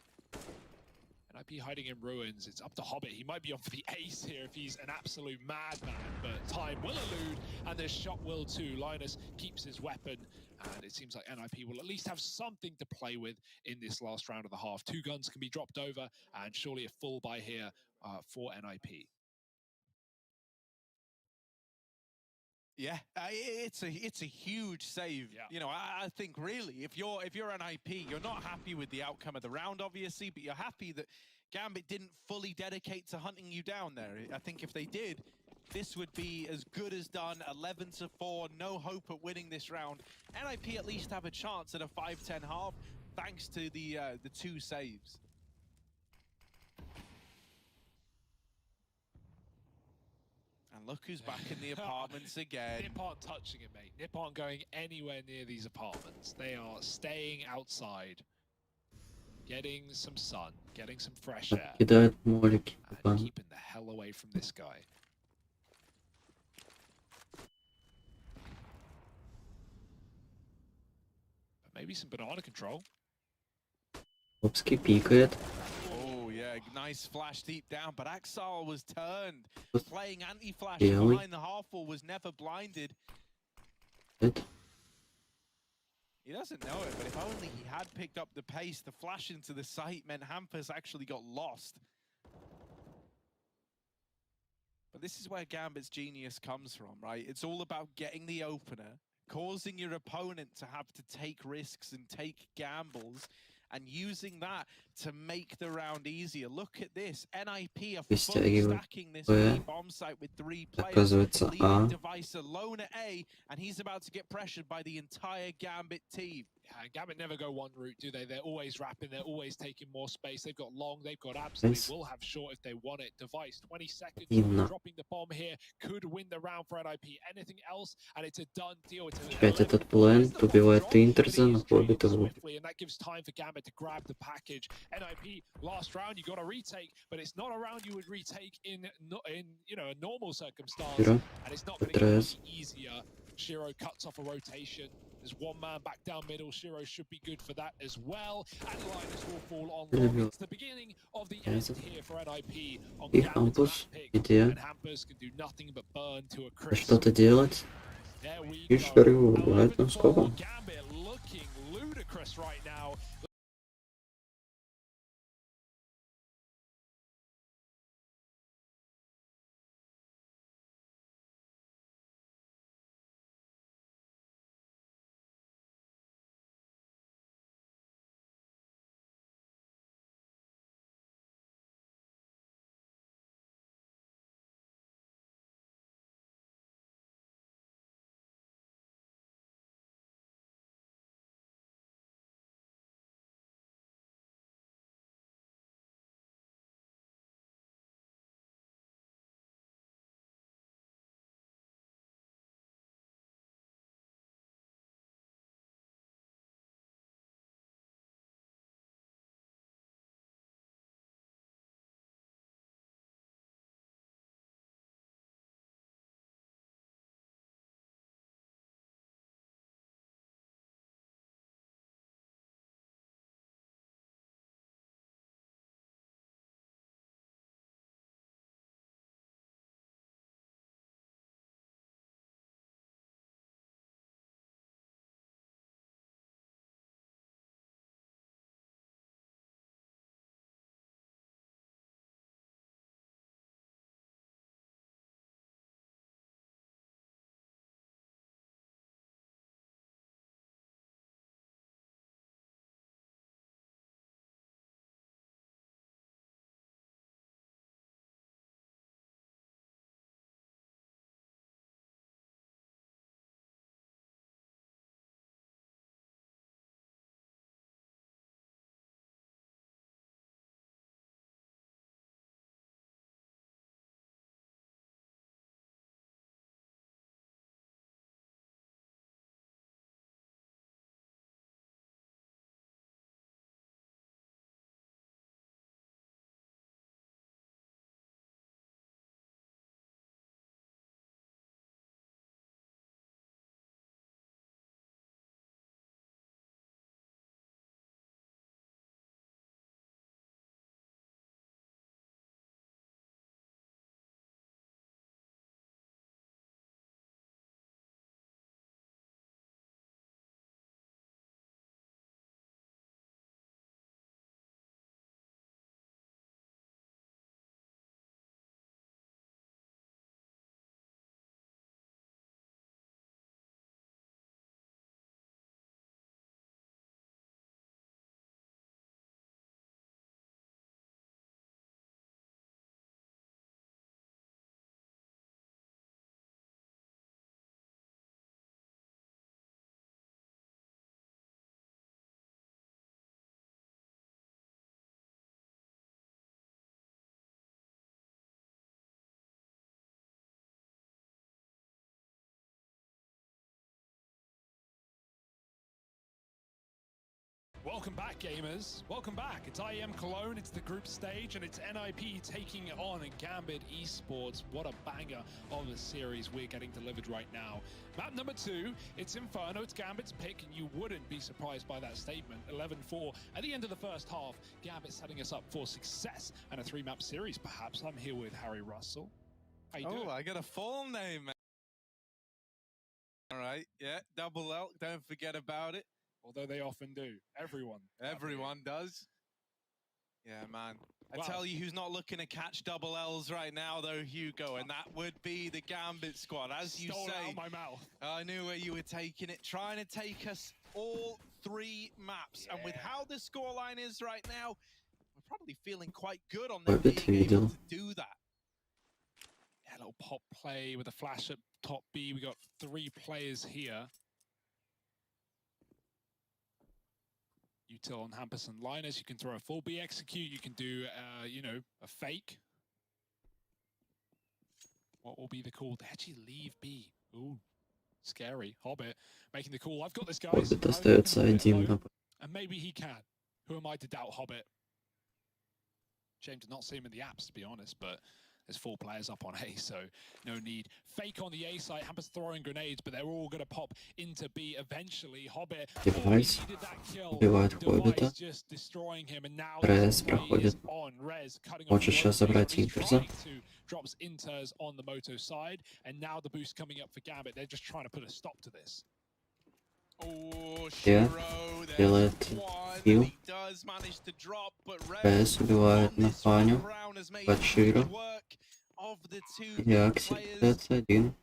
Speaker 4: NIP hiding in ruins. It's up to Hobbit. He might be on for the ace here if he's an absolute madman, but time will elude, and this shot will too. Linus keeps his weapon, and it seems like NIP will at least have something to play with in this last round of the half. 2 guns can be dropped over, and surely a full buy here for NIP.
Speaker 5: Yeah, it's a huge save. Yeah. You know, I think really, if you're NIP, you're not happy with the outcome of the round, obviously, but you're happy that Gambit didn't fully dedicate to hunting you down there. I think if they did, this would be as good as done. 11-4, no hope at winning this round. NIP at least have a chance at a 5-10 half, thanks to the 2 saves. And look who's back in the apartments again.
Speaker 4: Nip aren't touching it, mate. Nip aren't going anywhere near these apartments. They are staying outside, getting some sun, getting some fresh air,
Speaker 6: Кидает молики.
Speaker 4: and keeping the hell away from this guy. But maybe some banana control.
Speaker 6: Плопский пикает.
Speaker 5: Yeah, nice flash deep down, but Axal was turned. Playing anti-flash
Speaker 6: Really?
Speaker 5: behind the half wall, was never blinded. He doesn't know it, but if only he had picked up the pace, the flash into the site meant Hampus actually got lost. But this is where Gambit's genius comes from, right? It's all about getting the opener, causing your opponent to have to take risks and take gambles, and using that to make the round easier. Look at this. NIP are fully
Speaker 6: Выстягивает
Speaker 5: stacking this
Speaker 6: Б.
Speaker 5: B bomb site with 3 players.
Speaker 6: Оказывается,
Speaker 5: Leaving
Speaker 6: А.
Speaker 5: Device alone at A, and he's about to get pressured by the entire Gambit team.
Speaker 4: Yeah, Gambit never go one route, do they? They're always wrapping, they're always taking more space. They've got long, they've got abs, they
Speaker 6: Nice.
Speaker 4: will have short if they want it. Device, 20 seconds,
Speaker 6: Именно.
Speaker 4: dropping the bomb here, could win the round for NIP. Anything else, and it's a done deal. It's an
Speaker 6: Опять
Speaker 4: 11-4.
Speaker 6: этот плент убивает Интерза,
Speaker 4: And
Speaker 6: находит его.
Speaker 4: that gives time for Gambit to grab the package. NIP, last round, you got to retake, but it's not a round you would retake in a normal circumstance.
Speaker 6: Shiro.
Speaker 4: And it's not going to get
Speaker 6: Tres.
Speaker 4: any easier. Shiro cuts off a rotation. There's one man back down middle. Shiro should be good for that as well. And Linus will fall on long. It's the beginning of the end here for NIP on
Speaker 6: И
Speaker 4: Gambit's
Speaker 6: Хампус,
Speaker 4: map pick.
Speaker 6: где?
Speaker 4: And Hampus can do nothing but burn to a crisp.
Speaker 6: Что-то делать.
Speaker 4: There we
Speaker 6: И
Speaker 4: go.
Speaker 6: Шарю убивает. Ну
Speaker 4: 11-4,
Speaker 6: сколько?
Speaker 4: Gambit looking ludicrous right now. Welcome back, gamers. Welcome back. It's IEM Cologne, it's the group stage, and it's NIP taking it on Gambit Esports. What a banger of a series we're getting delivered right now. Map number 2, it's Inferno, it's Gambit's pick, and you wouldn't be surprised by that statement. 11-4 at the end of the first half. Gambit setting us up for success and a 3-map series, perhaps. I'm here with Harry Russell. How you doing?
Speaker 5: I got a full name, man. All right, yeah, double L, don't forget about it.
Speaker 4: Although they often do. Everyone
Speaker 5: does. Yeah, man. I
Speaker 4: Wow.
Speaker 5: tell you who's not looking to catch double L's right now, though, Hugo, and that would be the Gambit squad. As you
Speaker 4: Stole it out
Speaker 5: say,
Speaker 4: of my mouth.
Speaker 5: I knew where you were taking it, trying to take us all 3 maps. And with how the scoreline is right now, probably feeling quite good on them
Speaker 6: Hobbit
Speaker 5: being able
Speaker 6: видел.
Speaker 5: to do that.
Speaker 4: Yeah, a little pop play with a flash at top B. We got 3 players here. Util on Hampus and Linus. You can throw a full B execute. You can do, you know, a fake. What will be the call? They actually leave B. Ooh, scary. Hobbit making the call. I've got this, guys.
Speaker 6: Hobbit
Speaker 4: I'm
Speaker 6: остается
Speaker 4: leaving Hobbit
Speaker 6: один.
Speaker 4: alone, and maybe he can. Who am I to doubt Hobbit? Shame to not see him in the apps, to be honest, but there's 4 players up on A, so no need. Fake on the A side. Hampus throwing grenades, but they're all going to pop into B eventually. Hobbit
Speaker 6: Device
Speaker 4: needed that kill.
Speaker 6: убивает Хоббита.
Speaker 4: Device just destroying him, and now
Speaker 6: Рез
Speaker 4: the play
Speaker 6: проходит.
Speaker 4: is on. Rez cutting off
Speaker 6: Хочет
Speaker 4: the
Speaker 6: сейчас
Speaker 4: rotation.
Speaker 6: забрать
Speaker 4: He's
Speaker 6: Имперза.
Speaker 4: trying to drops Inters on the Moto side, and now the boost coming up for Gambit. They're just trying to put a stop to this.
Speaker 5: Oh,
Speaker 6: Yeah,
Speaker 5: Shiro,
Speaker 6: делает
Speaker 5: there's one that
Speaker 6: килл.
Speaker 5: he does manage to drop, but
Speaker 6: Рез убивает на Фаню.
Speaker 5: round has made
Speaker 6: Под Широ.
Speaker 5: work of the 2
Speaker 6: И Аксель
Speaker 5: players.
Speaker 6: остается один.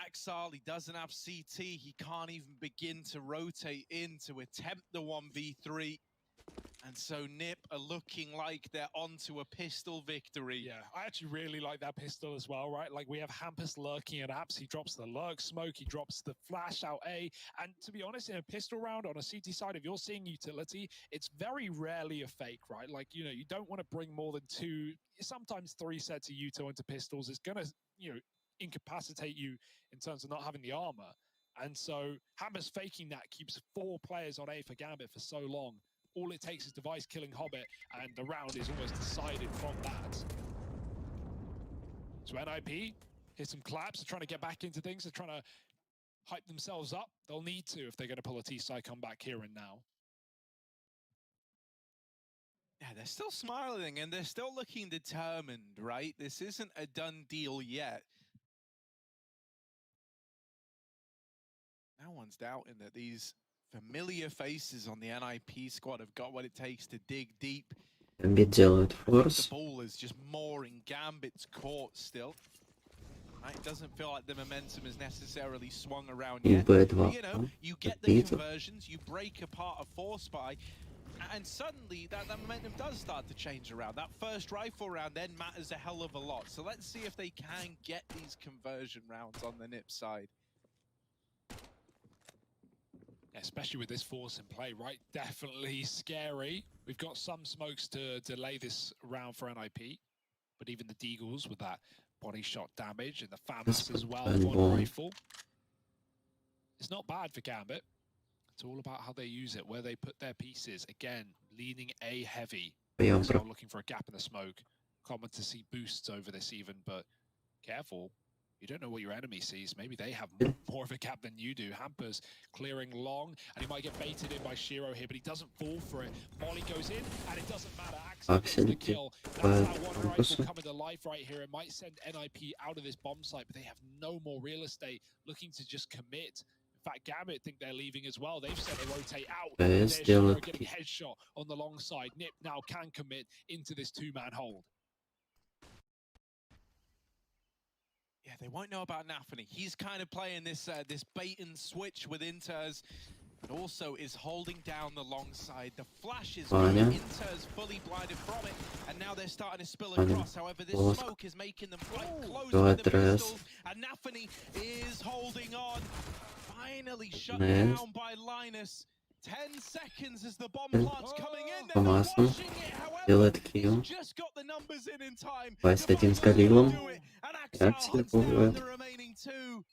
Speaker 5: Axal, he doesn't have CT. He can't even begin to rotate in to attempt the 1v3. And so Nip are looking like they're onto a pistol victory.
Speaker 4: Yeah, I actually really like that pistol as well, right? Like, we have Hampus lurking at apps. He drops the lurk smoke. He drops the flash out A. And to be honest, in a pistol round on a CT side, if you're seeing utility, it's very rarely a fake, right? Like, you know, you don't want to bring more than 2, sometimes 3 sets of util into pistols. It's going to, you know, incapacitate you in terms of not having the armor. And so Hampus faking that keeps 4 players on A for Gambit for so long. All it takes is Device killing Hobbit, and the round is almost decided from that. So NIP hit some claps. They're trying to get back into things. They're trying to hype themselves up. They'll need to if they're going to pull a T-side comeback here and now.
Speaker 5: Yeah, they're still smiling and they're still looking determined, right? This isn't a done deal yet. No one's doubting that these familiar faces on the NIP squad have got what it takes to dig deep.
Speaker 6: Gambit делает
Speaker 5: The
Speaker 6: форс.
Speaker 5: ball is just more in Gambit's court still. Right? It doesn't feel like the momentum has necessarily swung around
Speaker 6: И
Speaker 5: yet.
Speaker 6: Б2.
Speaker 5: You know, you get the
Speaker 6: Битов.
Speaker 5: conversions, you break apart a 4-spy, and suddenly that momentum does start to change around. That first rifle round then matters a hell of a lot. So let's see if they can get these conversion rounds on the NIP side.
Speaker 4: Especially with this force in play, right? Definitely scary. We've got some smokes to delay this round for NIP, but even the Deagles with that body shot damage and the FAMAS as well,
Speaker 6: and
Speaker 4: one
Speaker 6: bomb.
Speaker 4: rifle. It's not bad for Gambit. It's all about how they use it, where they put their pieces. Again, leaning A heavy. So looking for a gap in the smoke. Common to see boosts over this even, but careful. You don't know what your enemy sees. Maybe they have more of a gap than you do. Hampus clearing long, and he might get baited in by Shiro here, but he doesn't fall for it. Molly goes in, and it doesn't matter. Axel gets the kill. That's how one rifle coming to life right here. It might send NIP out of this bomb site, but they have no more real estate, looking to just commit. In fact, Gambit think they're leaving as well. They've said they rotate out. There's Shiro getting headshot on the long side. Nip now can commit into this 2-man hold.
Speaker 5: Yeah, they won't know about Nafany. He's kind of playing this this bait and switch with Inters, but also is holding down the long side. The flash is going. Inters fully blinded from it, and now they're starting to spill across. However, this smoke is making them quite close with the pistols, and Nafany is holding on. Finally shut down by Linus. 10 seconds as the bomb plant's coming in. They're watching it, however, he's just got the numbers in time.
Speaker 6: Один с Галилом.
Speaker 5: And Axel hunts down the remaining 2.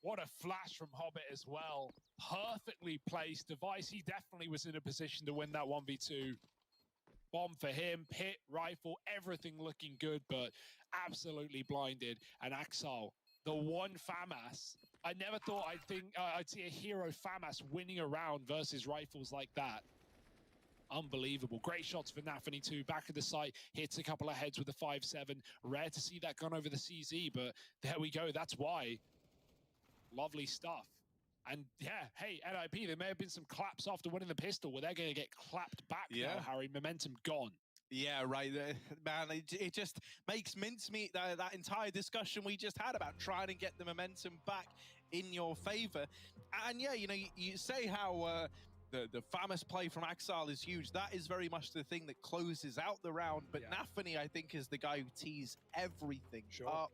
Speaker 4: What a flash from Hobbit as well. Perfectly placed. Device, he definitely was in a position to win that 1v2. Bomb for him, pit, rifle, everything looking good, but absolutely blinded. And Axel, the one FAMAS. I never thought I'd see a hero FAMAS winning a round versus rifles like that. Unbelievable. Great shots for Nafany too. Back at the site, hits a couple of heads with the 5-7. Rare to see that gun over the CZ, but there we go. That's why. Lovely stuff. And yeah, hey, NIP, there may have been some claps after winning the pistol, where they're going to get clapped back now, Harry. Momentum gone.
Speaker 5: Yeah, right. Man, it just makes mincemeat that entire discussion we just had about trying to get the momentum back in your favor. And yeah, you know, you say how the famous play from Axal is huge. That is very much the thing that closes out the round. But Nafany, I think, is the guy who tees everything up.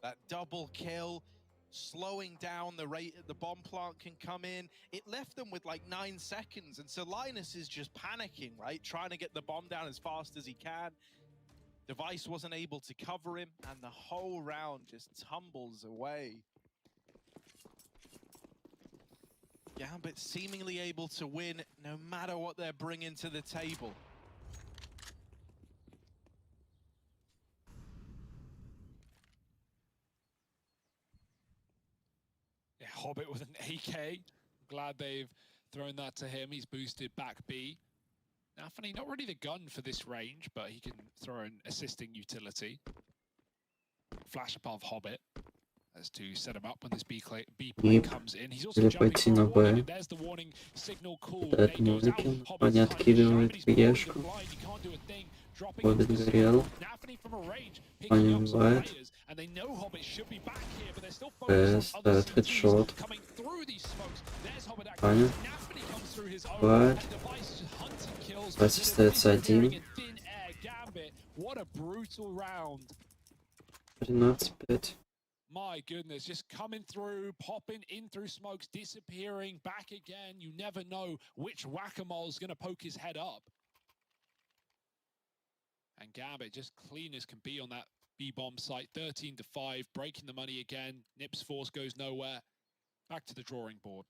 Speaker 5: That double kill, slowing down the rate the bomb plant can come in. It left them with like 9 seconds. And so Linus is just panicking, right? Trying to get the bomb down as fast as he can. Device wasn't able to cover him, and the whole round just tumbles away. Gambit seemingly able to win no matter what they're bringing to the table.
Speaker 4: Yeah, Hobbit with an AK. Glad they've thrown that to him. He's boosted back B. Nafany, not really the gun for this range, but he can throw an assisting utility. Flash above Hobbit as to set him up when this B play comes in. He's also jumping for warning, and there's the warning signal call.
Speaker 6: Они откидывают ПЕшку. Хоббит горел. Паня убивает. ПС ставит хедшот. Паня убивает. ПС остается один. 13-5.
Speaker 4: My goodness, just coming through, popping in through smokes, disappearing, back again. You never know which whack-a-mole's going to poke his head up. And Gambit just clean as can be on that B-bomb site. 13-5, breaking the money again. Nip's force goes nowhere. Back to the drawing board.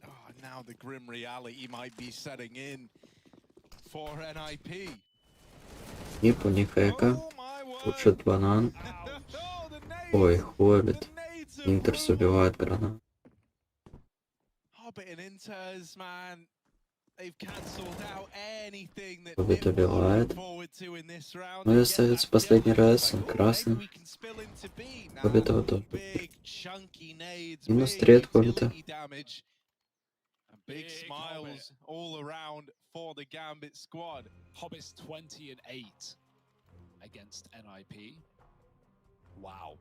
Speaker 5: Oh, now the grim reality might be setting in for NIP.
Speaker 6: Нип у них эко. Учат банан. Ой, Хоббит. Интерс убивает гранат.
Speaker 5: Hobbit and Inters, man. They've cancelled out anything that
Speaker 6: Хоббит
Speaker 5: Nip were looking
Speaker 6: убивает.
Speaker 5: forward to in this round.
Speaker 6: Ну и остается последний раз. Он красный.
Speaker 5: We can spill into B now.
Speaker 6: Хоббитова тоже.
Speaker 5: Big chunky nades,
Speaker 6: Минус
Speaker 5: big
Speaker 6: 3 от Хоббита.
Speaker 5: utility damage. And big smiles all around for the Gambit squad.
Speaker 4: Hobbit's 20-8 against NIP. Wow.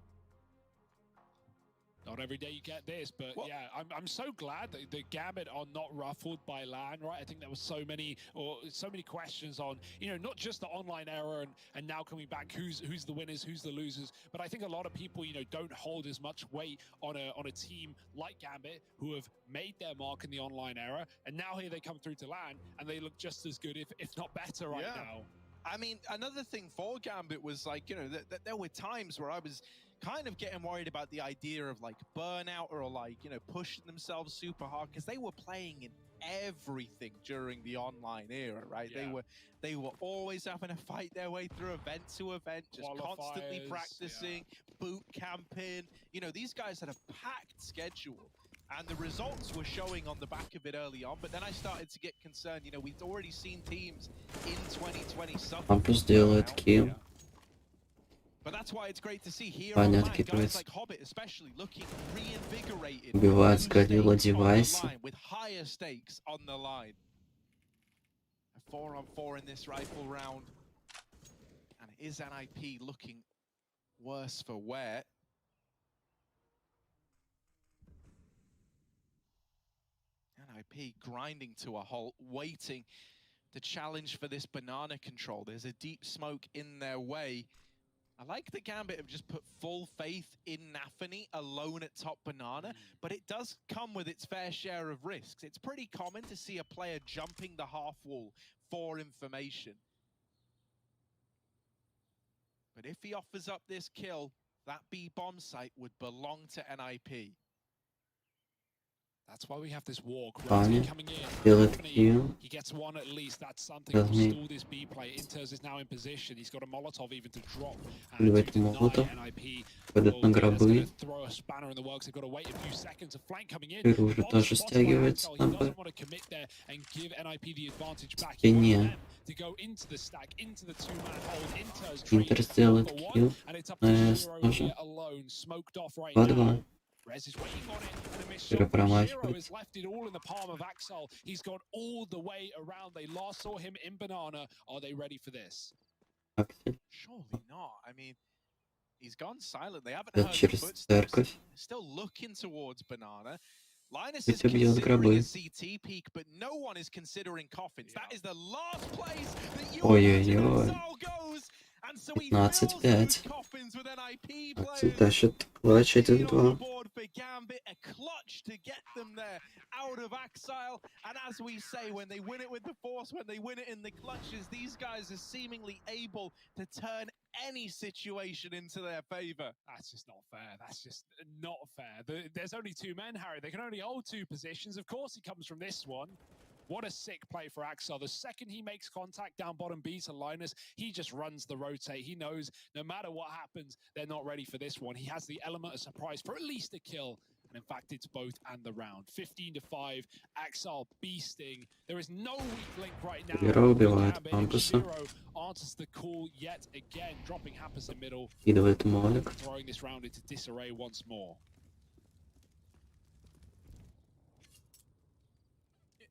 Speaker 4: Not every day you get this, but yeah, I'm so glad that the Gambit are not ruffled by LAN, right? I think there was so many questions on, you know, not just the online error and now coming back, who's the winners, who's the losers, but I think a lot of people, you know, don't hold as much weight on a team like Gambit who have made their mark in the online era, and now here they come through to LAN and they look just as good, if not better right now.
Speaker 5: I mean, another thing for Gambit was like, you know, that there were times where I was kind of getting worried about the idea of like burnout or like, you know, pushing themselves super hard because they were playing in everything during the online era, right?
Speaker 4: Yeah.
Speaker 5: They were always having to fight their way through event to event, just constantly practicing, boot camping. You know, these guys had a packed schedule. And the results were showing on the back of it early on, but then I started to get concerned. You know, we've already seen teams in 2020 suffer.
Speaker 6: Кампус делает килл.
Speaker 5: But that's why it's great to see here
Speaker 6: Паня
Speaker 5: online, guys
Speaker 6: откидывается.
Speaker 5: like Hobbit especially looking reinvigorated.
Speaker 6: Убивает с горилла
Speaker 5: Stakes on the
Speaker 6: девайс.
Speaker 5: line, with higher stakes on the line. A 4-on-4 in this rifle round. And is NIP looking worse for wear? NIP grinding to a halt, waiting to challenge for this banana control. There's a deep smoke in their way. I like the Gambit have just put full faith in Nafany alone at top banana, but it does come with its fair share of risks. It's pretty common to see a player jumping the half wall for information. But if he offers up this kill, that B bomb site would belong to NIP.
Speaker 4: That's why we have this walk.
Speaker 6: Паня
Speaker 4: Coming in.
Speaker 6: делает килл.
Speaker 4: He gets one at least. That's something to
Speaker 6: Разми.
Speaker 4: stall this B play. Inters is now in position. He's got a Molotov even to drop.
Speaker 6: Вливает Молотов. Ходит на гробы.
Speaker 4: Throw a spanner in the works. They've got to wait a few seconds. A flank coming in.
Speaker 6: Киру уже тоже стягивается.
Speaker 4: He doesn't want to commit there and give NIP the advantage back.
Speaker 6: Спине.
Speaker 4: To go into the stack, into the two-man hold. Inters
Speaker 6: Интерс делает килл.
Speaker 4: and it's up to
Speaker 6: АЭС
Speaker 4: Zero
Speaker 6: тоже.
Speaker 4: here alone, smoked off right now.
Speaker 6: 2-2.
Speaker 4: Rez is waiting on it, and a miss
Speaker 6: Zero
Speaker 4: shot. Zero
Speaker 6: промахивает.
Speaker 4: has left it all in the palm of Axel. He's gone all the way around. They last saw him in Banana. Are they ready for this?
Speaker 6: Аксель.
Speaker 5: Surely not. I mean, He's gone silent. They haven't
Speaker 6: Идет
Speaker 5: heard the
Speaker 6: через
Speaker 5: footsteps.
Speaker 6: церковь.
Speaker 5: Still looking towards Banana. Linus is
Speaker 6: Ведь бьет
Speaker 5: considering a
Speaker 6: гробы.
Speaker 5: CT peak, but no one is considering coffins. That is the last place that you
Speaker 6: Ой-ой-ой.
Speaker 5: imagine Exile goes. And so he fills those
Speaker 6: 15-5.
Speaker 5: coffins with NIP
Speaker 6: Акций
Speaker 5: players.
Speaker 6: тащит клатч
Speaker 5: 15 on the
Speaker 6: 1-2.
Speaker 5: board for Gambit, a clutch to get them there out of exile. And as we say, when they win it with the force, when they win it in the clutches, these guys are seemingly able to turn any situation into their favor.
Speaker 4: That's just not fair. That's just not fair. There's only two men, Harry. They can only hold two positions. Of course, he comes from this one. What a sick play for Axel. The second he makes contact down bottom B to Linus, he just runs the rotate. He knows no matter what happens, they're not ready for this one. He has the element of surprise for at least a kill. And in fact, it's both and the round. 15-5, Axel beasting. There is no weak link right now.
Speaker 6: Вера убивает Пампаса.
Speaker 4: Answers the call yet again, dropping Hampus in middle.
Speaker 6: Кидывает молик.
Speaker 4: Throwing this round into disarray once more.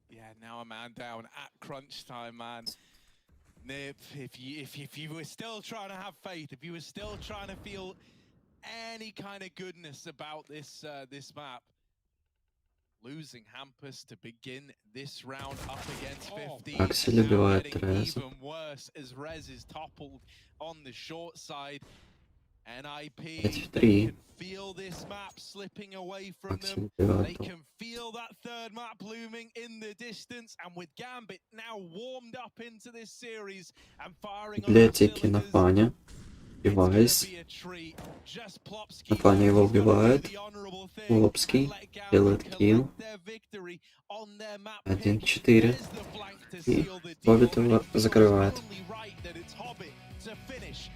Speaker 5: Yeah, now a man down at crunch time, man. Nip, if you were still trying to have faith, if you were still trying to feel any kind of goodness about this this map, losing Hampus to begin this round up against 15.
Speaker 6: Аксель
Speaker 5: And now
Speaker 6: убивает
Speaker 5: getting
Speaker 6: Рез.
Speaker 5: even worse as Rez is toppled on the short side. NIP,
Speaker 6: 5-3.
Speaker 5: they can feel this map slipping away from them.
Speaker 6: Аксель убивает
Speaker 5: They
Speaker 6: топ.
Speaker 5: can feel that third map looming in the distance. And with Gambit now warmed up into this series and firing on all
Speaker 6: Библиотеки на
Speaker 5: cylinders,
Speaker 6: фане.
Speaker 5: it's gonna
Speaker 6: Девайс.
Speaker 5: be a treat. Just Plopsky
Speaker 6: На фане его
Speaker 5: knows he's gotta do
Speaker 6: убивает.
Speaker 5: the honorable thing and
Speaker 6: Лобский
Speaker 5: let Gambit
Speaker 6: делает килл.
Speaker 5: collect their victory on their map pick.
Speaker 6: 1-4.
Speaker 5: There's the flank to
Speaker 6: И
Speaker 5: seal the deal,
Speaker 6: Hobbit
Speaker 5: and
Speaker 6: его
Speaker 5: it feels
Speaker 6: закрывает.
Speaker 5: only right that it's Hobbit to finish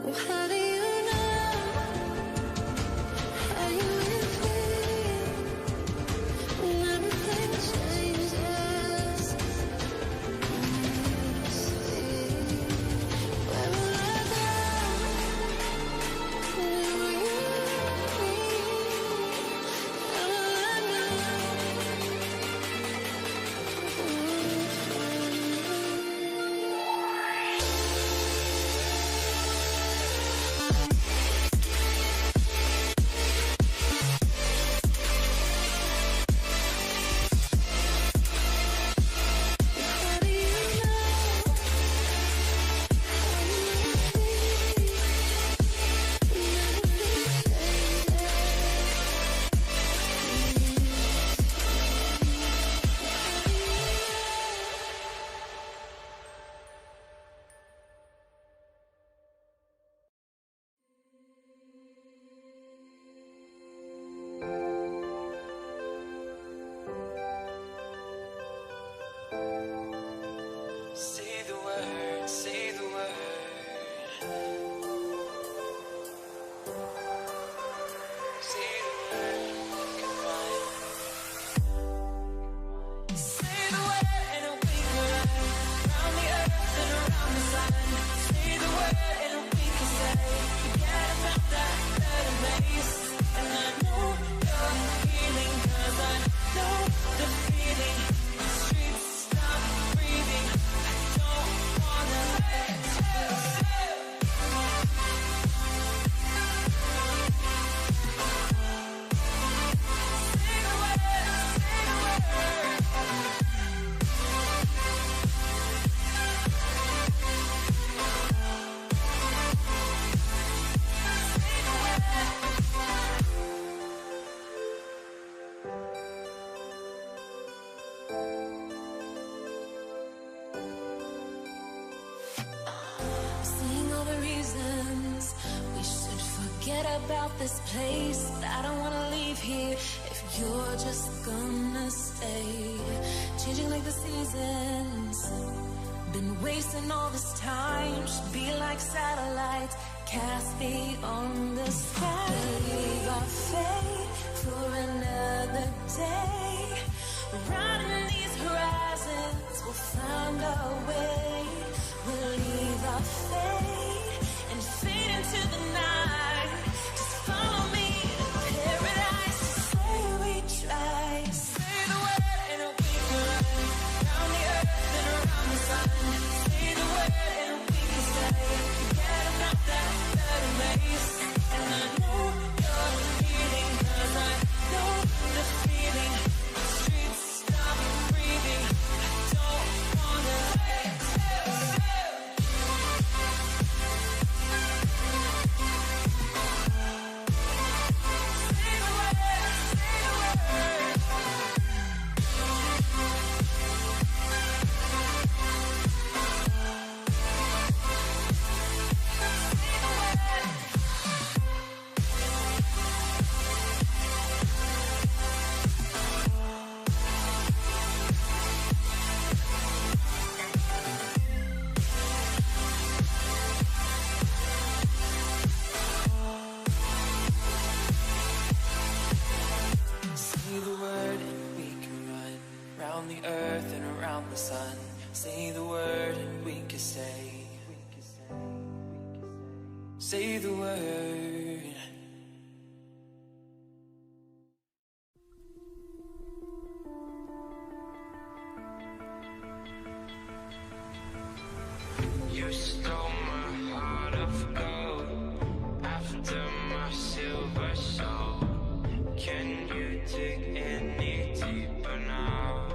Speaker 9: How do you know? Are you with me? When everything changes, where will I go? Where will you be? How will I know? Say the word, say the word. Say the word, goodbye. Say the word and we can run around the earth and around the sun. Say the word and we can say, forget about that better place. And I know you're healing, 'cause I know the feeling. The streets stop breathing. Don't wanna let you. Say the word, say the word. Seeing all the reasons we should forget about this place. But I don't wanna leave here if you're just gonna stay. Changing like the seasons. Been wasting all this time. Should be like satellites cast beyond the sky. Leave our fate for another day. Riding these horizons, we'll find our way. We'll leave our fate and fade into the night. Just follow me to paradise. Say we try. Say the word and we can run around the earth and around the sun. Say the word and we can say, forget about that better place. And I know you're healing, 'cause I know the feeling. The streets stop breathing. I don't wanna let you. Say the word, say the word. Say the word and we can run round the earth and around the sun. Say the word and we can say. Say the word. You stole my heart of gold after my silver soul. Can you dig any deeper now?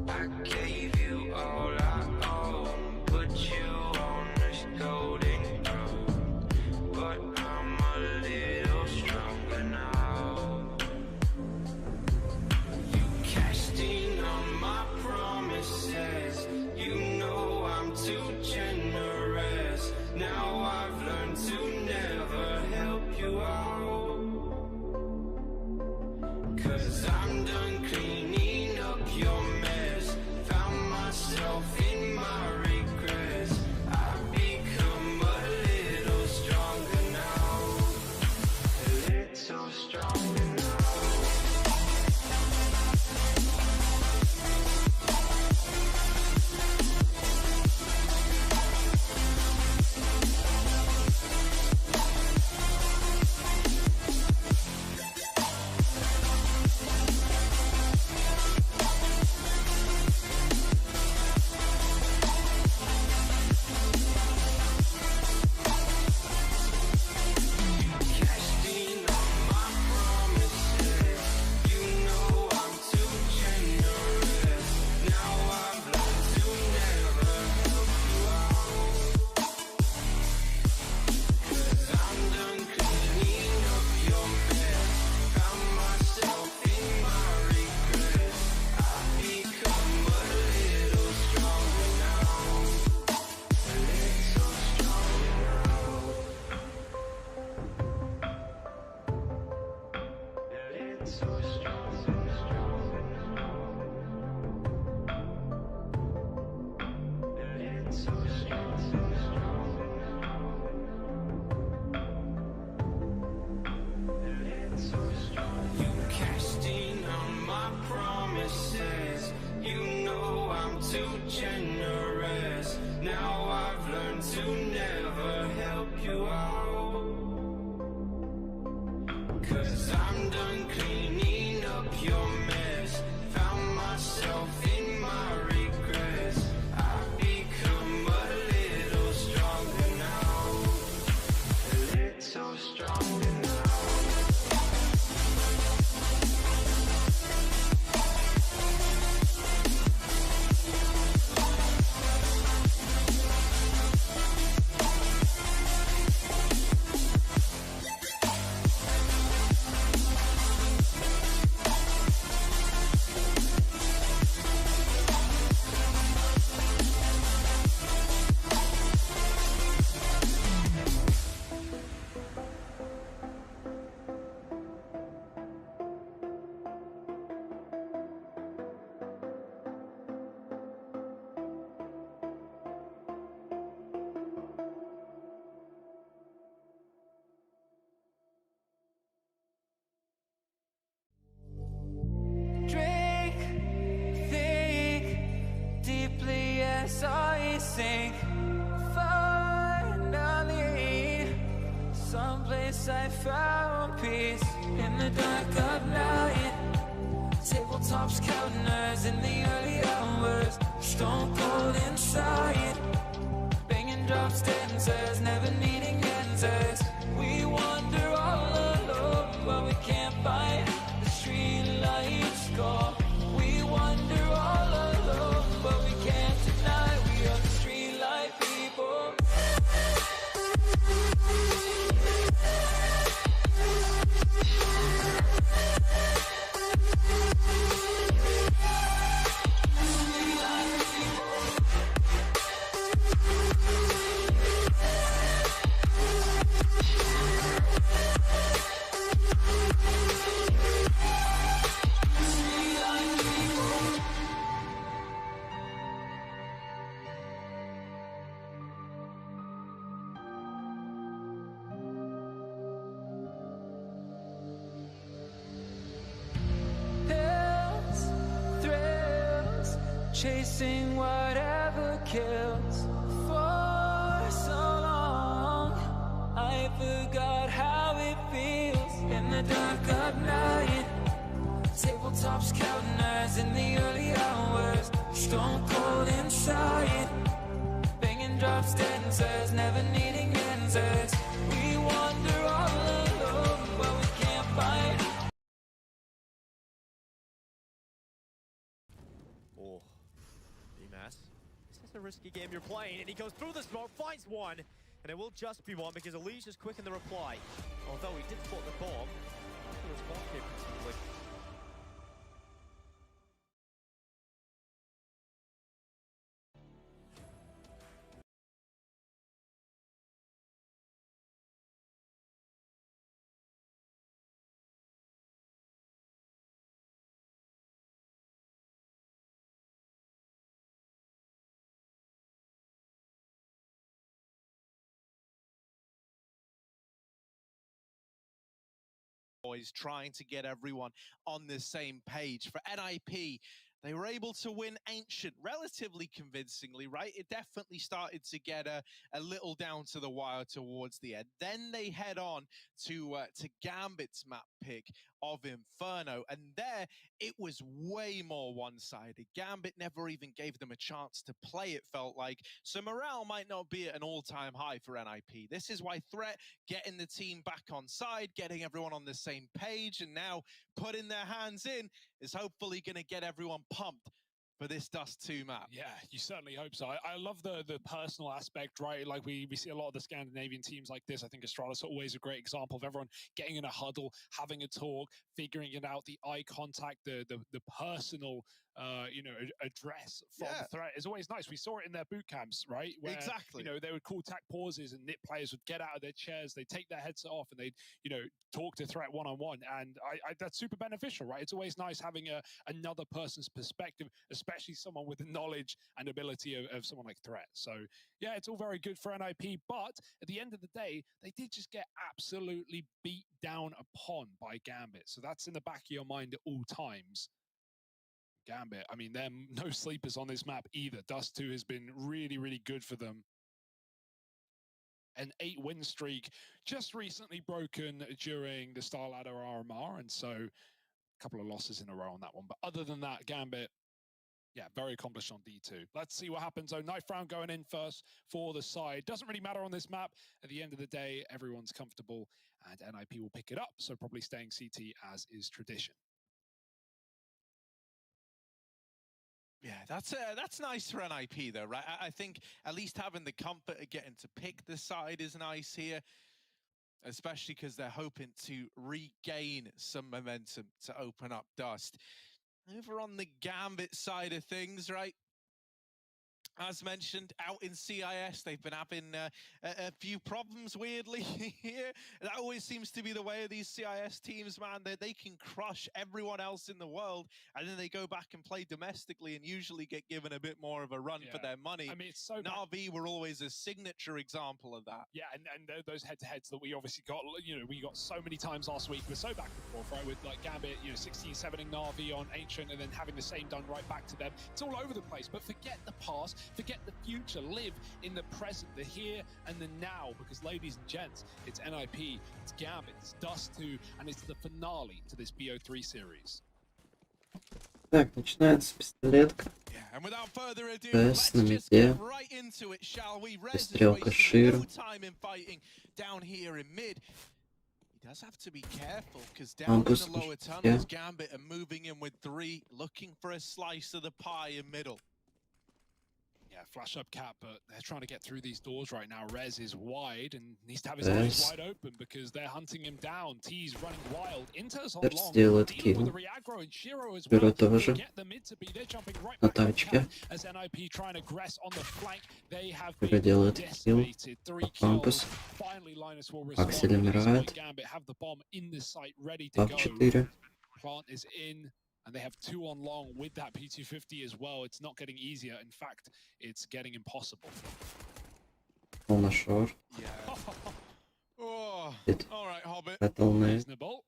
Speaker 9: I gave you all I own, put you on this golden throne, but I'm a little stronger now. You cashed in on my promises, you know I'm too jealous. You cashed in on my promises. You know I'm too generous. Now I've learned to never help you out. 'Cause I'm done cleaning up your mess. Found myself in my regrets. I've become a little stronger now. A little stronger now. Drink, think deeply as I sink. Finally, someplace I found peace in the dark of night. Tabletops, counters in the early hours. Stone cold inside. Banging drop stanzas, never needing answers. We wander all alone, but we can't find the street lights go. We wander all alone, but we can't deny we are the street light people. Pills, thrills, chasing whatever kills. For so long, I forgot how it feels in the dark of night. Tabletops, counters in the early hours. Stone cold inside. Banging drop stanzas, never needing answers. We wander all alone, but we can't find.
Speaker 8: Oh, Emas. This is a risky game you're playing, and he goes through the smoke, finds one, and it will just be one because Elise is quick in the reply. Although he did spot the bomb, the response came pretty quick.
Speaker 5: Boys trying to get everyone on the same page. For NIP, they were able to win Ancient relatively convincingly, right? It definitely started to get a little down to the wire towards the end. Then they head on to Gambit's map pick of Inferno, and there it was way more one-sided. Gambit never even gave them a chance to play, it felt like. So morale might not be at an all-time high for NIP. This is why Threat getting the team back on side, getting everyone on the same page, and now putting their hands in is hopefully going to get everyone pumped for this Dust 2 map.
Speaker 4: Yeah, you certainly hope so. I love the personal aspect, right? Like we see a lot of the Scandinavian teams like this. I think Astralis are always a great example of everyone getting in a huddle, having a talk, figuring it out, the eye contact, the personal address from threat is always nice. We saw it in their boot camps, right? Where,
Speaker 5: Exactly.
Speaker 4: They would call tack pauses and NIP players would get out of their chairs, they'd take their headset off and they'd, talk to threat one-on-one. And that's super beneficial, right? It's always nice having another person's perspective, especially someone with the knowledge and ability of someone like threat. So, yeah, it's all very good for NIP. But at the end of the day, they did just get absolutely beat down upon by Gambit. So that's in the back of your mind at all times. Gambit, I mean, they're no sleepers on this map either. Dust 2 has been really, really good for them. An 8-win streak just recently broken during the Star Ladder RMR, and so a couple of losses in a row on that one. But other than that, Gambit, yeah, very accomplished on D2. Let's see what happens, though. Knife round going in first for the side. Doesn't really matter on this map. At the end of the day, everyone's comfortable, and NIP will pick it up, so probably staying CT as is tradition.
Speaker 5: Yeah, that's nice for NIP though, right? I think at least having the comfort of getting to pick the side is nice here, especially because they're hoping to regain some momentum to open up Dust. Over on the Gambit side of things, right? As mentioned, out in CIS, they've been having a few problems, weirdly, here. That always seems to be the way of these CIS teams, man. They can crush everyone else in the world, and then they go back and play domestically and usually get given a bit more of a run for their money.
Speaker 4: I mean, it's so
Speaker 5: Na'Vi were always a signature example of that.
Speaker 4: Yeah, and those head-to-heads that we obviously got, we got so many times last week. We're so back and forth, right? With like Gambit, 16-7ing Na'Vi on Ancient, and then having the same done right back to them. It's all over the place, but forget the past. Forget the future. Live in the present, the here and the now, because ladies and gents, it's NIP, it's Gambit, it's Dust 2, and it's the finale to this BO3 series.
Speaker 6: Так, начинается пистолетка.
Speaker 5: Yeah, and without further ado,
Speaker 6: Тест
Speaker 5: let's
Speaker 6: на
Speaker 5: just
Speaker 6: миде.
Speaker 5: get right into it, shall we? Rez is
Speaker 6: Стрелка
Speaker 5: wasting no
Speaker 6: Шира.
Speaker 5: time in fighting down here in mid. He does have to be careful, because down in the lower tunnels, Gambit are moving in with 3, looking for a slice of the pie in middle.
Speaker 4: Yeah, flash up cap, but they're trying to get through these doors right now. Rez is wide and needs to have his eyes wide open because they're hunting him down. T's running wild. Inter's on long.
Speaker 6: Делает
Speaker 4: Dealing with
Speaker 6: килл.
Speaker 4: the Reaggro and Shiro as well.
Speaker 6: Берет тоже.
Speaker 4: Get the mid to be. They're jumping right
Speaker 6: На
Speaker 4: back on
Speaker 6: тачке.
Speaker 4: cap as NIP trying to aggress on the flank. They have
Speaker 6: Шира
Speaker 4: been
Speaker 6: делает килл.
Speaker 4: decimated. 3
Speaker 6: Кампус.
Speaker 4: kills. Finally, Linus will respond.
Speaker 6: Аксель умирает.
Speaker 4: Gambit have the bomb in the site ready to
Speaker 6: Бак
Speaker 4: go.
Speaker 6: 4.
Speaker 4: Plant is in. And they have 2 on long with that P250 as well. It's not getting easier. In fact, it's getting impossible.
Speaker 6: Он на шор.
Speaker 5: Yeah. Oh, all right, Hobbit.
Speaker 4: Reasonable.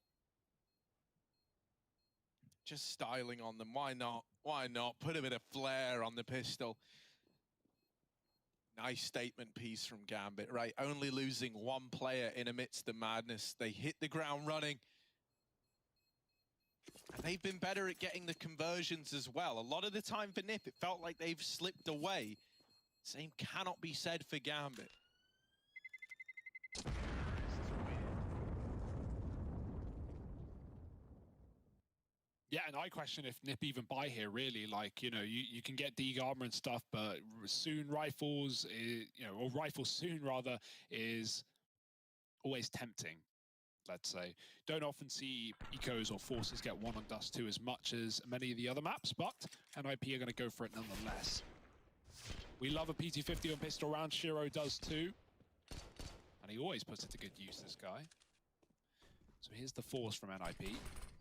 Speaker 5: Just styling on them. Why not? Why not? Put a bit of flair on the pistol. Nice statement piece from Gambit, right? Only losing 1 player in amidst the madness. They hit the ground running. And they've been better at getting the conversions as well. A lot of the time for NIP, it felt like they've slipped away. Same cannot be said for Gambit.
Speaker 4: Yeah, and I question if NIP even buy here, really. Like, you can get DG armor and stuff, but soon rifles, or rifles soon, rather, is always tempting. Let's say. Don't often see ecos or forces get 1 on Dust 2 as much as many of the other maps, but NIP are going to go for it nonetheless. We love a PT50 on pistol round. Shiro does too. And he always puts it to good use, this guy. So here's the force from NIP.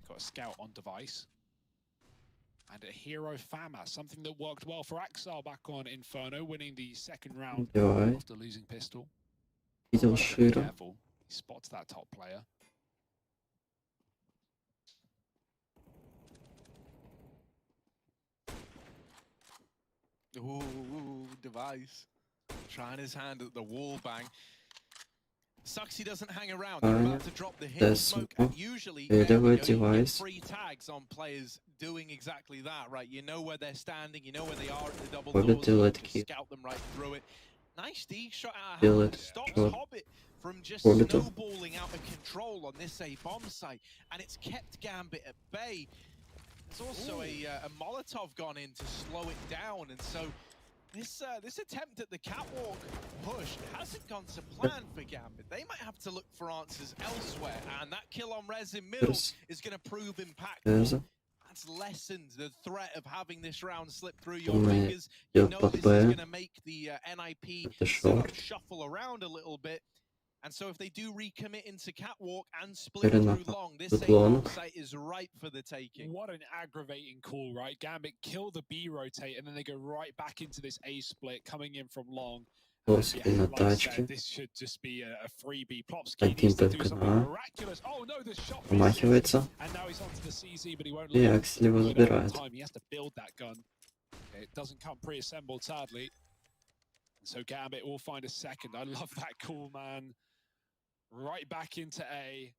Speaker 4: Got a scout on device. And a hero FAMAS, something that worked well for Axel back on Inferno, winning the 2nd round after losing pistol.
Speaker 6: Видел Шира.
Speaker 4: Careful. He spots that top player.
Speaker 5: Ooh, device. Trying his hand at the wall bang. Sucks he doesn't hang around. They're about to drop the hit smoke. And usually, you get free tags on players doing exactly that, right? You know where they're standing, you know where they are at the double doors. Just scout them right through it. Nice D shot out of hand. Stops Hobbit from just snowballing out of control on this A bomb site, and it's kept Gambit at bay. There's also a Molotov gone in to slow it down, and so this attempt at the catwalk push hasn't gone to plan for Gambit. They might have to look for answers elsewhere, and that kill on Rez in middle is going to prove impactful. that's lessened the threat of having this round slip through your
Speaker 6: Думаю,
Speaker 5: fingers. You
Speaker 6: идет
Speaker 5: know
Speaker 6: под
Speaker 5: this is
Speaker 6: Б.
Speaker 5: going to make the NIP
Speaker 6: Это
Speaker 5: setup
Speaker 6: шорт.
Speaker 5: shuffle around a little bit. And so if they do recommit into catwalk and split
Speaker 6: Теперь
Speaker 5: through
Speaker 6: напад
Speaker 5: long, this
Speaker 6: под
Speaker 5: A bomb
Speaker 6: лонг.
Speaker 5: site is ripe for the taking.
Speaker 4: What an aggravating call, right? Gambit kill the B rotate, and then they go right back into this A split, coming in from long.
Speaker 6: Плоский на
Speaker 4: Like I said,
Speaker 6: тачке.
Speaker 4: this should just be a freebie. Plopsky
Speaker 6: Один
Speaker 4: needs to do
Speaker 6: ПК.
Speaker 4: something miraculous. Oh no, the shot misses.
Speaker 6: Промахивается.
Speaker 4: And now he's onto the CZ, but he won't
Speaker 6: И
Speaker 4: let
Speaker 6: Аксель его
Speaker 4: it all the
Speaker 6: забирает.
Speaker 4: time. He has to build that gun. It doesn't come pre-assembled, sadly. So Gambit will find a second. I love that call, man. Right back into A,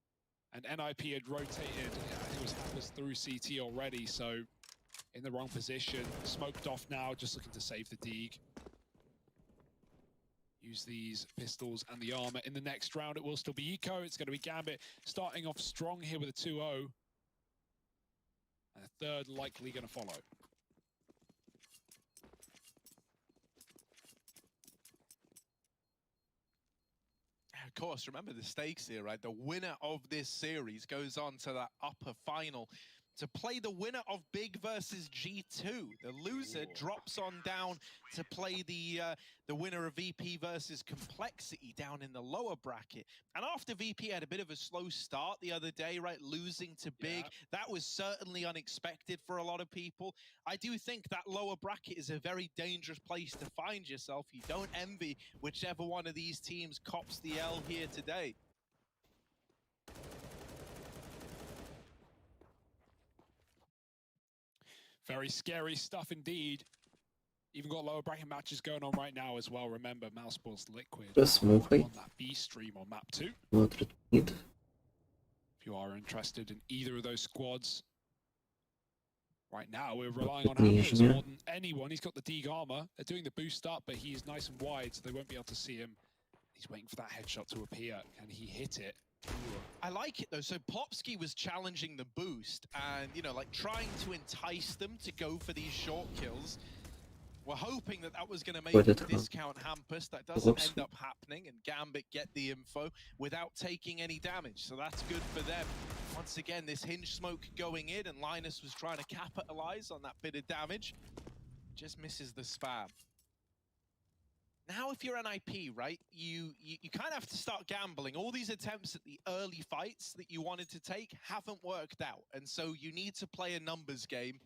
Speaker 4: and NIP had rotated. I think it was Happers through CT already, so in the wrong position. Smoked off now, just looking to save the Deeg. Use these pistols and the armor. In the next round, it will still be Eco. It's going to be Gambit starting off strong here with a 2-0. And a third likely going to follow.
Speaker 5: Of course, remember the stakes here, right? The winner of this series goes on to that upper final to play the winner of Big versus G2. The loser drops on down to play the winner of VP versus Complexity down in the lower bracket. And after VP had a bit of a slow start the other day, right, losing to Big, that was certainly unexpected for a lot of people. I do think that lower bracket is a very dangerous place to find yourself. You don't envy whichever one of these teams cops the L here today.
Speaker 4: Very scary stuff indeed. Even got lower bracket matches going on right now as well. Remember, Mousesports Liquid on that B stream on map 2.
Speaker 6: Смотрит мид.
Speaker 4: If you are interested in either of those squads, right now we're relying on Hammers more than anyone. He's got the Deeg armor. They're doing the boost up, but he's nice and wide, so they won't be able to see him. He's waiting for that headshot to appear. Can he hit it?
Speaker 5: I like it though. So Plopsky was challenging the boost and, you know, like trying to entice them to go for these short kills. We're hoping that that was going to make them discount Hampus. That doesn't end up happening, and Gambit get the info without taking any damage. So that's good for them. Once again, this hinge smoke going in, and Linus was trying to capitalize on that bit of damage. Just misses the spam. Now, if you're NIP, right, you kind of have to start gambling. All these attempts at the early fights that you wanted to take haven't worked out. And so you need to play a numbers game.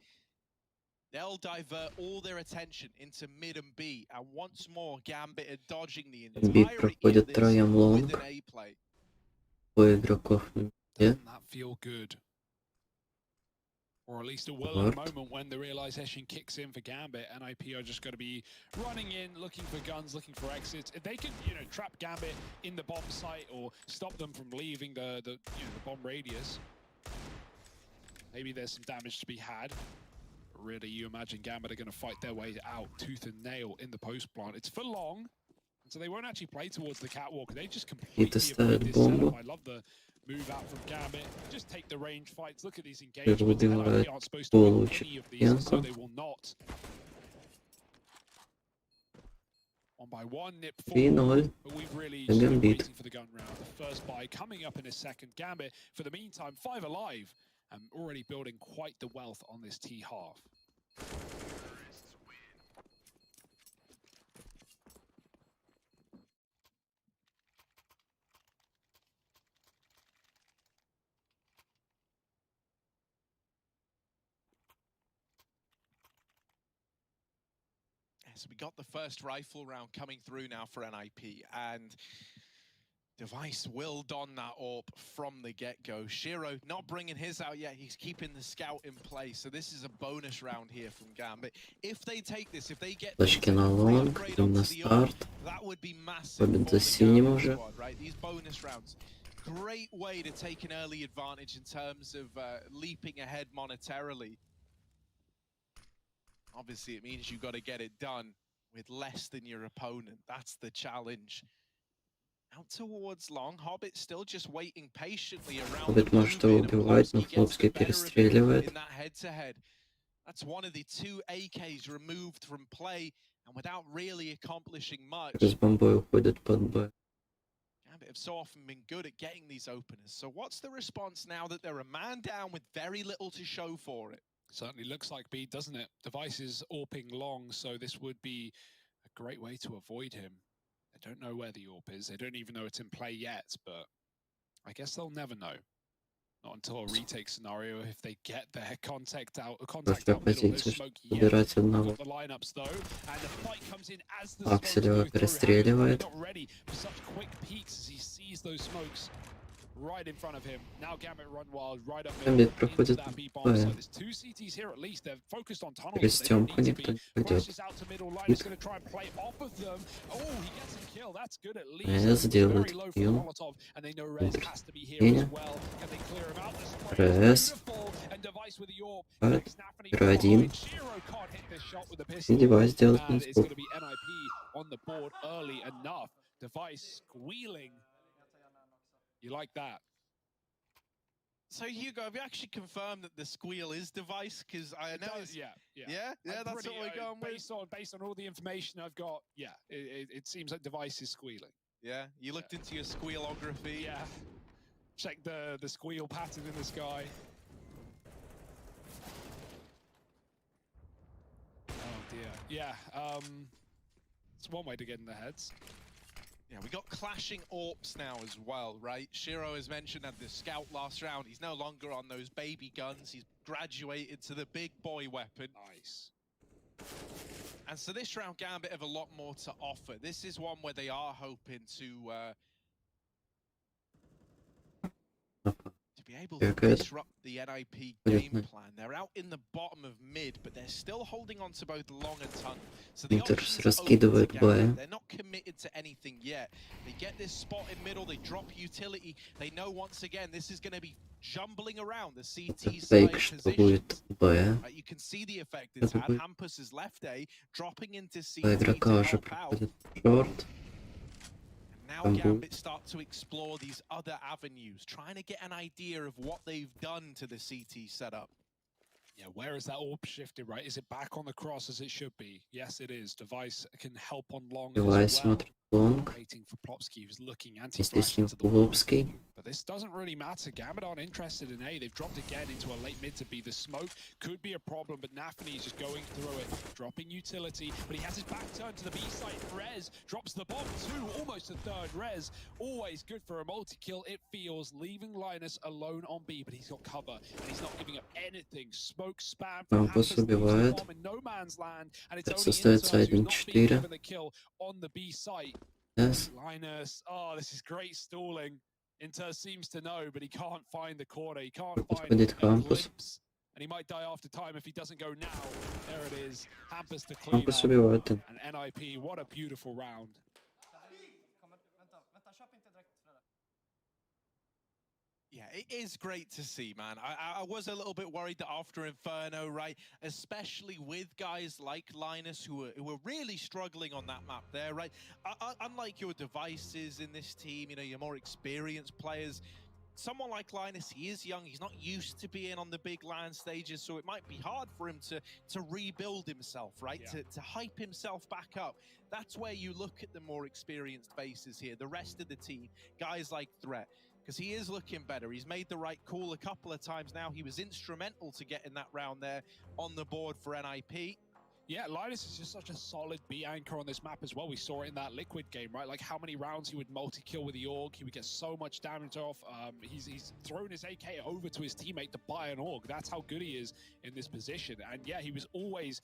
Speaker 5: They'll divert all their attention into mid and B. And once more, Gambit are dodging the entirety of this with an A play.
Speaker 4: Doesn't that feel good? Or at least it will in a moment when the realization kicks in for Gambit. NIP are just going to be running in, looking for guns, looking for exits. If they can, you know, trap Gambit in the bomb site or stop them from leaving the bomb radius, maybe there's some damage to be had. But really, you imagine Gambit are going to fight their way out tooth and nail in the post plant. It's for long, so they won't actually play towards the catwalk. They just completely avoid this setup. I love the move out from Gambit. Just take the range fights. Look at these engagements. NIP aren't supposed to win any of these, so they will not. 1 by 1, nip forward. But we've really just been waiting for the gun round. The first buy coming up in a second. Gambit, for the meantime, 5 alive and already building quite the wealth on this T half.
Speaker 5: So we got the first rifle round coming through now for NIP, and Device will don that AWP from the get-go. Shiro not bringing his out yet. He's keeping the scout in place. So this is a bonus round here from Gambit. If they take this, if they get
Speaker 6: Точки на лонг, идем на старт.
Speaker 5: that would be massive for
Speaker 6: Победа
Speaker 5: the
Speaker 6: синим
Speaker 5: Gambit
Speaker 6: уже.
Speaker 5: squad, right? These bonus rounds. Great way to take an early advantage in terms of leaping ahead monetarily. Obviously, it means you've got to get it done with less than your opponent. That's the challenge. Out towards long. Hobbit still just waiting patiently around.
Speaker 6: Hobbit может его убивать, но Флопский перестреливает.
Speaker 5: In that head-to-head. That's one of the 2 AKs removed from play and without really accomplishing much.
Speaker 6: С бомбой уходит под Б.
Speaker 5: Gambit have so often been good at getting these openers. So what's the response now that they're a man down with very little to show for it?
Speaker 4: Certainly looks like B, doesn't it? Device is AWPing long, so this would be a great way to avoid him. They don't know where the AWP is. They don't even know it's in play yet, but I guess they'll never know. Not until a retake scenario if they get their contact out middle, no smoke yet.
Speaker 6: Убирать одного.
Speaker 4: Got the lineups though, and the fight comes in as the
Speaker 6: Аксель
Speaker 4: smokes
Speaker 6: его
Speaker 4: move through.
Speaker 6: перестреливает.
Speaker 4: Not ready for such quick peaks as he sees those smokes right in front of him. Now Gambit run wild right up middle
Speaker 6: Gambit
Speaker 4: into
Speaker 6: проходит
Speaker 4: that B bomb.
Speaker 6: Б.
Speaker 4: So there's two CTs here at least. They're focused on tunnels.
Speaker 6: Через
Speaker 4: They don't
Speaker 6: стенку
Speaker 4: need to
Speaker 6: никто
Speaker 4: be.
Speaker 6: не пойдет.
Speaker 4: Flashes out to middle. Line is going to try and play off of them. Oh, he gets a kill. That's good at least.
Speaker 6: Рез делает
Speaker 4: Very low for
Speaker 6: килл.
Speaker 4: Molotov, and they know Rez has to be here
Speaker 6: Интер.
Speaker 4: as well. Can they clear him out? The spray is
Speaker 6: Рез.
Speaker 4: beautiful, and Device with the AWP.
Speaker 6: Ага.
Speaker 4: Next, Nafany
Speaker 6: Первый один.
Speaker 4: behind. Shiro can't hit this shot with the pistol.
Speaker 6: И девайс делает
Speaker 4: And it's
Speaker 6: минспу.
Speaker 4: going to be NIP on the board early enough. Device squealing. You like that?
Speaker 5: So Hugo, have you actually confirmed that the squeal is Device? Because I know it's...
Speaker 4: Yeah.
Speaker 5: Yeah,
Speaker 4: I'm
Speaker 5: that's
Speaker 4: pretty,
Speaker 5: what we're going with.
Speaker 4: based on all the information I've got, yeah, it seems like Device is squealing.
Speaker 5: Yeah, you looked into your squealography.
Speaker 4: Yeah. Check the squeal pattern in the sky. Oh dear. Yeah. It's one way to get in the heads.
Speaker 5: Yeah, we got clashing AWPs now as well, right? Shiro, as mentioned, had the scout last round. He's no longer on those baby guns. He's graduated to the big boy weapon.
Speaker 4: Nice.
Speaker 5: And so this round, Gambit have a lot more to offer. This is one where they are hoping to be able to disrupt the NIP game plan. They're out in the bottom of mid, but they're still holding on to both long and tunnel. So the options are open to Gambit. They're not committed to anything yet. They get this spot in middle, they drop utility. They know once again this is going to be jumbling around the CT side positions. Right, you can see the effect it's had. Hampus is left A, dropping into CT to help out. Now Gambit start to explore these other avenues, trying to get an idea of what they've done to the CT setup.
Speaker 4: Yeah, where is that AWP shifted, right? Is it back on the cross as it should be? Yes, it is. Device can help on long as well. Waiting for Plopsky, who's looking anti-flash into the wall. But this doesn't really matter. Gambit aren't interested in A. They've dropped again into a late mid to B. The smoke could be a problem, but Nafany is just going through it, dropping utility. But he has his back turned to the B site. Rez drops the bomb too, almost a third. Rez, always good for a multi-kill, it feels, leaving Linus alone on B, but he's got cover, and he's not giving up anything. Smoke spam from Hampus, bomb in no man's land, and it's only Inter who's not being given the kill on the B site.
Speaker 6: Yes.
Speaker 4: Linus, oh, this is great stalling. Inter seems to know, but he can't find the corner. He can't find a glimpse. And he might die after time if he doesn't go now. There it is. Hampus to clean up. And NIP, what a beautiful round.
Speaker 5: Yeah, it is great to see, man. I was a little bit worried that after Inferno, right, especially with guys like Linus who were really struggling on that map there, right? Unlike your Devices in this team, you know, your more experienced players, someone like Linus, he is young, he's not used to being on the big LAN stages, so it might be hard for him to rebuild himself, right?
Speaker 4: Yeah.
Speaker 5: To hype himself back up. That's where you look at the more experienced faces here, the rest of the team, guys like Threat. Because he is looking better. He's made the right call a couple of times now. He was instrumental to getting that round there on the board for NIP.
Speaker 4: Yeah, Linus is just such a solid B anchor on this map as well. We saw it in that Liquid game, right? Like how many rounds he would multi-kill with the AUG. He would get so much damage off. He's thrown his AK over to his teammate to buy an AUG. That's how good he is in this position. And yeah, he was always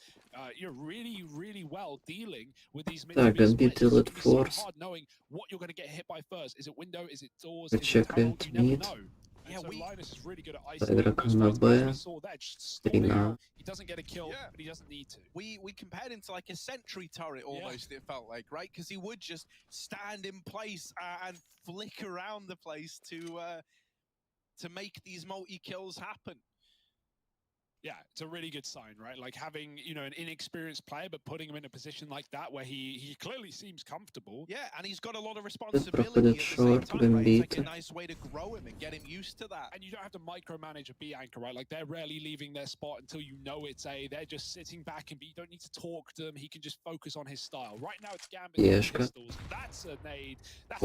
Speaker 4: really, really well dealing with these mid-to-B splits. It's so hard knowing what you're going to get hit by first. Is it window? Is it doors? Is it tunnel? You never know. Yeah, so Linus is really good at isolating those fights. We saw that just stalling. He doesn't get a kill, but he doesn't need to.
Speaker 5: We compared him to like a sentry turret almost, it felt like, right? Because he would just stand in place and flick around the place to make these multi-kills happen.
Speaker 4: Yeah, it's a really good sign, right? Like having, you know, an inexperienced player, but putting him in a position like that where he clearly seems comfortable.
Speaker 5: Yeah, and he's got a lot of responsibility at the same time, right? It's like a nice way to grow him and get him used to that.
Speaker 4: And you don't have to micromanage a B anchor, right? Like they're rarely leaving their spot until you know it's A. They're just sitting back and B. You don't need to talk to them. He can just focus on his style. Right now it's Gambit pistols. That's a nade. That's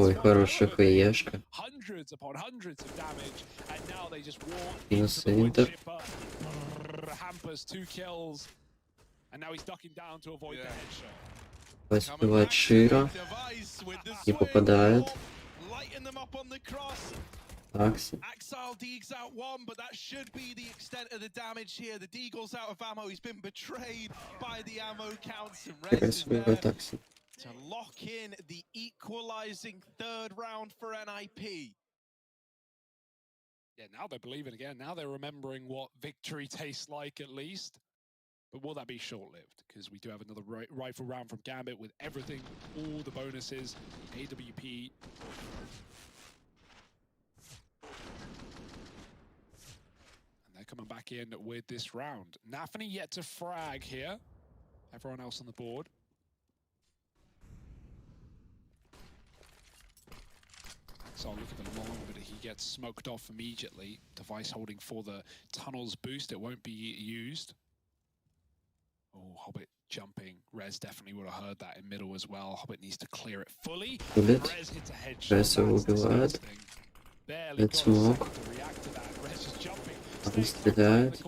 Speaker 4: hundreds upon hundreds of damage. And now they just walk into the wood chipper. Hampers 2 kills, and now he's ducking down to avoid the headshot.
Speaker 6: Успевает Широ. Не попадает. Акси.
Speaker 5: Axel digs out one, but that should be the extent of the damage here. The Deagle's out of ammo. He's been betrayed by the ammo counts, and Rez is there
Speaker 6: Акси.
Speaker 5: to lock in the equalizing third round for NIP.
Speaker 4: Yeah, now they're believing again. Now they're remembering what victory tastes like, at least. But will that be short-lived? Because we do have another rifle round from Gambit with everything, all the bonuses, AWP. And they're coming back in with this round. Nafany yet to frag here. Everyone else on the board. So look at the long, but he gets smoked off immediately. Device holding for the tunnels boost. It won't be used. Oh, Hobbit jumping. Rez definitely would have heard that in middle as well. Hobbit needs to clear it fully. Rez hits a headshot.
Speaker 6: Rez убивает. Нет смог. Он стреляет.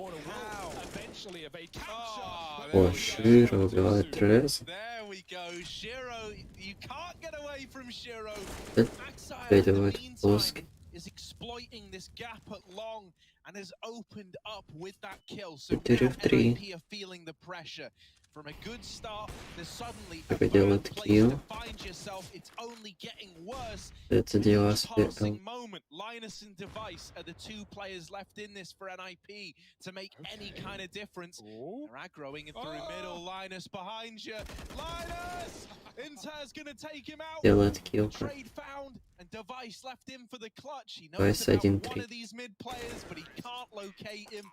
Speaker 6: О, Широ убивает Рез.
Speaker 5: There we go, Shiro. You can't get away from Shiro.
Speaker 6: Передавает плоский.
Speaker 5: Is exploiting this gap at long and has opened up with that kill. So NIP are feeling the pressure. From a good start, there's suddenly a third place to find yourself. It's only getting worse.
Speaker 6: Это дело
Speaker 5: Passing moment. Linus and Device are the two players left in this for NIP to make any kind of difference. They're aggroing it through middle. Linus behind you. Linus! Inter's gonna take him out.
Speaker 6: Делает килл.
Speaker 5: Trade found and Device left in for the clutch. He knows about one of these mid players, but he can't locate him.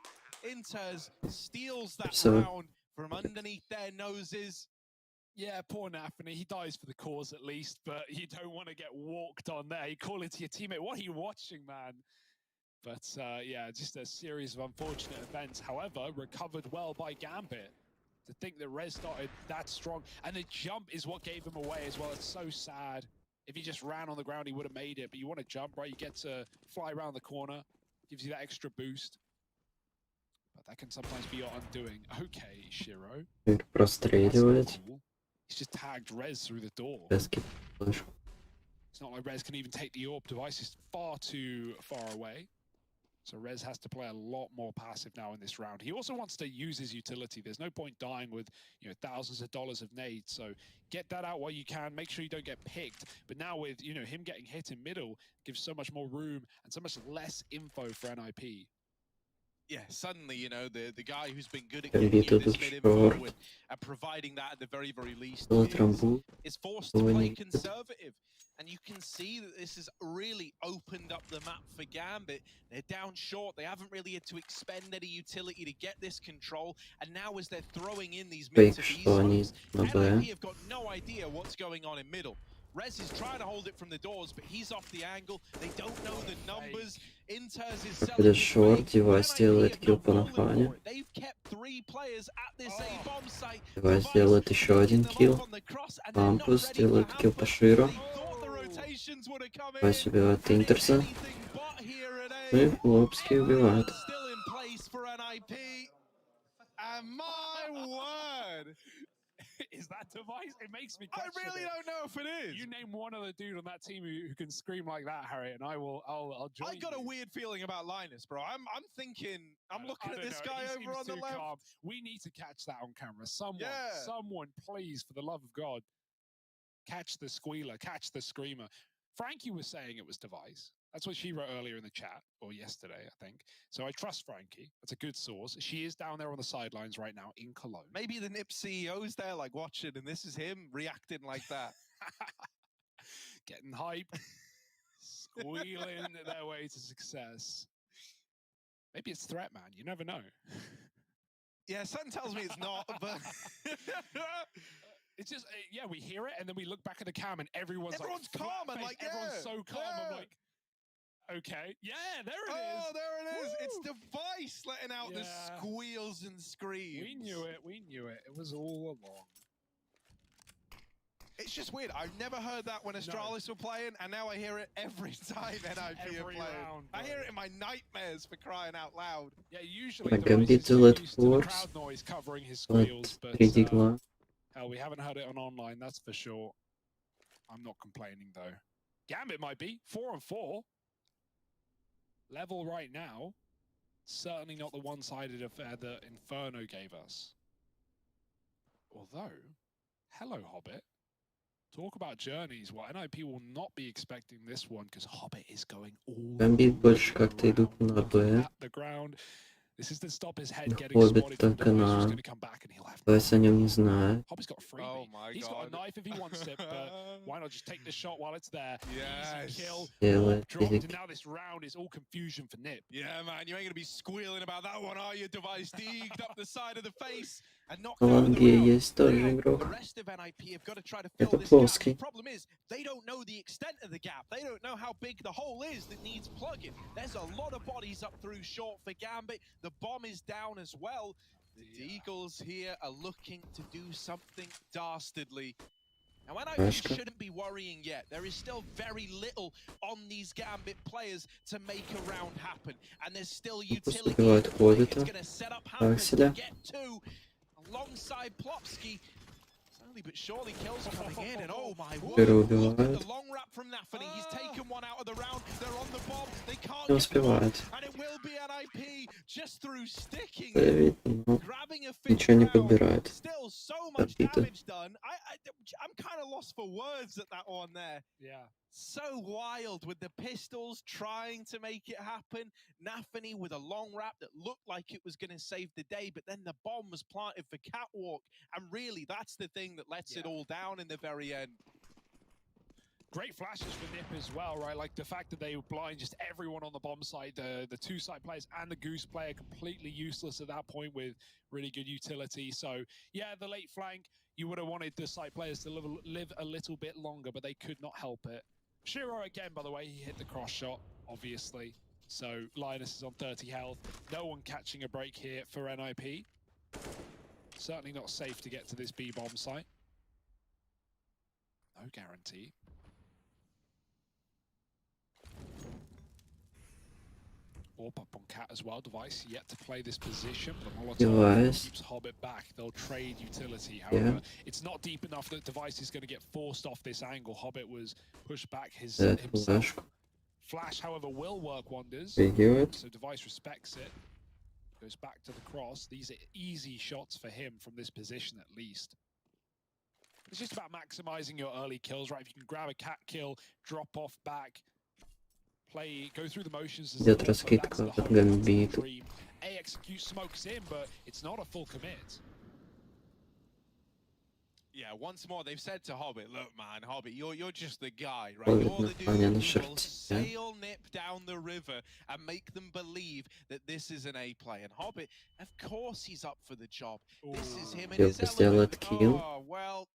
Speaker 5: Inter's steals that round from underneath their noses.
Speaker 4: Yeah, poor Nafany. He dies for the cause at least, but you don't want to get walked on there. You call it to your teammate. What are you watching, man? But yeah, just a series of unfortunate events. However, recovered well by Gambit. To think that Rez started that strong, and the jump is what gave him away as well. It's so sad. If he just ran on the ground, he would have made it. But you want to jump, right? You get to fly around the corner, gives you that extra boost. But that can sometimes be your undoing. Okay, Shiro.
Speaker 6: Простреливает.
Speaker 4: He's just tagged Rez through the door.
Speaker 6: It's
Speaker 4: not like Rez can even take the AWP. Device is far too far away. So Rez has to play a lot more passive now in this round. He also wants to use his utility. There's no point dying with, you know, thousands of dollars of nades. So get that out while you can. Make sure you don't get picked. But now with, you know, him getting hit in middle gives so much more room and so much less info for NIP.
Speaker 5: Yeah, suddenly, you know, the guy who's been good at giving you this mid info and providing that at the very, very least is forced to play conservative. And you can see that this has really opened up the map for Gambit. They're down short. They haven't really had to expend any utility to get this control. And now as they're throwing in these mid to these zones, NIP have got no idea what's going on in middle. Rez is trying to hold it from the doors, but he's off the angle. They don't know the numbers. Inter's is selling
Speaker 6: short, Device делает килл по нафане.
Speaker 5: They've kept 3 players at this A bomb site.
Speaker 6: Device делает еще один килл. Лампус делает килл по Широ. Device убивает Интерса. И Лобский убивает.
Speaker 4: Is that Device? It makes me question
Speaker 5: I really don't know if it is.
Speaker 4: You name one other dude on that team who can scream like that, Harry, and I'll join.
Speaker 5: I got a weird feeling about Linus, bro. I'm thinking. I'm looking at this guy over on the left.
Speaker 4: Calm. We need to catch that on camera. Someone, please, for the love of God, catch the squealer, catch the screamer. Frankie was saying it was Device. That's what she wrote earlier in the chat, or yesterday, I think. So I trust Frankie. That's a good source. She is down there on the sidelines right now in Cologne.
Speaker 5: Maybe the NIP CEO's there, like, watching, and this is him reacting like that.
Speaker 4: Getting hyped. Squealing their way to success. Maybe it's threat, man. You never know.
Speaker 5: Yeah, something tells me it's not, but...
Speaker 4: It's just, yeah, we hear it, and then we look back at the cam, and everyone's
Speaker 5: calm, and like,
Speaker 4: everyone's so calm. I'm like, okay, yeah, there it is.
Speaker 5: Oh, there it is.
Speaker 4: Woo!
Speaker 5: It's Device letting out the squeals and screams.
Speaker 4: We knew it. We knew it. It was all along.
Speaker 5: It's just weird. I've never heard that when Astralis were playing, and now I hear it every time NIP are playing. I hear it in my nightmares, for crying out loud.
Speaker 4: Yeah, usually
Speaker 6: Gambit
Speaker 4: the
Speaker 6: let
Speaker 4: used to the
Speaker 6: force,
Speaker 4: crowd noise covering his
Speaker 6: but
Speaker 4: squeals, but
Speaker 6: 3 digla.
Speaker 4: hell, we haven't heard it on online, that's for sure. I'm not complaining though. Gambit might be 4-4. Level right now. Certainly not the one-sided affair that Inferno gave us. Although, hello Hobbit. Talk about journeys. Well, NIP will not be expecting this one because Hobbit is going all
Speaker 6: Gambit больше как-то идут на Б.
Speaker 4: at the ground. This is to stop his head getting
Speaker 6: Hobbit
Speaker 4: spotted from
Speaker 6: так
Speaker 4: Device,
Speaker 6: на...
Speaker 4: who's going to come back and he'll have
Speaker 6: Device о нем не знает.
Speaker 4: Hobbit's got a freebie.
Speaker 5: Oh my
Speaker 4: He's got a knife if he wants it, but why not just take the shot while it's there?
Speaker 5: Yes.
Speaker 4: Easy kill.
Speaker 6: Делает
Speaker 4: Dropped, and
Speaker 6: физик.
Speaker 4: now this round is all confusion for Nip.
Speaker 5: Yeah, man, you ain't gonna be squealing about that one, are you, Device? Deeged up the side of the face and knocked
Speaker 6: В
Speaker 5: out of the
Speaker 6: Ланге
Speaker 5: round.
Speaker 6: есть тоже
Speaker 5: Now, the
Speaker 6: игрок.
Speaker 5: rest of NIP have got to try to fill
Speaker 6: Это
Speaker 5: this gap. The
Speaker 6: плоский.
Speaker 5: problem is, they don't know the extent of the gap. They don't know how big the hole is that needs plugging. There's a lot of bodies up through short for Gambit. The bomb is down as well. The Eagles here are looking to do something dastardly. And when I shouldn't be worrying yet, there is still very little on these Gambit players to make a round happen. And there's still utility.
Speaker 6: Поступивает Хоббита.
Speaker 5: It's going to set up Hampers to
Speaker 6: Акселя.
Speaker 5: get to alongside Plopsky. Slowly but surely kills coming in, and oh my word,
Speaker 6: Первый
Speaker 5: look at
Speaker 6: убивает.
Speaker 5: the long wrap from Nafany. He's taken one out of the round. They're on the bomb. They can't
Speaker 6: Не
Speaker 5: get the bomb,
Speaker 6: успевает.
Speaker 5: and it will be NIP just through sticking.
Speaker 6: Видно, но
Speaker 5: Grabbing a
Speaker 6: ничего не
Speaker 5: fifth round.
Speaker 6: подбирает.
Speaker 5: Still so much
Speaker 6: Подбито.
Speaker 5: damage done. I'm kind of lost for words at that one there.
Speaker 4: Yeah.
Speaker 5: So wild with the pistols trying to make it happen. Nafany with a long wrap that looked like it was going to save the day, but then the bomb was planted for Catwalk. And really, that's the thing that lets it all down in the very end.
Speaker 4: Great flashes for Nip as well, right? Like the fact that they blind just everyone on the bomb side, the two side players and the Goose player completely useless at that point with really good utility. So yeah, the late flank, you would have wanted the side players to live a little bit longer, but they could not help it. Shiro again, by the way, he hit the cross shot, obviously. So Linus is on 30 health. No one catching a break here for NIP. Certainly not safe to get to this B bomb site. No guarantee. Warp up on Cat as well. Device yet to play this position, but Molotov
Speaker 6: Device.
Speaker 4: keeps Hobbit back. They'll trade utility. However,
Speaker 6: Yeah.
Speaker 4: it's not deep enough that Device is going to get forced off this angle. Hobbit was pushed back
Speaker 6: Дает
Speaker 4: himself.
Speaker 6: флешку.
Speaker 4: Flash, however, will work wonders.
Speaker 6: Бегет.
Speaker 4: So Device respects it. Goes back to the cross. These are easy shots for him from this position at least. It's just about maximizing your early kills, right? If you can grab a cat kill, drop off back, play, go through the motions. as
Speaker 6: Идет
Speaker 4: the
Speaker 6: раскидка
Speaker 4: that's the
Speaker 6: от
Speaker 4: hope, that's the
Speaker 6: Гамбита.
Speaker 4: dream. A execute smokes in, but it's not a full commit.
Speaker 5: Yeah, once more, they've said to Hobbit, look, man, Hobbit, you're just the guy, right?
Speaker 6: Hobbit
Speaker 5: You're the dude
Speaker 6: наклонян
Speaker 5: who
Speaker 6: на
Speaker 5: will
Speaker 6: шерсти.
Speaker 5: sail Nip down the river and make them believe that this is an A play. And Hobbit, of course he's up for the job. This is him in his
Speaker 6: Белка сделает
Speaker 5: element.
Speaker 6: килл.
Speaker 5: Oh, well,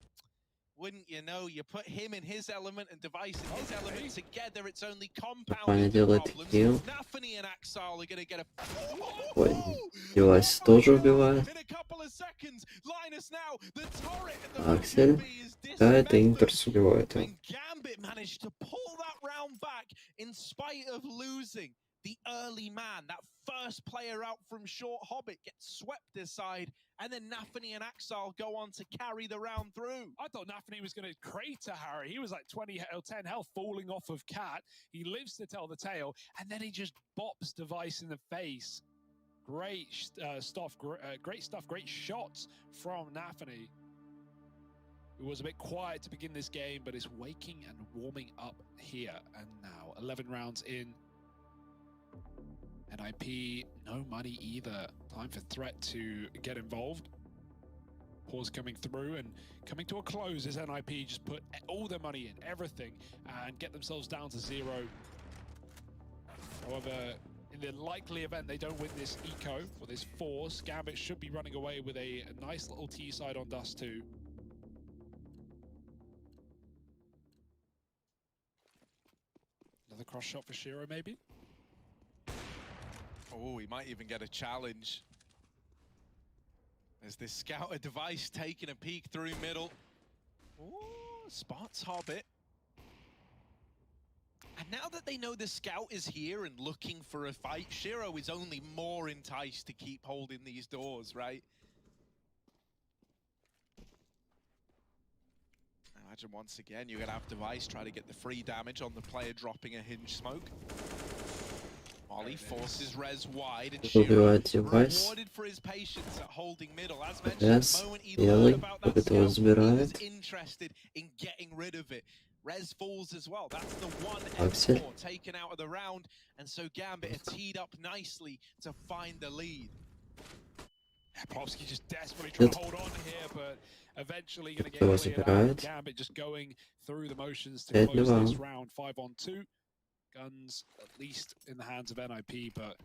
Speaker 5: wouldn't you know, you put him in his element and Device in his element together, it's only
Speaker 6: Паня
Speaker 5: compounding the
Speaker 6: делает
Speaker 5: problems.
Speaker 6: килл.
Speaker 5: Nafany and Axal are going to get a...
Speaker 6: Ой, Девайс тоже убивает.
Speaker 5: In a couple of seconds, Linus now, the turret at the
Speaker 6: Аксель.
Speaker 5: is
Speaker 6: Да, это
Speaker 5: dismantled.
Speaker 6: Интерс убивает его.
Speaker 5: And Gambit managed to pull that round back in spite of losing. The early man, that first player out from short, Hobbit, gets swept aside, and then Nafany and Axal go on to carry the round through.
Speaker 4: I thought Nafany was going to crater Harry. He was like 10 health falling off of Cat. He lives to tell the tale, and then he just bops Device in the face. Great stuff, great shots from Nafany, who was a bit quiet to begin this game, but is waking and warming up here. And now 11 rounds in. NIP, no money either. Time for Threat to get involved. Pause coming through and coming to a close as NIP just put all their money in, everything, and get themselves down to 0. However, in the likely event they don't win this eco or this force, Gambit should be running away with a nice little T-side on Dust 2. Another cross shot for Shiro, maybe?
Speaker 5: Oh, he might even get a challenge. As this scouter Device taking a peek through middle. Ooh, spots Hobbit. And now that they know the scout is here and looking for a fight, Shiro is only more enticed to keep holding these doors, right? Imagine once again, you're going to have Device try to get the free damage on the player dropping a hinge smoke. Molly forces Rez wide, and Shiro rewarded for his patience at holding middle. As mentioned, the moment he learned about that scout, he was interested in getting rid of it. Rez falls as well. That's the one M4 taken out of the round, and so Gambit are teed up nicely to find the lead.
Speaker 4: Plopsky just desperately trying to hold on here, but eventually going to get cleared out. Gambit just going through the motions to close this round 5-on-2. Guns at least in the hands of NIP, but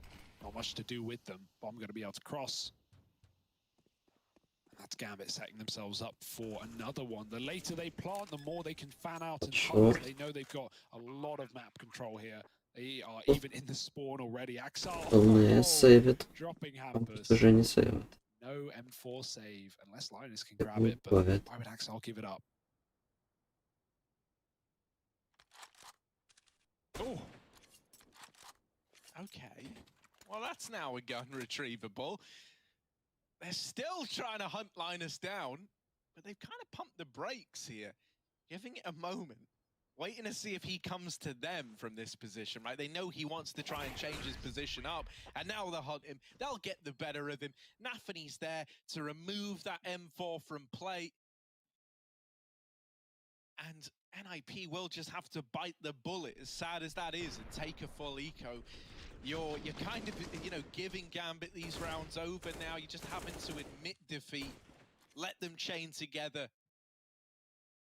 Speaker 4: not much to do with them. Bomb going to be able to cross. That's Gambit setting themselves up for another one. The later they plant, the more they can fan out and hunt. They know they've got a lot of map control here. They are even in the spawn already. Axel dropping hampers. No M4 save, unless Linus can grab it, but why would Axel give it up? Oh.
Speaker 5: Okay. Well, that's now a gun retrievable. They're still trying to hunt Linus down, but they've kind of pumped the brakes here, giving it a moment, waiting to see if he comes to them from this position, right? They know he wants to try and change his position up, and now they'll hunt him. They'll get the better of him. Nafany's there to remove that M4 from play. And NIP will just have to bite the bullet, as sad as that is, and take a full eco. You're kind of, you know, giving Gambit these rounds over now. You're just having to admit defeat. Let them chain together,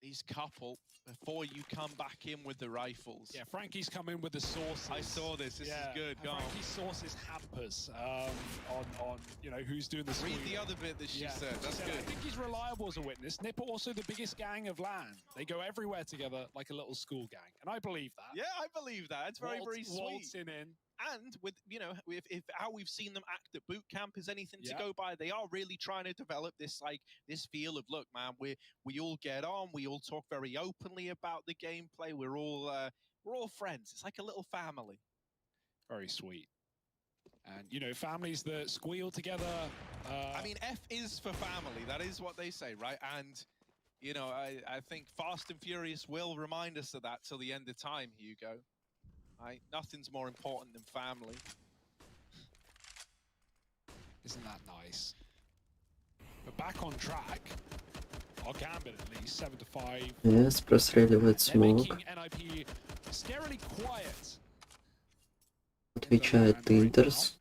Speaker 5: these couple, before you come back in with the rifles.
Speaker 4: Yeah, Frankie's come in with the sauces.
Speaker 5: I saw this. This is good. Go on.
Speaker 4: Frankie's sauces hampers on you know, who's doing the
Speaker 5: Read the other bit that she said. That's good.
Speaker 4: I think he's reliable as a witness. Nip are also the biggest gang of LAN. They go everywhere together like a little school gang, and I believe that.
Speaker 5: Yeah, I believe that. It's very, very sweet.
Speaker 4: Waltzing in.
Speaker 5: And with, you know, if how we've seen them act at boot camp is anything to go by, they are really trying to develop this, like, this feel of, look, man, we all get on, we all talk very openly about the gameplay, we're all friends. It's like a little family.
Speaker 4: Very sweet. And, you know, families that squeal together.
Speaker 5: I mean, F is for family. That is what they say, right? And, you know, I think Fast and Furious will remind us of that till the end of time, Hugo. Right? Nothing's more important than family.
Speaker 4: Isn't that nice? But back on track. Our Gambit at least 7-5.
Speaker 6: Yes, простреливает смог.
Speaker 4: NIP scarily quiet.
Speaker 6: Отвечает Интерс.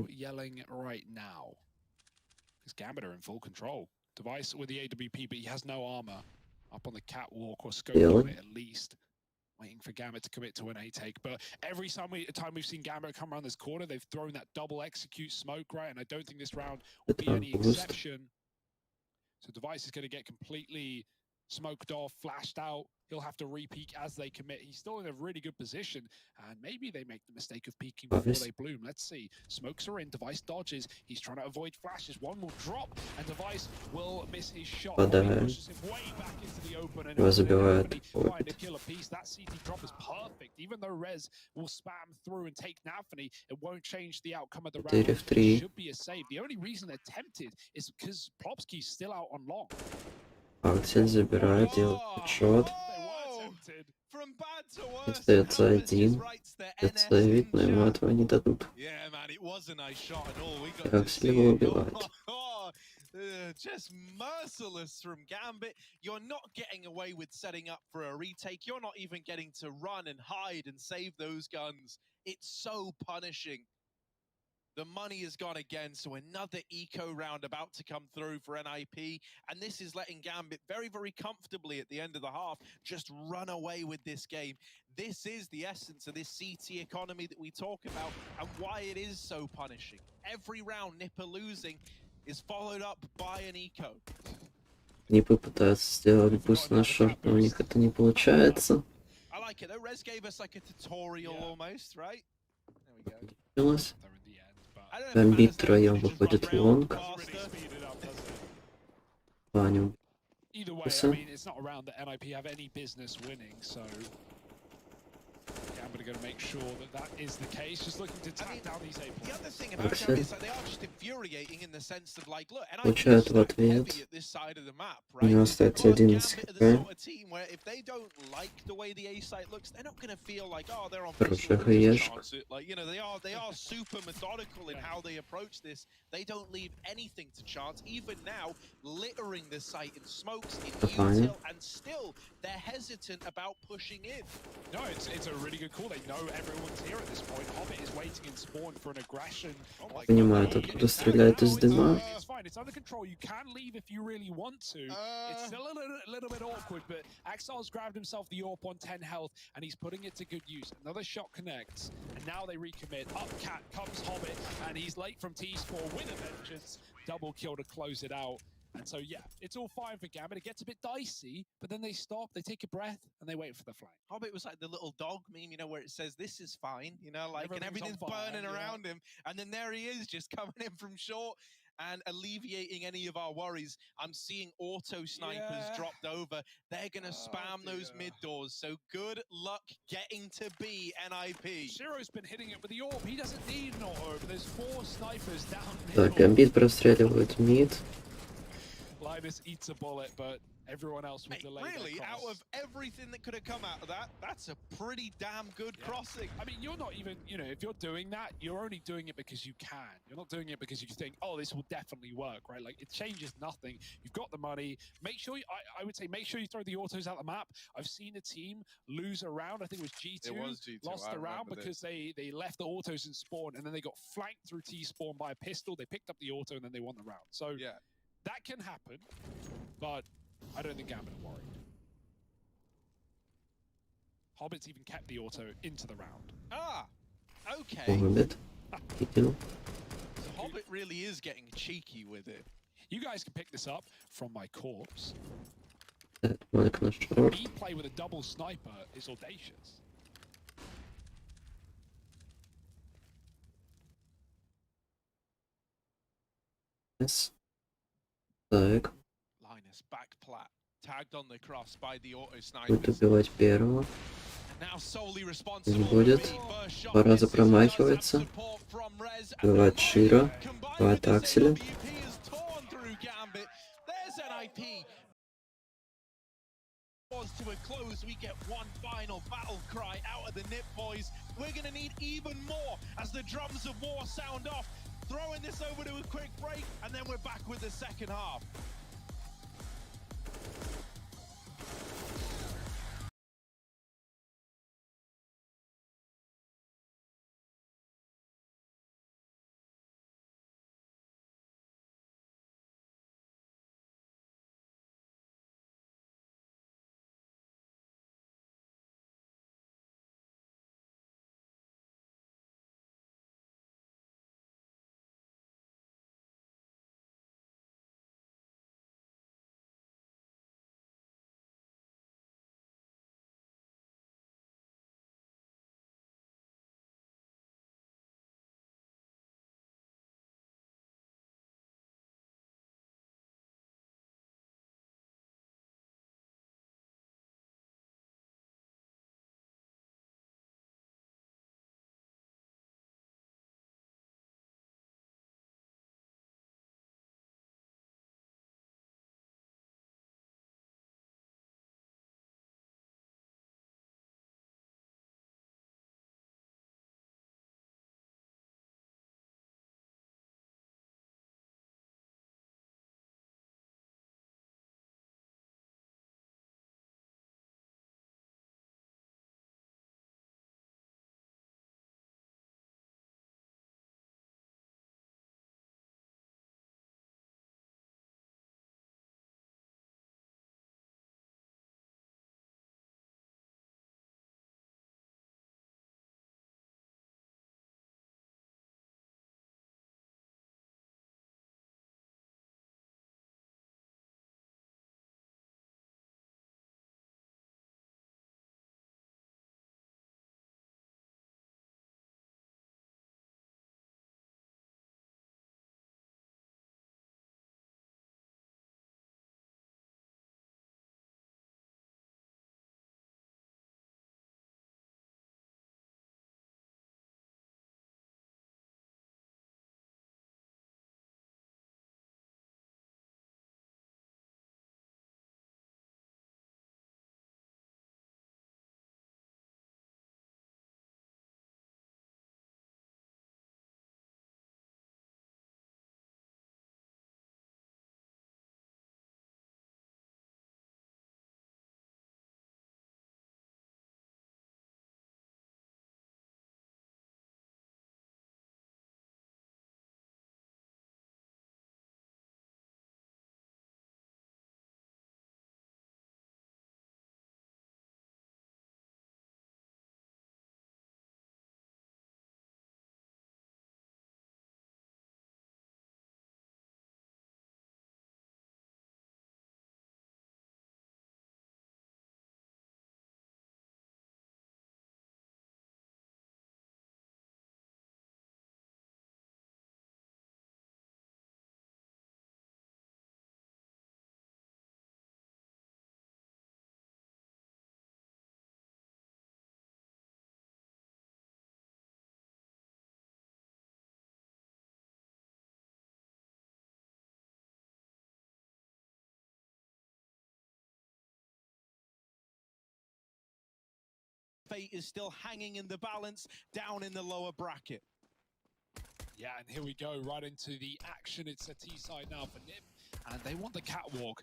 Speaker 4: Yelling right now. Because Gambit are in full control. Device with the AWP, but he has no armor. Up on the catwalk or scope on it at least. Waiting for Gambit to commit to an A take, but every time we've seen Gambit come around this corner, they've thrown that double execute smoke, right? And I don't think this round will be any exception. So Device is going to get completely smoked off, flashed out. He'll have to re-peek as they commit. He's still in a really good position, and maybe they make the mistake of peeking before they bloom. Let's see. Smokes are in. Device dodges. He's trying to avoid flashes. One will drop, and Device will miss his shot. Pushes him way back into the open, and find a killer piece. That CT drop is perfect. Even though Rez will spam through and take Nafany, it won't change the outcome of the round. It should be a save. The only reason they're tempted is because Plopsky's still out on long.
Speaker 6: Аксель забирает, делает хедшот. Остается один. Отставить, но ему этого не дадут. И Аксель его убивает.
Speaker 5: Just merciless from Gambit. You're not getting away with setting up for a retake. You're not even getting to run and hide and save those guns. It's so punishing. The money has gone again, so another eco round about to come through for NIP, and this is letting Gambit very, very comfortably at the end of the half just run away with this game. This is the essence of this CT economy that we talk about and why it is so punishing. Every round Nipper losing is followed up by an eco.
Speaker 6: Нипы пытаются сделать буст на шорт, но у них это не получается.
Speaker 5: I like it though. Rez gave us like a tutorial almost, right? There we go.
Speaker 6: Гамбит втроем выходит в лонг. Ваню
Speaker 4: Either way,
Speaker 6: So-
Speaker 4: I mean, it's not around that NIP have any business winning, so Gambit are going to make sure that that is the case. Just looking to tap down these A
Speaker 5: The
Speaker 4: points.
Speaker 5: other thing about
Speaker 6: Вообще.
Speaker 5: Gambit is that they are just infuriating in the sense of like, look, and I
Speaker 6: Получают в ответ.
Speaker 5: at this side of the map,
Speaker 6: У
Speaker 5: right?
Speaker 6: него остается
Speaker 5: But
Speaker 6: 11
Speaker 5: Gambit are the
Speaker 6: хп.
Speaker 5: sort of team where if they don't like the way the A site looks, they're not going to feel like, oh, they're on
Speaker 6: Хорошая
Speaker 5: pistol, we'll just
Speaker 6: хаешка.
Speaker 5: chance it. Like, you know, they are super methodical in how they approach this. They don't leave anything to chance. Even now, littering the site in smokes, in
Speaker 6: Fine.
Speaker 5: util, and still they're hesitant about pushing in.
Speaker 4: No, it's a really good call. They know everyone's here at this point. Hobbit is waiting in spawn for an aggression.
Speaker 5: Oh my
Speaker 6: Понимает,
Speaker 5: God.
Speaker 6: откуда стреляет из дыма.
Speaker 4: It's fine. It's under control. You can leave if you really want to. It's still a little bit awkward, but Axel's grabbed himself the AWP on 10 health, and he's putting it to good use. Another shot connects, and now they recommit. Up cat comes Hobbit, and he's late from T-Spore with a vengeance. Double kill to close it out. And so, yeah, it's all fine for Gambit. It gets a bit dicey, but then they stop, they take a breath, and they wait for the flank.
Speaker 5: Hobbit was like the little dog meme, you know, where it says, this is fine, you know, like, and
Speaker 4: Everything's
Speaker 5: everything's
Speaker 4: on fire,
Speaker 5: burning
Speaker 4: yeah.
Speaker 5: around him. And then there he is, just coming in from short and alleviating any of our worries. I'm seeing auto snipers dropped over. They're going to spam those mid doors. So good luck getting to B, NIP.
Speaker 4: Shiro's been hitting it with the AWP. He doesn't need an auto, but there's 4 snipers down
Speaker 6: Так,
Speaker 4: middle.
Speaker 6: Гамбит простреливает мид.
Speaker 4: Linus eats a bullet, but everyone else will
Speaker 5: Mate,
Speaker 4: delay
Speaker 5: really,
Speaker 4: their
Speaker 5: out
Speaker 4: cross.
Speaker 5: of everything that could have come out of that, that's a pretty damn good crossing.
Speaker 4: I mean, you're not even, you know, if you're doing that, you're only doing it because you can. You're not doing it because you think, oh, this will definitely work, right? Like, it changes nothing. You've got the money. Make sure, I would say, make sure you throw the autos out the map. I've seen a team lose a round. I think it was G2.
Speaker 5: It was G2,
Speaker 4: Lost
Speaker 5: I
Speaker 4: a round
Speaker 5: remember
Speaker 4: because they left the autos in spawn, and then they got flanked through T-spawn by a pistol. They picked up the auto, and then they won the round. So
Speaker 5: Yeah.
Speaker 4: that can happen, but I don't think Gambit are worried. Hobbit's even kept the auto into the round.
Speaker 5: Ah, okay.
Speaker 6: Гамбит. Видел.
Speaker 5: So Hobbit really is getting cheeky with it.
Speaker 4: You guys can pick this up from my corpse.
Speaker 6: Майк на шорт.
Speaker 4: Me play with a double sniper is audacious.
Speaker 6: Yes. Так,
Speaker 5: Linus back plat, tagged on the cross by the auto
Speaker 6: будет
Speaker 5: snipers.
Speaker 6: убивать первого.
Speaker 5: Now solely responsible for
Speaker 6: будет.
Speaker 5: B. First shot
Speaker 6: 2 раза
Speaker 5: misses,
Speaker 6: промахивается.
Speaker 5: does have support from Rez, and
Speaker 6: Убивает Широ.
Speaker 5: combined
Speaker 6: Убивает
Speaker 5: with the
Speaker 6: Акселя.
Speaker 5: CWP is torn through Gambit. There's NIP. To a close, we get one final battle cry out of the Nip boys. We're going to need even more as the drums of war sound off. Throwing this over to a quick break, and then we're back with the second half. fate is still hanging in the balance down in the lower bracket.
Speaker 4: Yeah, and here we go, right into the action. It's a T-side now for Nip, and they want the catwalk.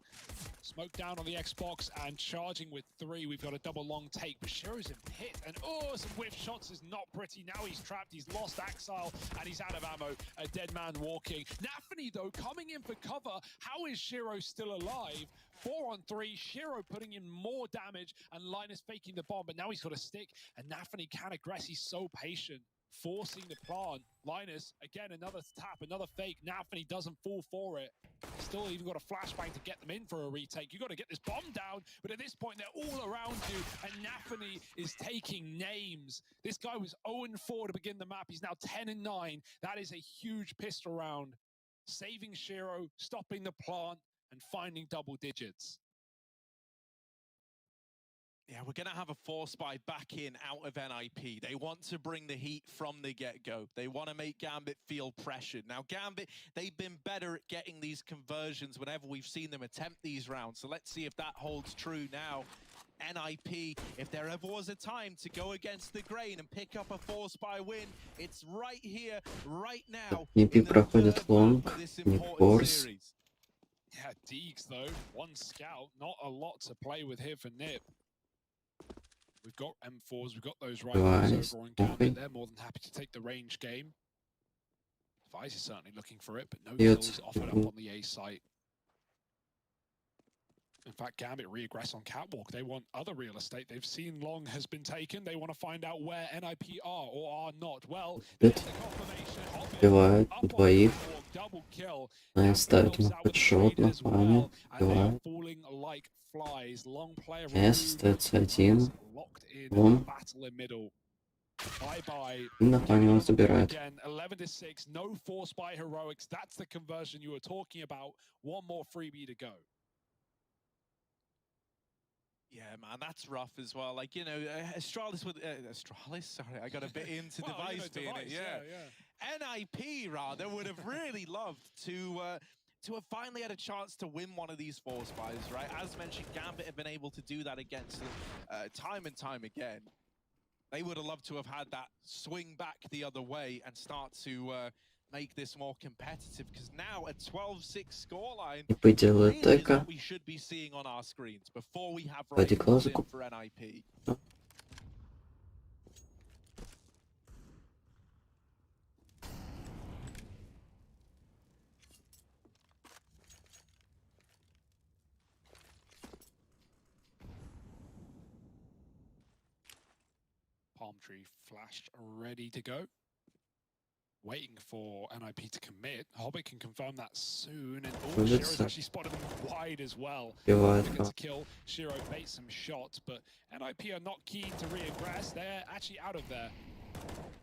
Speaker 4: Smoke down on the Xbox and charging with 3. We've got a double long take, but Shiro's in pit, and some whiff shots is not pretty. Now he's trapped, he's lost Axile, and he's out of ammo. A dead man walking. Nafany, though, coming in for cover. How is Shiro still alive? 4 on 3, Shiro putting in more damage, and Linus faking the bomb, but now he's got a stick, and Nafany can aggress. He's so patient, forcing the plant. Linus, again, another tap, another fake. Nafany doesn't fall for it. Still even got a flashbang to get them in for a retake. You got to get this bomb down, but at this point, they're all around you, and Nafany is taking names. This guy was 0-4 to begin the map. He's now 10-9. That is a huge pistol round. Saving Shiro, stopping the plant, and finding double digits.
Speaker 5: Yeah, we're going to have a force buy back in out of NIP. They want to bring the heat from the get-go. They want to make Gambit feel pressured. Now, Gambit, they've been better at getting these conversions whenever we've seen them attempt these rounds. So let's see if that holds true now. NIP, if there ever was a time to go against the grain and pick up a force buy win, it's right here, right now.
Speaker 6: NIP проходит long, Nip force.
Speaker 4: Yeah, Deegs, though, 1 scout, not a lot to play with here for Nip. We've got M4s, we've got those rifles over on Gambit. They're more than happy to take the range game. Vice is certainly looking for it, but no kills offered up on the A site. In fact, Gambit re-aggress on catwalk. They want other real estate. They've seen long has been taken. They want to find out where NIP are or are not. Well, there's the confirmation.
Speaker 6: Убивает двоих.
Speaker 4: Double kill.
Speaker 6: Ставит ему хедшот на плане. Убивает. Остается один. Бум. И на плане он забирает.
Speaker 4: 11-6, no force by heroics. That's the conversion you were talking about. One more freebie to go.
Speaker 5: Yeah, man, that's rough as well. Like, you know, Astralis with Astralis. Sorry, I got a bit into Device being it. Yeah. NIP rather would have really loved to have finally had a chance to win one of these force buys, right? As mentioned, Gambit have been able to do that against them time and time again. They would have loved to have had that swing back the other way and start to make this more competitive, because now a 12-6 scoreline really is what we should be seeing on our screens before we have rifles in for NIP.
Speaker 4: Palm tree flashed, ready to go. Waiting for NIP to commit. Hobbit can confirm that soon, and Shiro's actually spotted them wide as well. To kill. Shiro baits some shots, but NIP are not keen to re-aggress. They're actually out of there.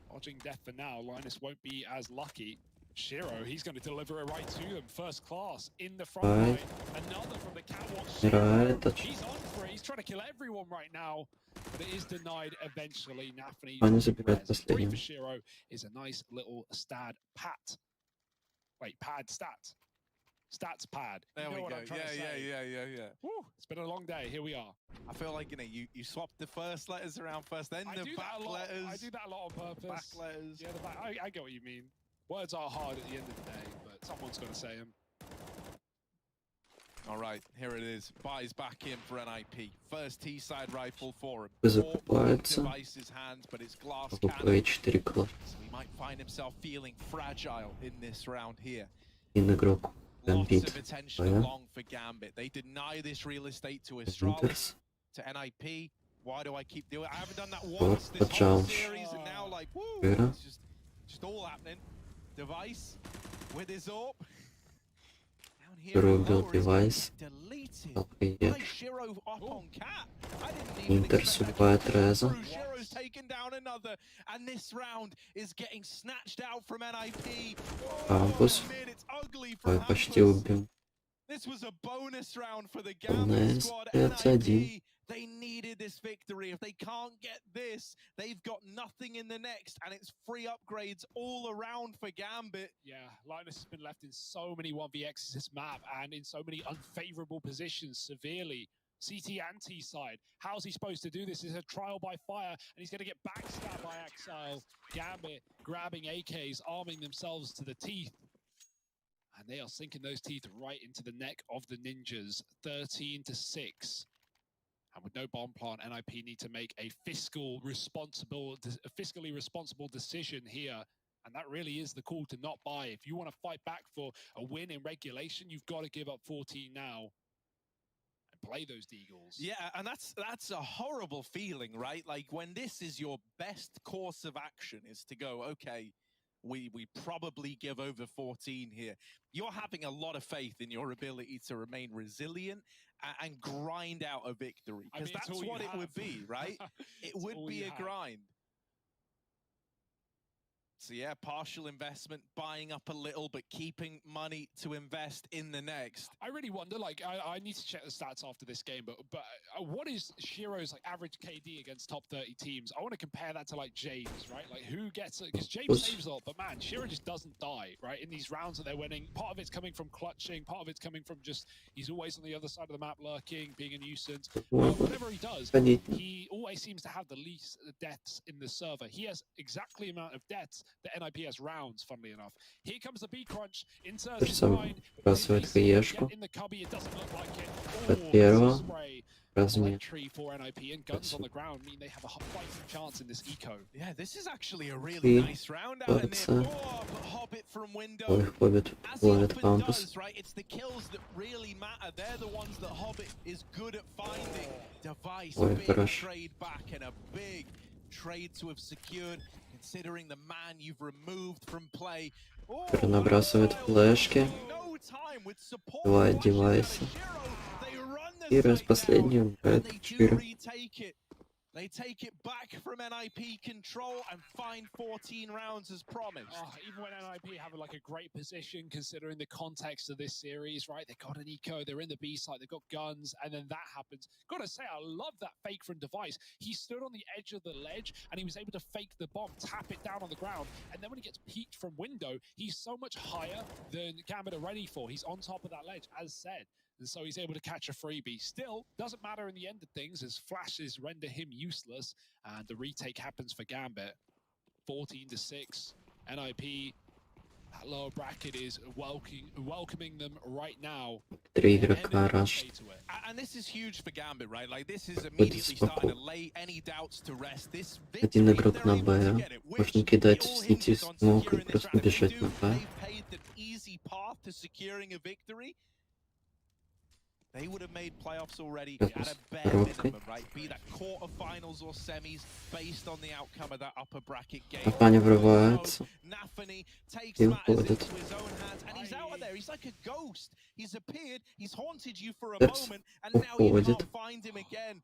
Speaker 4: Dodging death for now. Linus won't be as lucky. Shiro, he's going to deliver it right to them. First class in the front line. Another from the catwalk. Shiro, he's on for it. He's trying to kill everyone right now, but it is denied eventually. Nafany, 3 for Shiro is a nice little stat pat. Wait, pad stat. Stats pad.
Speaker 5: There we go. Yeah.
Speaker 4: Woo, it's been a long day. Here we are.
Speaker 5: I feel like, you know, you swap the first letters around first, then the back letters.
Speaker 4: I do that a lot on purpose.
Speaker 5: Back letters.
Speaker 4: Yeah, the back. I get what you mean. Words are hard at the end of the day, but someone's got to say them.
Speaker 5: All right, here it is. Buys back in for NIP. First T-side rifle for him. Device's hands, but it's glass cannon. So he might find himself feeling fragile in this round here. Lots of attention long for Gambit. They deny this real estate to Astralis, to NIP. Why do I keep doing it? I haven't done that once this whole series, and now, like, woo, it's just all happening. Device with his AWP.
Speaker 6: Убил Device. Интер судьбает Реза.
Speaker 5: Taken down another, and this round is getting snatched out from NIP.
Speaker 6: Кампус. Ой, почти убил.
Speaker 5: This was a bonus round for the Gambit squad. NIP, they needed this victory. If they can't get this, they've got nothing in the next, and it's free upgrades all around for Gambit.
Speaker 4: Yeah, Linus has been left in so many 1vx's this map and in so many unfavorable positions severely. CT and T side. How's he supposed to do this? It's a trial by fire, and he's going to get backstabbed by Exile. Gambit grabbing AKs, arming themselves to the teeth. And they are sinking those teeth right into the neck of the Ninjas. 13-6. And with no bomb plant, NIP need to make a fiscally responsible decision here. And that really is the call to not buy. If you want to fight back for a win in regulation, you've got to give up 14 now and play those Deagles.
Speaker 5: Yeah, and that's a horrible feeling, right? Like when this is your best course of action is to go, okay, we probably give over 14 here. You're having a lot of faith in your ability to remain resilient and grind out a victory. Because that's what it would be, right? It would be a grind. So yeah, partial investment, buying up a little, but keeping money to invest in the next.
Speaker 4: I really wonder, like, I need to check the stats after this game, but what is Shiro's like average KD against top 30 teams? I want to compare that to like James, right? Like who gets it? Because James saves a lot, but man, Shiro just doesn't die, right? In these rounds that they're winning, part of it's coming from clutching, part of it's coming from just he's always on the other side of the map lurking, being a nuisance. Whatever he does, he always seems to have the least deaths in the server. He has exactly the amount of deaths the NIP has rounds, funnily enough. Here comes the B crunch.
Speaker 6: Сбрасывает хаешку. От первого. Размен.
Speaker 4: For NIP and guns on the ground mean they have a fighting chance in this eco.
Speaker 5: Yeah, this is actually a really nice round out of there. Hobbit from window.
Speaker 6: Hobbit ловит Пампус.
Speaker 5: Right? It's the kills that really matter. They're the ones that Hobbit is good at finding. Device, big trade back and a big trade to have secured. Considering the man you've removed from play.
Speaker 6: Набрасывает флешки. 2 девайса. И раз последний убивает 4.
Speaker 5: They take it back from NIP control and find 14 rounds as promised.
Speaker 4: Even when NIP have like a great position, considering the context of this series, right? They got an eco, they're in the B side, they've got guns, and then that happens. Gotta say, I love that fake from Device. He stood on the edge of the ledge, and he was able to fake the bomb, tap it down on the ground, and then when he gets peeked from window, he's so much higher than Gambit are ready for. He's on top of that ledge, as said. And so he's able to catch a freebie. Still, doesn't matter in the end of things as flashes render him useless. And the retake happens for Gambit. 14-6. NIP, that lower bracket is welcoming them right now.
Speaker 6: 3 игрока rush.
Speaker 5: And this is huge for Gambit, right? Like this is immediately starting to lay any doubts to rest. This victory,
Speaker 6: 1 игрок на Б. Можно кидать в сити смок и просто бежать на Б.
Speaker 5: They would have made playoffs already at a bare minimum, right? Be that quarterfinals or semis based on the outcome of that upper bracket game.
Speaker 6: Нафаня врывается
Speaker 5: takes
Speaker 6: и
Speaker 5: matters
Speaker 6: уходит.
Speaker 5: into his own hands, and he's out of there. He's like a ghost. He's appeared, he's haunted you for a moment, and now you can't find him again.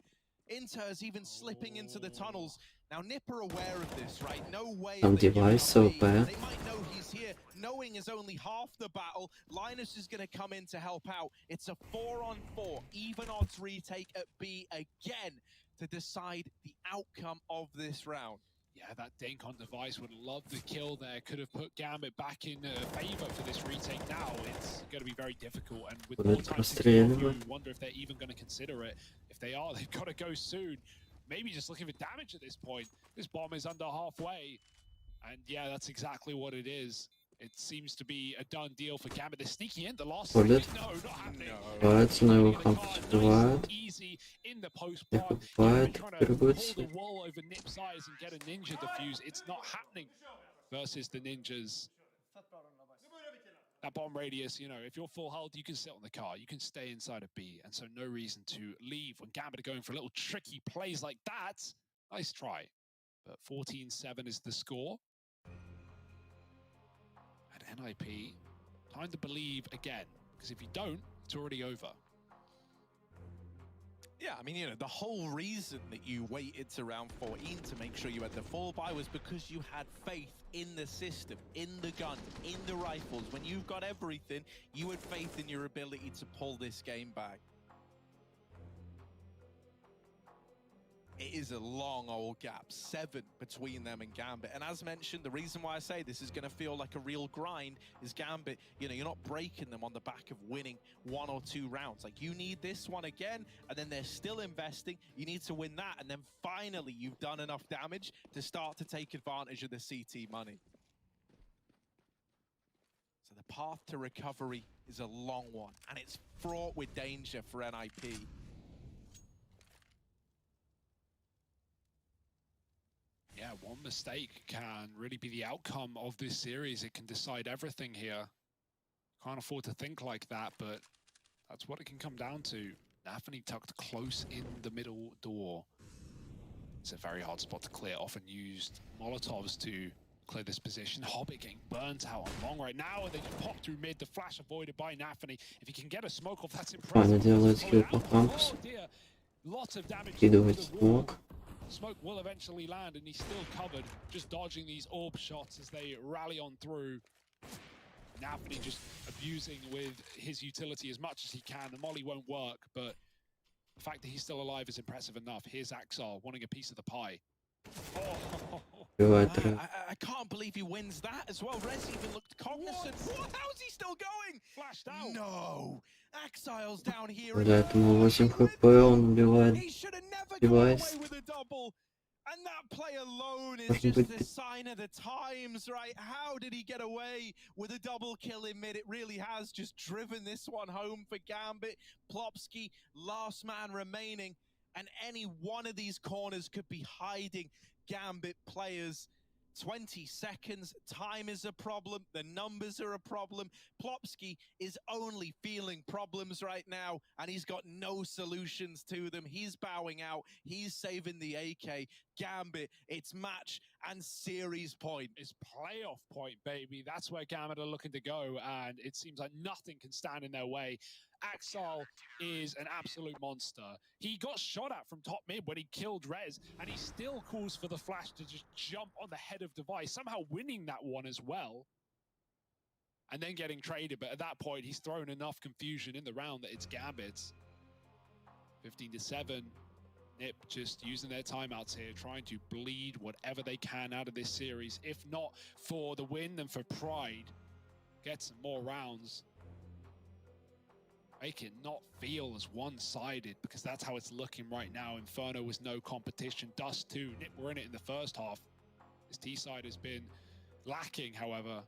Speaker 5: Inter's even slipping into the tunnels. Now Nipper aware of this, right? No way.
Speaker 6: Там девайс ОП.
Speaker 5: They might know he's here. Knowing is only half the battle. Linus is going to come in to help out. It's a 4-on-4, even odds retake at B again to decide the outcome of this round.
Speaker 4: Yeah, that Dink on Device would love the kill there. Could have put Gambit back in favor for this retake. Now it's going to be very difficult, and with more time to go, you wonder if they're even going to consider it. If they are, they've got to go soon. Maybe just looking for damage at this point. This bomb is under halfway, and yeah, that's exactly what it is. It seems to be a done deal for Gambit. They're sneaking in the last. No, not happening. Easy in the post part. Trying to pull the wall over Nip's eyes and get a ninja defuse. It's not happening versus the ninjas. That bomb radius, you know, if you're full health, you can sit on the car. You can stay inside of B, and so no reason to leave when Gambit are going for little tricky plays like that. Nice try, but 14-7 is the score. NIP, time to believe again, because if you don't, it's already over.
Speaker 5: Yeah, I mean, you know, the whole reason that you waited to round 14 to make sure you had the fall buy was because you had faith in the system, in the gun, in the rifles. When you've got everything, you had faith in your ability to pull this game back. it is a long old gap, 7 between them and Gambit. And as mentioned, the reason why I say this is going to feel like a real grind is Gambit, you know, you're not breaking them on the back of winning 1 or 2 rounds. Like, you need this one again, and then they're still investing. You need to win that, and then finally you've done enough damage to start to take advantage of the CT money. So the path to recovery is a long one, and it's fraught with danger for NIP.
Speaker 4: Yeah, one mistake can really be the outcome of this series. It can decide everything here. Can't afford to think like that, but that's what it can come down to. Nafany tucked close in the middle door. It's a very hard spot to clear, often used Molotovs to clear this position. Hobbit getting burnt out on long right now, and they just pop through mid. The flash avoided by Nafany. If he can get a smoke off, that's impressive.
Speaker 6: Делает хил по кампусу. Кидывает смог.
Speaker 4: Smoke will eventually land, and he's still covered, just dodging these orb shots as they rally on through. Nafany just abusing with his utility as much as he can. The molly won't work, but the fact that he's still alive is impressive enough. Here's Axar wanting a piece of the pie. Oh.
Speaker 5: I can't believe he wins that as well. Rez even looked cognizant. What? How is he still going?
Speaker 4: Flashed out.
Speaker 5: No. Exile's down here.
Speaker 6: Поэтому 8 хп он убивает.
Speaker 5: He should have never got away with a double. And that play alone is just a sign of the times, right? How did he get away with a double kill in mid? It really has just driven this one home for Gambit. Plopsky, last man remaining. And any one of these corners could be hiding Gambit players. 20 seconds, time is a problem, the numbers are a problem. Plopsky is only feeling problems right now, and he's got no solutions to them. He's bowing out, he's saving the AK. Gambit, it's match and series point.
Speaker 4: It's playoff point, baby. That's where Gambit are looking to go, and it seems like nothing can stand in their way. Axel is an absolute monster. He got shot at from top mid when he killed Rez, and he still calls for the flash to just jump on the head of Device, somehow winning that one as well, and then getting traded. But at that point, he's thrown enough confusion in the round that it's Gambit. 15-7. NIP just using their timeouts here, trying to bleed whatever they can out of this series. If not for the win, then for pride. Get some more rounds. Make it not feel as one-sided, because that's how it's looking right now. Inferno was no competition. Dust too. NIP were in it in the first half. This T-side has been lacking, however.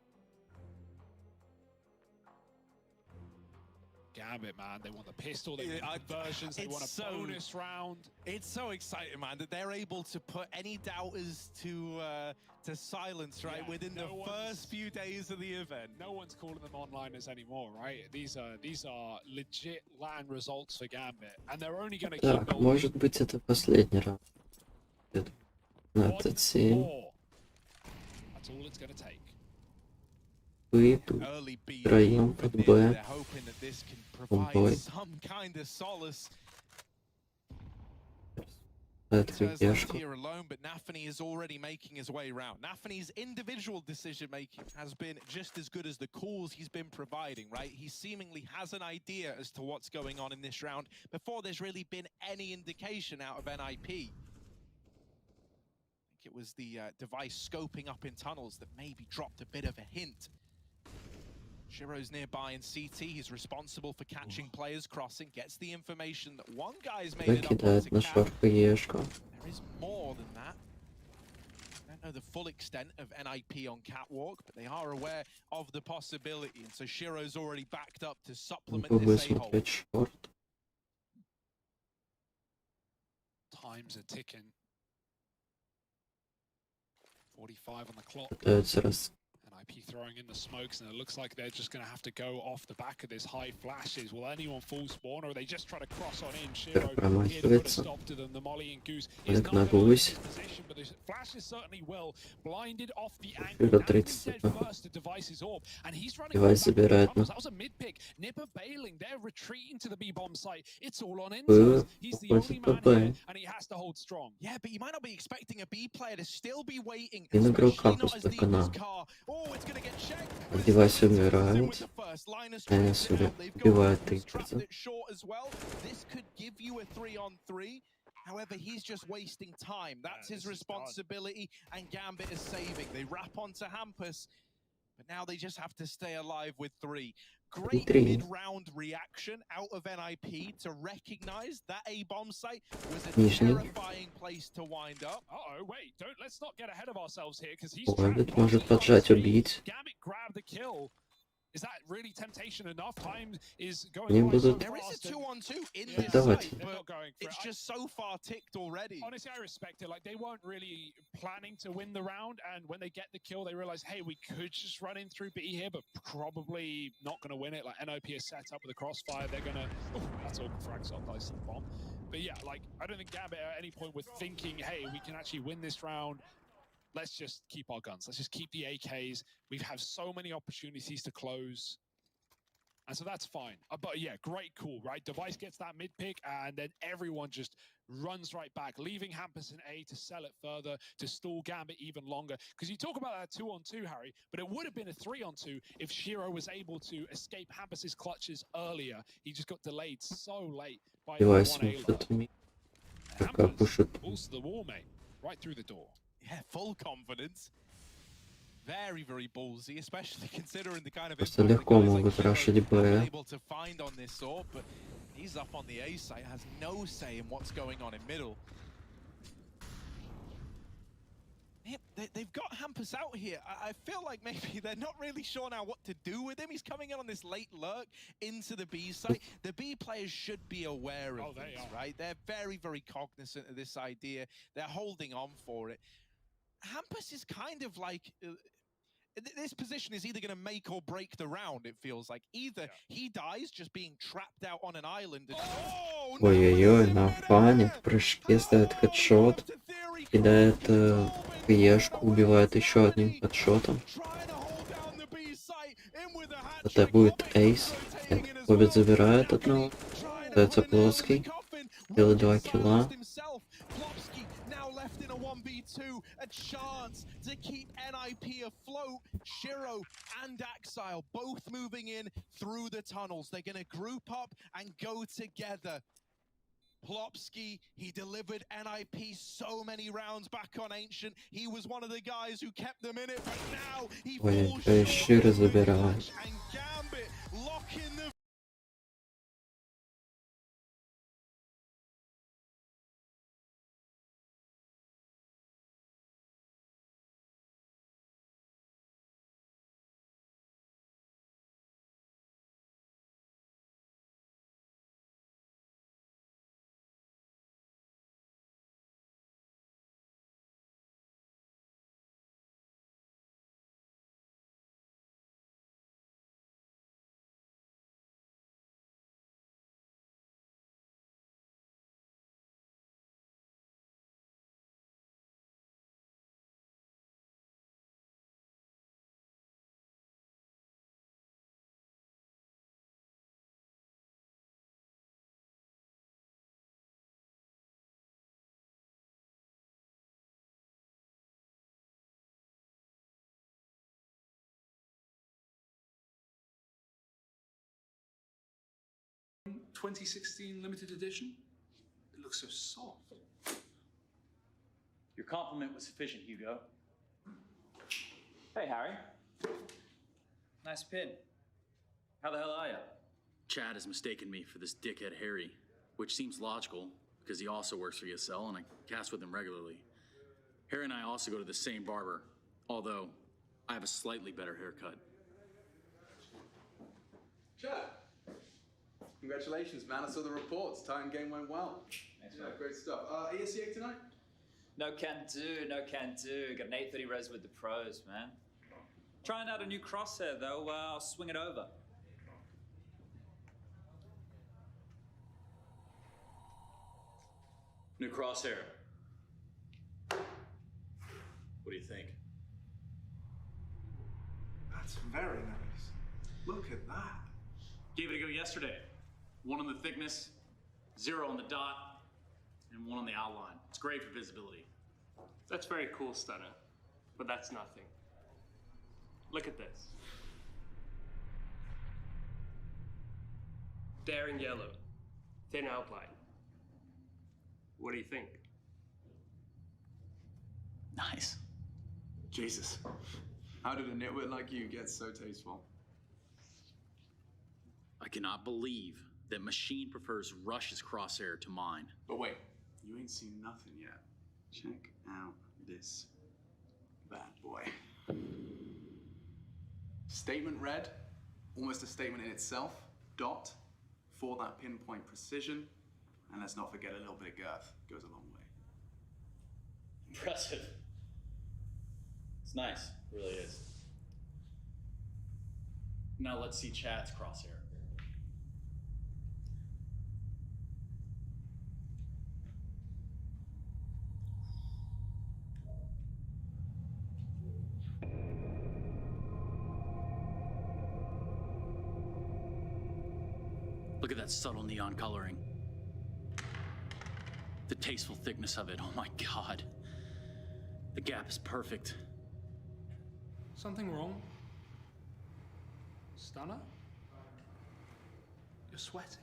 Speaker 4: Gambit, man, they want the pistol, they want conversions, they want a bonus round.
Speaker 5: It's so exciting, man, that they're able to put any doubters to silence, right, within the first few days of the event.
Speaker 4: No one's calling them onliners anymore, right? These are legit LAN results for Gambit, and they're only going to keep
Speaker 6: Так, может быть, это последний раунд. На ТЦ.
Speaker 4: That's all it's going to take.
Speaker 6: Вы тут втроем под Б.
Speaker 5: Some kind of solace.
Speaker 6: Here
Speaker 5: alone, but Nafany is already making his way around. Nafany's individual decision making has been just as good as the calls he's been providing, right? He seemingly has an idea as to what's going on in this round before there's really been any indication out of NIP. I think it was the device scoping up in tunnels that maybe dropped a bit of a hint. Shiro's nearby in CT, he's responsible for catching players crossing, gets the information that one guy's made it up onto cap. There is more than that. I don't know the full extent of NIP on catwalk, but they are aware of the possibility, and so Shiro's already backed up to supplement this a-hole.
Speaker 4: Times are ticking. 45 on the clock. NIP throwing in the smokes, and it looks like they're just going to have to go off the back of this high flashes. Will anyone full spawn, or are they just try to cross on in? Shiro here to put a stop to them. The Molly and Goose is not in position, but the flashes certainly will. Blinded off the angle. Dead first to Device's orb, and he's running back to the tunnels. That was a mid-pick. Nipper bailing. They're retreating to the B-bomb site. It's all on in. He's the only man here, and he has to hold strong.
Speaker 5: Yeah, but you might not be expecting a B player to still be waiting, especially not as deep as car. Oh, it's going to get checked.
Speaker 6: Device умирает. Энес убивает 3%.
Speaker 5: This could give you a 3-on-3. However, he's just wasting time. That's his
Speaker 4: this is
Speaker 5: responsibility, and Gambit is saving. They wrap onto Hampus, but now they just have to stay alive with 3. Great mid-round reaction out of NIP to recognize that A bomb site was a terrifying place to wind up.
Speaker 4: Uh-oh, wait, let's not get ahead of ourselves here, because he's
Speaker 6: Gambit может поджать, убить.
Speaker 4: Gambit grabbed the kill. Is that really temptation enough? Time is
Speaker 6: Они
Speaker 4: going by so
Speaker 6: будут
Speaker 5: There is
Speaker 4: fast.
Speaker 5: a 2-on-2 in
Speaker 4: Yeah.
Speaker 5: this
Speaker 6: Давайте.
Speaker 5: site,
Speaker 4: They're
Speaker 5: but
Speaker 4: not going for
Speaker 5: it's
Speaker 4: it.
Speaker 5: just so far ticked already.
Speaker 4: Honestly, I respect it. Like, they weren't really planning to win the round, and when they get the kill, they realize, hey, we could just run in through B here, but probably not going to win it. Like, NOP is set up with a crossfire. They're going to... Oh, that's all frag shot, dice and bomb. But yeah, like, I don't think Gambit at any point were thinking, hey, we can actually win this round. Let's just keep our guns. Let's just keep the AKs. We have so many opportunities to close. And so that's fine. But yeah, great call, right? Device gets that mid pick, and then everyone just runs right back, leaving Hampus in A to sell it further, to stall Gambit even longer. Because you talk about that 2-on-2, Harry, but it would have been a 3-on-2 if Shiro was able to escape Hampus's clutches earlier. He just got delayed so late by one
Speaker 6: Device
Speaker 4: A.
Speaker 6: может me. Пока
Speaker 4: Hampus
Speaker 6: пушит.
Speaker 4: pulls the wall, mate, right through the door.
Speaker 5: Yeah, full confidence. Very, very ballsy, especially considering the kind of
Speaker 6: Просто
Speaker 5: impact
Speaker 6: легко
Speaker 5: the guys
Speaker 6: могут
Speaker 5: like Shiro
Speaker 6: рашить
Speaker 5: were
Speaker 6: Б.
Speaker 5: able to find on this orb, but he's up on the A site, has no say in what's going on in middle. Yeah, they've got Hampus out here. I feel like maybe they're not really sure now what to do with him. He's coming in on this late lurk into the B site. The B players should be aware of this, right? They're very, very cognizant of this idea. They're holding on for it. Hampus is kind of like... this position is either going to make or break the round, it feels like. Either he dies just being trapped out on an island. Oh,
Speaker 6: Ой-ой-ой, на фане в прыжке ставит хедшот. Кидает КЕшку, убивает еще одним хедшотом. Это будет эйс. Нет, Хоббит забирает одного. Остается плоский. Делает 2 килла.
Speaker 5: Left in a 1v2, a chance to keep NIP afloat. Shiro and Axile both moving in through the tunnels. They're going to group up and go together. Plopsky, he delivered NIP so many rounds back on Ancient. He was one of the guys who kept them in it, but now he falls short. And Gambit locking the
Speaker 10: ...2016 limited edition. It looks so soft.
Speaker 11: Your compliment was sufficient, Hugo. Hey, Harry. Nice pin. How the hell are you?
Speaker 2: Chad has mistaken me for this dickhead Harry, which seems logical because he also works for ESL and I cast with him regularly. Harry and I also go to the same barber, although I have a slightly better haircut.
Speaker 10: Chad. Congratulations, man. I saw the reports. Titan game went well.
Speaker 11: Thanks,
Speaker 10: yeah, great stuff. ESEA tonight?
Speaker 11: No can do, no can do. Got an 830 res with the pros, man. Trying out a new crosshair, though. I'll swing it over. New crosshair. What do you think?
Speaker 10: That's very nice. Look at that.
Speaker 2: Gave it a go yesterday. 1 on the thickness, 0 on the dot, and 1 on the outline. It's great for visibility.
Speaker 12: That's very cool, Stunner, but that's nothing. Look at this. Daring yellow, thin outline. What do you think?
Speaker 2: Nice.
Speaker 10: Jesus. How did a nitwit like you get so tasteful?
Speaker 2: I cannot believe that Machine prefers Rush's crosshair to mine.
Speaker 10: But wait, you ain't seen nothing yet. Check out this bad boy. Statement read, almost a statement in itself. Dot, for that pinpoint precision. And let's not forget a little bit of girth. Goes a long way.
Speaker 2: Impressive. It's nice, it really is. Now let's see Chad's crosshair. Look at that subtle neon coloring. The tasteful thickness of it, oh my God. The gap is perfect.
Speaker 4: Something wrong? Stunner? You're sweating.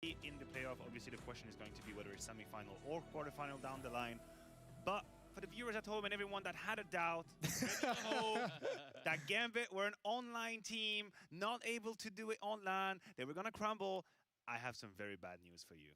Speaker 1: In the playoff, obviously the question is going to be whether it's semi-final or quarterfinal down the line. But for the viewers at home and everyone that had a doubt, that Gambit were an online team, not able to do it online, they were going to crumble, I have some very bad news for you.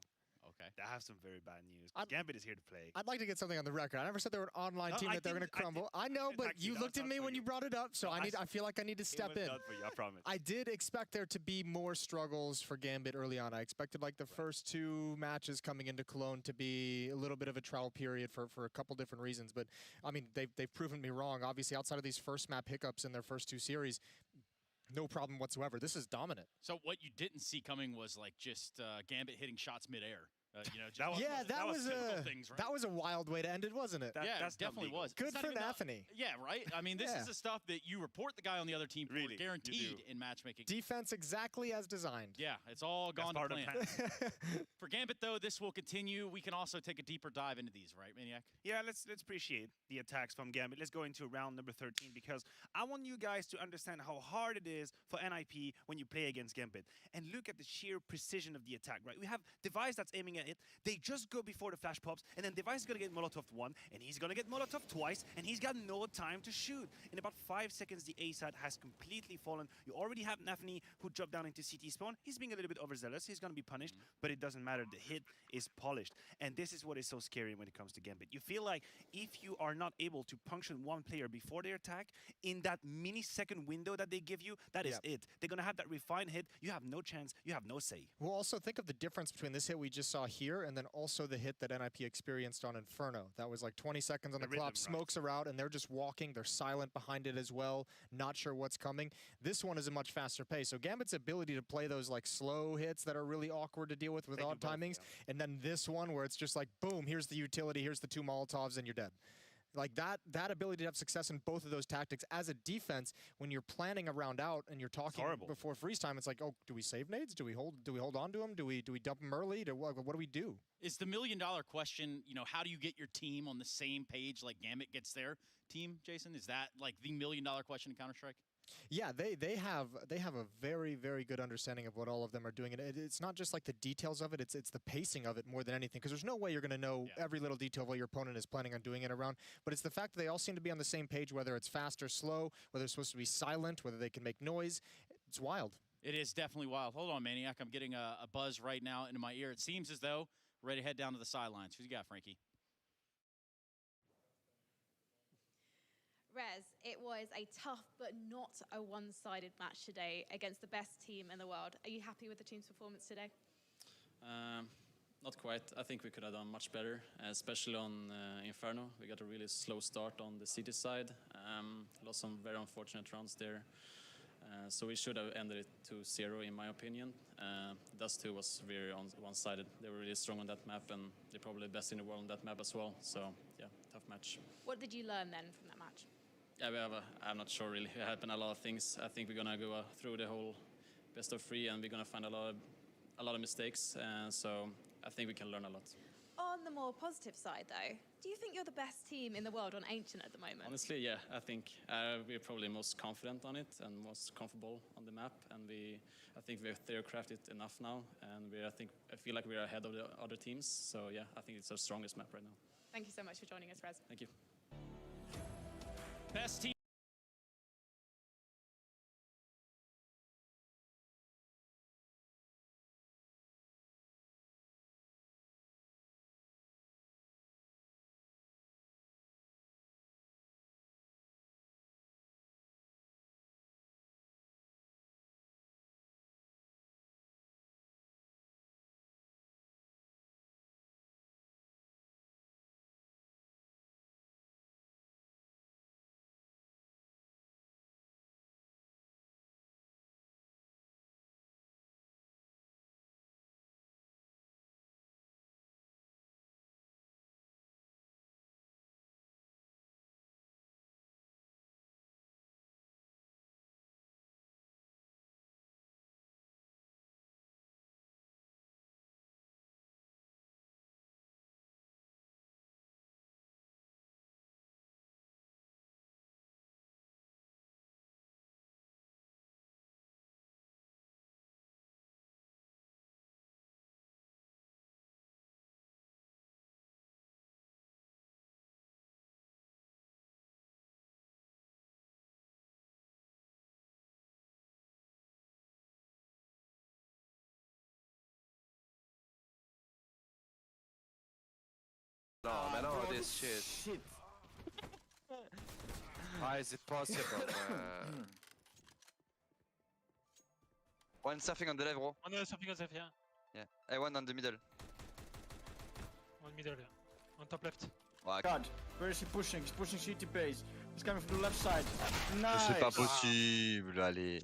Speaker 2: Okay.
Speaker 1: I have some very bad news. Gambit is here to play.
Speaker 3: I'd like to get something on the record. I never said they were an online
Speaker 1: No,
Speaker 3: team
Speaker 1: I
Speaker 3: that they're going to
Speaker 1: didn't-
Speaker 3: crumble. I know, but you looked at me when you brought it up, so I feel like I need to step
Speaker 1: It was
Speaker 3: in.
Speaker 1: done for you, I promise.
Speaker 3: I did expect there to be more struggles for Gambit early on. I expected like the first two matches coming into Cologne to be a little bit of a trial period for a couple different reasons. But I mean, they've proven me wrong. Obviously, outside of these first map hiccups in their first two series, no problem whatsoever. This is dominant.
Speaker 2: So what you didn't see coming was like just Gambit hitting shots midair. You know,
Speaker 3: that was
Speaker 2: typical things, right?
Speaker 3: that was a wild way to end it, wasn't it?
Speaker 2: Yeah, it definitely was.
Speaker 3: Good
Speaker 2: It's not
Speaker 3: for
Speaker 2: even the-
Speaker 3: Nathany.
Speaker 2: Yeah, right? I mean, this
Speaker 3: Yeah.
Speaker 2: is the stuff that you report the guy on the other team for,
Speaker 1: Really, you
Speaker 2: guaranteed
Speaker 1: do.
Speaker 2: in matchmaking.
Speaker 3: Defense exactly as designed.
Speaker 2: Yeah, it's all
Speaker 1: That's
Speaker 2: gone to
Speaker 1: part of
Speaker 2: plan.
Speaker 1: plan.
Speaker 2: For Gambit, though, this will continue. We can also take a deeper dive into these, right, Maniac?
Speaker 1: Yeah, let's appreciate the attacks from Gambit. Let's go into round number 13 because I want you guys to understand how hard it is for NIP when you play against Gambit. And look at the sheer precision of the attack, right? We have Device that's aiming at it. They just go before the flash pops, and then Device is going to get Molotov one, and he's going to get Molotov twice, and he's got no time to shoot. In about 5 seconds, the A side has completely fallen. You already have Nathany who dropped down into CT spawn. He's being a little bit overzealous. He's going to be punished, but it doesn't matter. The hit is polished. And this is what is so scary when it comes to Gambit. You feel like if you are not able to puncture one player before their attack, in that millisecond window that they give you, that is it. They're going to have that refined hit. You have no chance. You have no say.
Speaker 3: Well, also think of the difference between this hit we just saw here and then also the hit that NIP experienced on Inferno. That was like 20 seconds on the clock, smokes are out, and they're just walking. They're silent behind it as well, not sure what's coming. This one is a much faster pace. So Gambit's ability to play those like slow hits that are really awkward to deal with odd timings, and then this one where it's just like, boom, here's the utility, here's the two Molotovs, and you're dead. Like that ability to have success in both of those tactics as a defense, when you're planning a round out and you're talking before freeze time, it's like, oh, do we save nades? Do we hold on to them? Do we dump them early? What do we do?
Speaker 2: Is the million-dollar question, you know, how do you get your team on the same page like Gambit gets their team, Jason? Is that like the million-dollar question in Counter-Strike?
Speaker 3: Yeah, they have a very, very good understanding of what all of them are doing, and it's not just like the details of it; it's the pacing of it more than anything. Because there's no way you're going to know every little detail of what your opponent is planning on doing it around. But it's the fact that they all seem to be on the same page, whether it's fast or slow, whether it's supposed to be silent, whether they can make noise. It's wild.
Speaker 2: It is definitely wild. Hold on, Maniac. I'm getting a buzz right now into my ear. It seems as though we're ready to head down to the sidelines. Who's you got, Frankie?
Speaker 13: Rez, it was a tough but not a one-sided match today against the best team in the world. Are you happy with the team's performance today?
Speaker 14: Not quite. I think we could have done much better, especially on Inferno. We got a really slow start on the city side. Lost some very unfortunate rounds there. So we should have ended it 2-0 in my opinion. Dust 2 was very one-sided. They were really strong on that map and they're probably the best in the world on that map as well. So yeah, tough match.
Speaker 13: What did you learn then from that match?
Speaker 14: Yeah, I'm not sure really. It happened a lot of things. I think we're gonna go through the whole best of 3 and we're gonna find a lot of mistakes. So I think we can learn a lot.
Speaker 13: On the more positive side though, do you think you're the best team in the world on Ancient at the moment?
Speaker 14: Honestly, yeah, I think we're probably most confident on it and most comfortable on the map. And I think we've theorycrafted enough now. And I feel like we're ahead of the other teams. So yeah, I think it's our strongest map right now.
Speaker 13: Thank you so much for joining us, Rez.
Speaker 14: Thank you.
Speaker 2: Best team.
Speaker 15: No, man, all this shit. How is it possible, man? One surfing on the left, bro.
Speaker 16: One surfing on the left, yeah.
Speaker 15: Yeah. One on the middle.
Speaker 16: One middle, yeah. On top left.
Speaker 15: Ouais.
Speaker 17: God, where is he pushing? He's pushing city base. He's coming from the left side. Nice.
Speaker 15: C'est pas possible, allez.